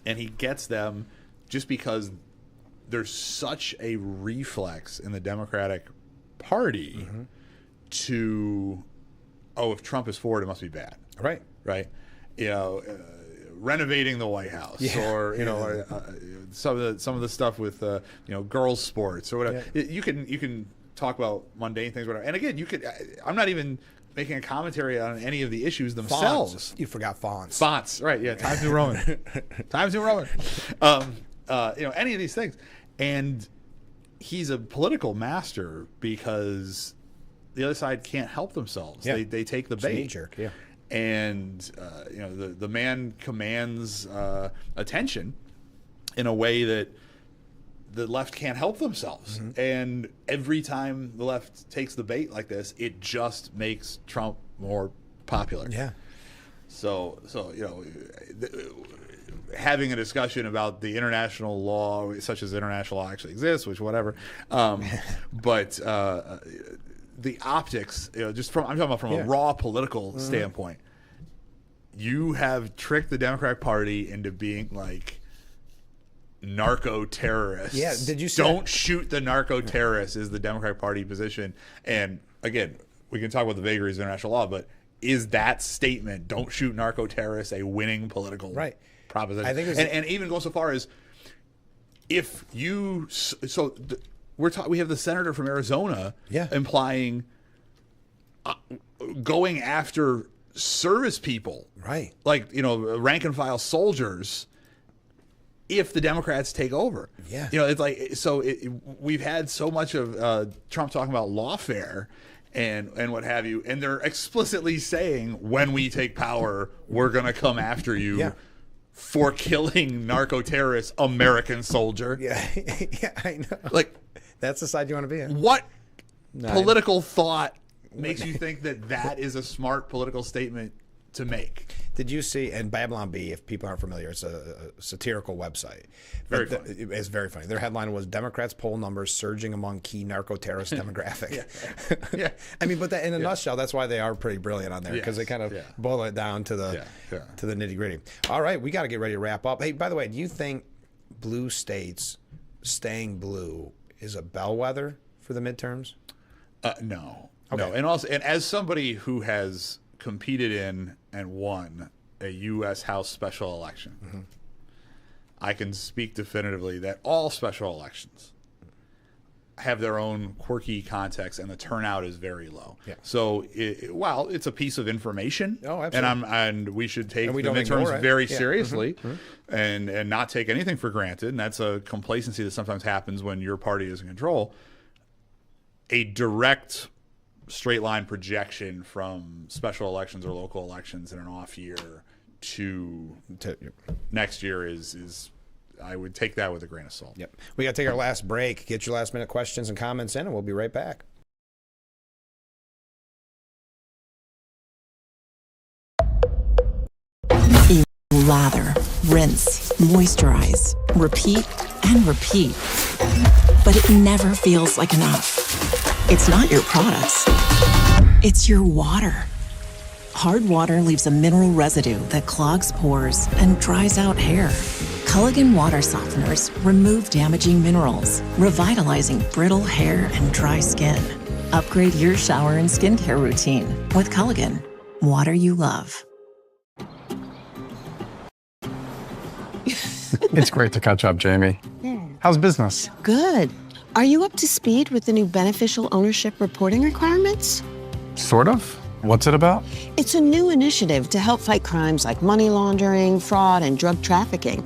[SPEAKER 11] And he gets them just because there's such a reflex in the Democratic Party to, if Trump is for it, it must be bad.
[SPEAKER 1] Right.
[SPEAKER 11] Right. Renovating the White House, or some of the stuff with girls' sports or whatever. Yeah. You can talk about mundane things, whatever. And again, I'm not even making a commentary on any of the issues themselves.
[SPEAKER 1] Fonts. You forgot fonts.
[SPEAKER 11] Fonts, right? Yeah, Times New Roman. Times New Roman. Any of these things, and he's a political master because the other side can't help themselves. Yeah. They take the bait.
[SPEAKER 1] Knee-jerk, yeah.
[SPEAKER 11] And the man commands attention in a way that the left can't help themselves. And every time the left takes the bait like this, it just makes Trump more popular.
[SPEAKER 1] Yeah.
[SPEAKER 11] So having a discussion about the international law, such as international law actually exists, which whatever, but the optics, I'm talking about from a raw political standpoint. You have tricked the Democratic Party into being like narco terrorists.
[SPEAKER 1] Yeah, did you say
[SPEAKER 11] don't shoot the narco terrorists is the Democratic Party position. And again, we can talk about the vagaries of international law, but is that statement, don't shoot narco terrorists, a winning political proposition?
[SPEAKER 1] I think
[SPEAKER 11] and even go so far as if you we have the senator from Arizona implying going after service people,
[SPEAKER 1] right?
[SPEAKER 11] Like, rank and file soldiers, if the Democrats take over.
[SPEAKER 1] Yeah.
[SPEAKER 11] It's like, we've had so much of Trump talking about lawfare and what have you, and they're explicitly saying, when we take power, we're going to come after you for killing narco terrorists, American soldier.
[SPEAKER 1] Yeah, I know.
[SPEAKER 11] Like,
[SPEAKER 1] that's the side you want to be in.
[SPEAKER 11] What political thought makes you think that is a smart political statement to make.
[SPEAKER 1] Did you see, and Babylon Bee, if people aren't familiar, it's a satirical website.
[SPEAKER 11] Very funny.
[SPEAKER 1] It's very funny. Their headline was, Democrats poll numbers surging among key narco-terrorist demographic.
[SPEAKER 11] Yeah.
[SPEAKER 1] I mean, but that, in a nutshell, that's why they are pretty brilliant on there, because they kind of boil it down to the nitty-gritty. All right, we got to get ready to wrap up. Hey, by the way, do you think blue states staying blue is a bellwether for the midterms?
[SPEAKER 11] No.
[SPEAKER 1] Okay.
[SPEAKER 11] No. And as somebody who has competed in and won a U.S. House special election, I can speak definitively that all special elections have their own quirky context, and the turnout is very low. Yeah. So, while it's a piece of information, and we should take the midterms very seriously, and not take anything for granted. And that's a complacency that sometimes happens when your party is in control. A direct straight line projection from special elections or local elections in an off year to next year is I would take that with a grain of salt.
[SPEAKER 1] Yep. We got to take our last break. Get your last minute questions and comments in, and we'll be right back.
[SPEAKER 5] You lather, rinse, moisturize, repeat, and repeat. But it never feels like enough. It's not your products. It's your water. Hard water leaves a mineral residue that clogs pores and dries out hair. Culligan water softeners remove damaging minerals, revitalizing brittle hair and dry skin. Upgrade your shower and skincare routine with Culligan, water you love.
[SPEAKER 7] It's great to catch up, Jamie. How's business?
[SPEAKER 19] Good. Are you up to speed with the new beneficial ownership reporting requirements?
[SPEAKER 7] Sort of. What's it about?
[SPEAKER 19] It's a new initiative to help fight crimes like money laundering, fraud, and drug trafficking.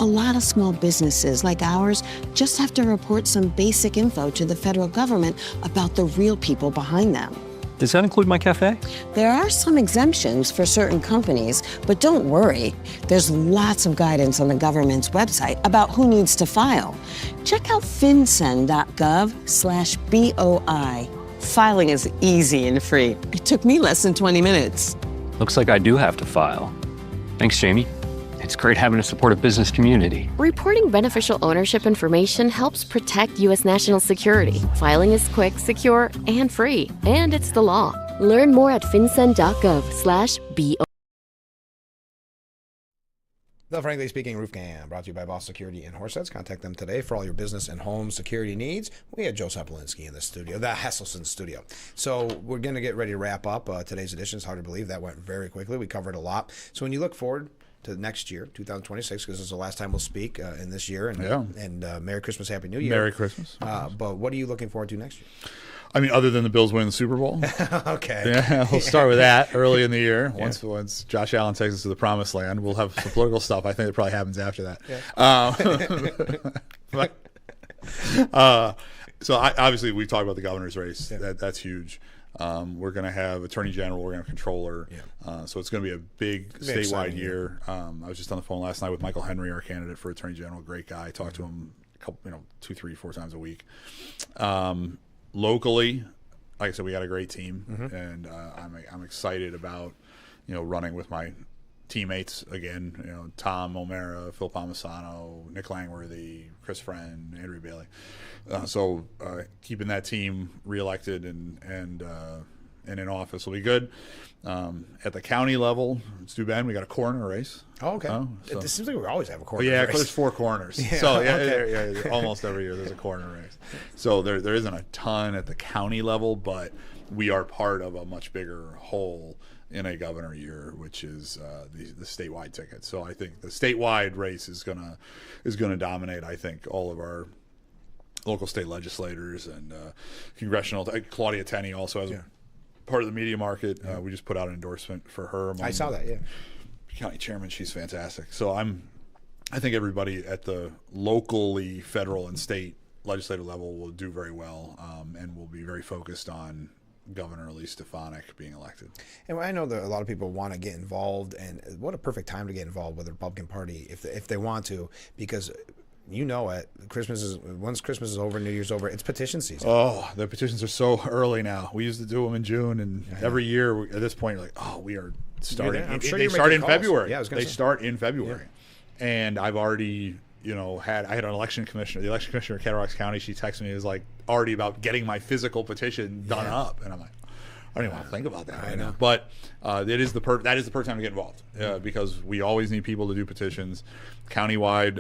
[SPEAKER 19] A lot of small businesses like ours just have to report some basic info to the federal government about the real people behind them.
[SPEAKER 20] Does that include my cafe?
[SPEAKER 19] There are some exemptions for certain companies, but don't worry. There's lots of guidance on the government's website about who needs to file. Check out fincen.gov/BOI. Filing is easy and free. It took me less than 20 minutes.
[SPEAKER 20] Looks like I do have to file. Thanks, Jamie. It's great having a supportive business community.
[SPEAKER 18] Reporting beneficial ownership information helps protect U.S. national security. Filing is quick, secure, and free. And it's the law. Learn more at fincen.gov/BO.
[SPEAKER 1] The Frankly Speaking Roof Cam, brought to you by Boss Security in Horseheads. Contact them today for all your business and home security needs. We had Joe Sepolinsky in the studio, the Hesselson studio. So we're going to get ready to wrap up today's edition. It's hard to believe that went very quickly. We covered a lot. So when you look forward to next year, 2026, because this is the last time we'll speak in this year. And Merry Christmas, Happy New Year.
[SPEAKER 11] Merry Christmas.
[SPEAKER 1] But what are you looking forward to next year?
[SPEAKER 11] I mean, other than the Bills winning the Super Bowl.
[SPEAKER 1] Okay.
[SPEAKER 11] Yeah, we'll start with that early in the year. Once Josh Allen takes us to the promised land, we'll have some political stuff. I think it probably happens after that. So obviously, we talked about the governor's race. That's huge. We're going to have attorney general. We're going to have controller. So it's going to be a big statewide year. I was just on the phone last night with Michael Henry, our candidate for attorney general. Great guy. I talk to him a couple, 2, 3, 4 times a week. Locally, like I said, we got a great team, and I'm excited about running with my teammates again. Tom O'Mara, Phil Palmisano, Nick Langworthy, Chris Friend, Andrew Bailey. So keeping that team reelected and in office will be good. At the county level, Stu Ben, we got a coroner race.
[SPEAKER 1] Oh, okay. It seems like we always have a coroner
[SPEAKER 11] race.
[SPEAKER 1] race.
[SPEAKER 11] There's 4 coroners. Almost every year there's a coroner race. So there isn't a ton at the county level, but we are part of a much bigger whole in a governor year, which is the statewide ticket. So I think the statewide race is gonna dominate. I think all of our local state legislators and congressional. Claudia Tenney also has a part of the media market. We just put out an endorsement for her.
[SPEAKER 1] I saw that.
[SPEAKER 11] County chairman. She's fantastic. So I think everybody at the locally, federal, and state legislative level will do very well, and will be very focused on Governor Elise Stefanik being elected.
[SPEAKER 1] And I know that a lot of people want to get involved, and what a perfect time to get involved with the Republican Party if they want to, because you know it. Once Christmas is over, New Year's over, it's petition season.
[SPEAKER 11] Oh, the petitions are so early now. We used to do them in June, and every year at this point, you're like, oh, we are starting.
[SPEAKER 1] I'm sure
[SPEAKER 11] they
[SPEAKER 1] you're
[SPEAKER 11] start
[SPEAKER 1] making
[SPEAKER 11] in
[SPEAKER 1] calls.
[SPEAKER 11] February.
[SPEAKER 1] Yeah, I was gonna
[SPEAKER 11] they
[SPEAKER 1] say.
[SPEAKER 11] start in February, and I've already. I had an election commissioner. The election commissioner of Cattaraugus County, she texted me, is like already about getting my physical petition done up, and I'm like, I don't even want to think about that right now. But that is the perfect time to get involved because we always need people to do petitions. Countywide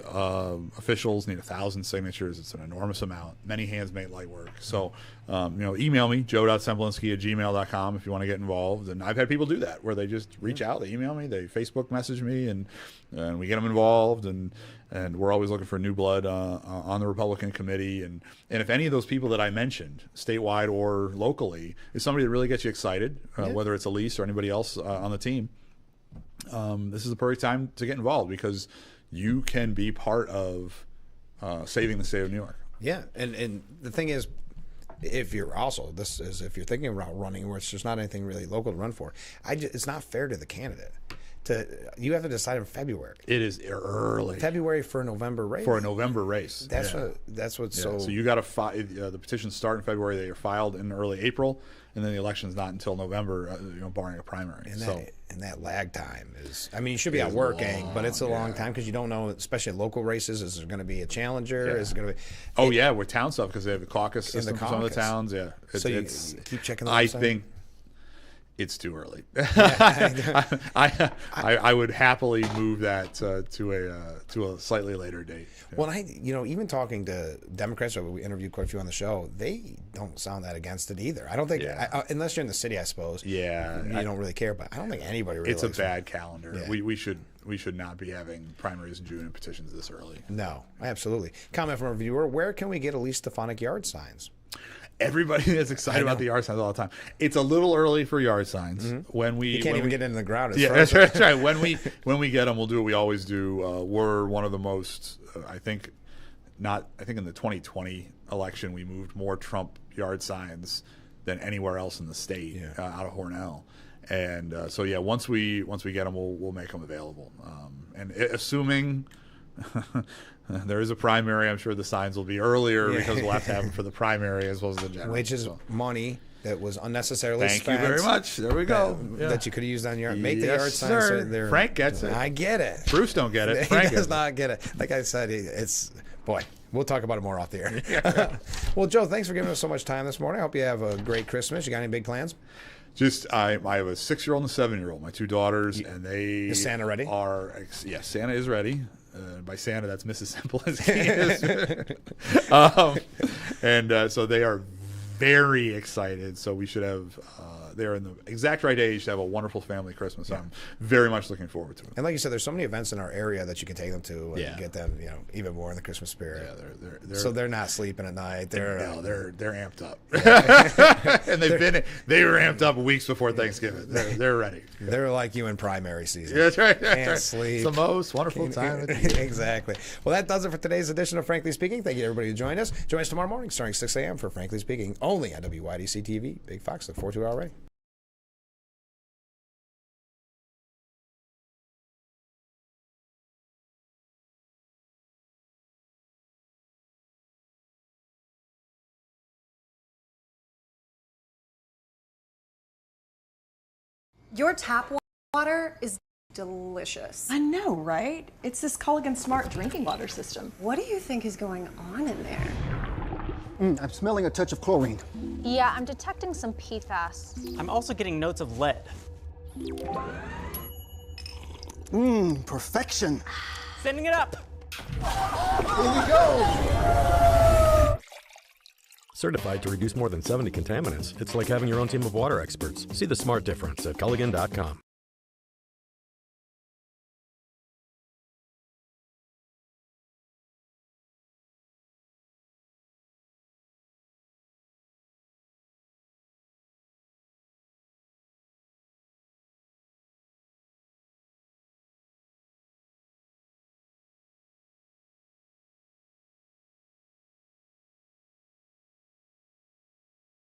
[SPEAKER 11] officials need 1,000 signatures. It's an enormous amount. Many hands make light work. So, email me, joe.semplinsky@gmail.com if you want to get involved. And I've had people do that where they just reach out, they email me, they Facebook message me, and we get them involved. And we're always looking for new blood on the Republican committee. And if any of those people that I mentioned, statewide or locally, is somebody that really gets you excited, whether it's Elise or anybody else on the team, this is the perfect time to get involved because you can be part of saving the state of New York.
[SPEAKER 1] Yeah, and the thing is, if you're thinking about running, where it's just not anything really local to run for, it's not fair to the candidate. You have to decide in February.
[SPEAKER 11] It is early.
[SPEAKER 1] February for a November race.
[SPEAKER 11] For a November race.
[SPEAKER 1] That's what's so.
[SPEAKER 11] So you got to the petitions start in February. They are filed in early April, and then the election's not until November, barring a primary.
[SPEAKER 1] And that lag time is. I mean, you should be out working, but it's a long time because you don't know, especially local races. Is there going to be a challenger?
[SPEAKER 11] Yeah.
[SPEAKER 1] Is it going to be?
[SPEAKER 11] With town stuff because they have a caucus system for some of the towns. Yeah.
[SPEAKER 1] So you keep checking the website?
[SPEAKER 11] I think it's too early. I would happily move that to a slightly later date. Yeah.
[SPEAKER 1] Well, even talking to Democrats, we interviewed quite a few on the show, they don't sound that against it either. I don't think, unless you're in the city, I suppose.
[SPEAKER 11] Yeah,
[SPEAKER 1] you don't really care, but I don't think anybody really.
[SPEAKER 11] It's a bad calendar. Yeah. We should not be having primaries in June and petitions this early.
[SPEAKER 1] No, absolutely. Comment from a viewer: where can we get Elise Stefanik yard signs?
[SPEAKER 11] Everybody is excited about the yard signs all the time. It's a little early for yard signs. Mm-hmm.
[SPEAKER 1] You can't even get into the ground.
[SPEAKER 11] That's right. When we get them, we'll do what we always do. We're one of the most. I think in the 2020 election, we moved more Trump yard signs than anywhere else in the state out of Hornell. And once we get them, we'll make them available. And assuming. There is a primary. I'm sure the signs will be earlier because we'll have to have them for the primary as well as the general.
[SPEAKER 1] Which is money that was unnecessarily spent.
[SPEAKER 11] Thank you very much. There we go.
[SPEAKER 1] That you could have used on your make the yard signs.
[SPEAKER 11] Sir. Frank gets it.
[SPEAKER 1] I get it.
[SPEAKER 11] Bruce don't get it. Frank
[SPEAKER 1] does not get it. Like I said, we'll talk about it more off the air. Well, Joe, thanks for giving us so much time this morning. I hope you have a great Christmas. You got any big plans?
[SPEAKER 11] I have a 6-year-old and a 7-year-old, my two daughters, and they
[SPEAKER 1] is Santa ready?
[SPEAKER 11] Santa is ready. By Santa, that's Mrs. Semplinsky. So they are very excited. So we should have. They're in the exact right age to have a wonderful family Christmas. Yeah. I'm very much looking forward to it.
[SPEAKER 1] And like you said, there's so many events in our area that you can take them to and get them, even more in the Christmas spirit.
[SPEAKER 11] Yeah,
[SPEAKER 1] so they're not sleeping at night.
[SPEAKER 11] They're amped up, and they were amped up weeks before Thanksgiving. They're ready.
[SPEAKER 1] They're like you in primary season.
[SPEAKER 11] That's right.
[SPEAKER 1] Can't sleep.
[SPEAKER 11] It's the most wonderful time of the year.
[SPEAKER 1] Exactly. Well, that does it for today's edition of Frankly Speaking. Thank you to everybody who joined us. Join us tomorrow morning starting 6 a.m. for Frankly Speaking, only on WYDC TV. Big Fox. Look forward to it already.
[SPEAKER 8] Your tap water is delicious. I know, right? It's this Culligan Smart drinking water system. What do you think is going on in there?
[SPEAKER 9] I'm smelling a touch of chlorine.
[SPEAKER 10] Yeah, I'm detecting some PFAS.
[SPEAKER 13] I'm also getting notes of lead.
[SPEAKER 9] Perfection.
[SPEAKER 13] Sending it up.
[SPEAKER 9] Here we go.
[SPEAKER 21] Certified to reduce more than 70 contaminants, it's like having your own team of water experts. See the smart difference at Culligan.com.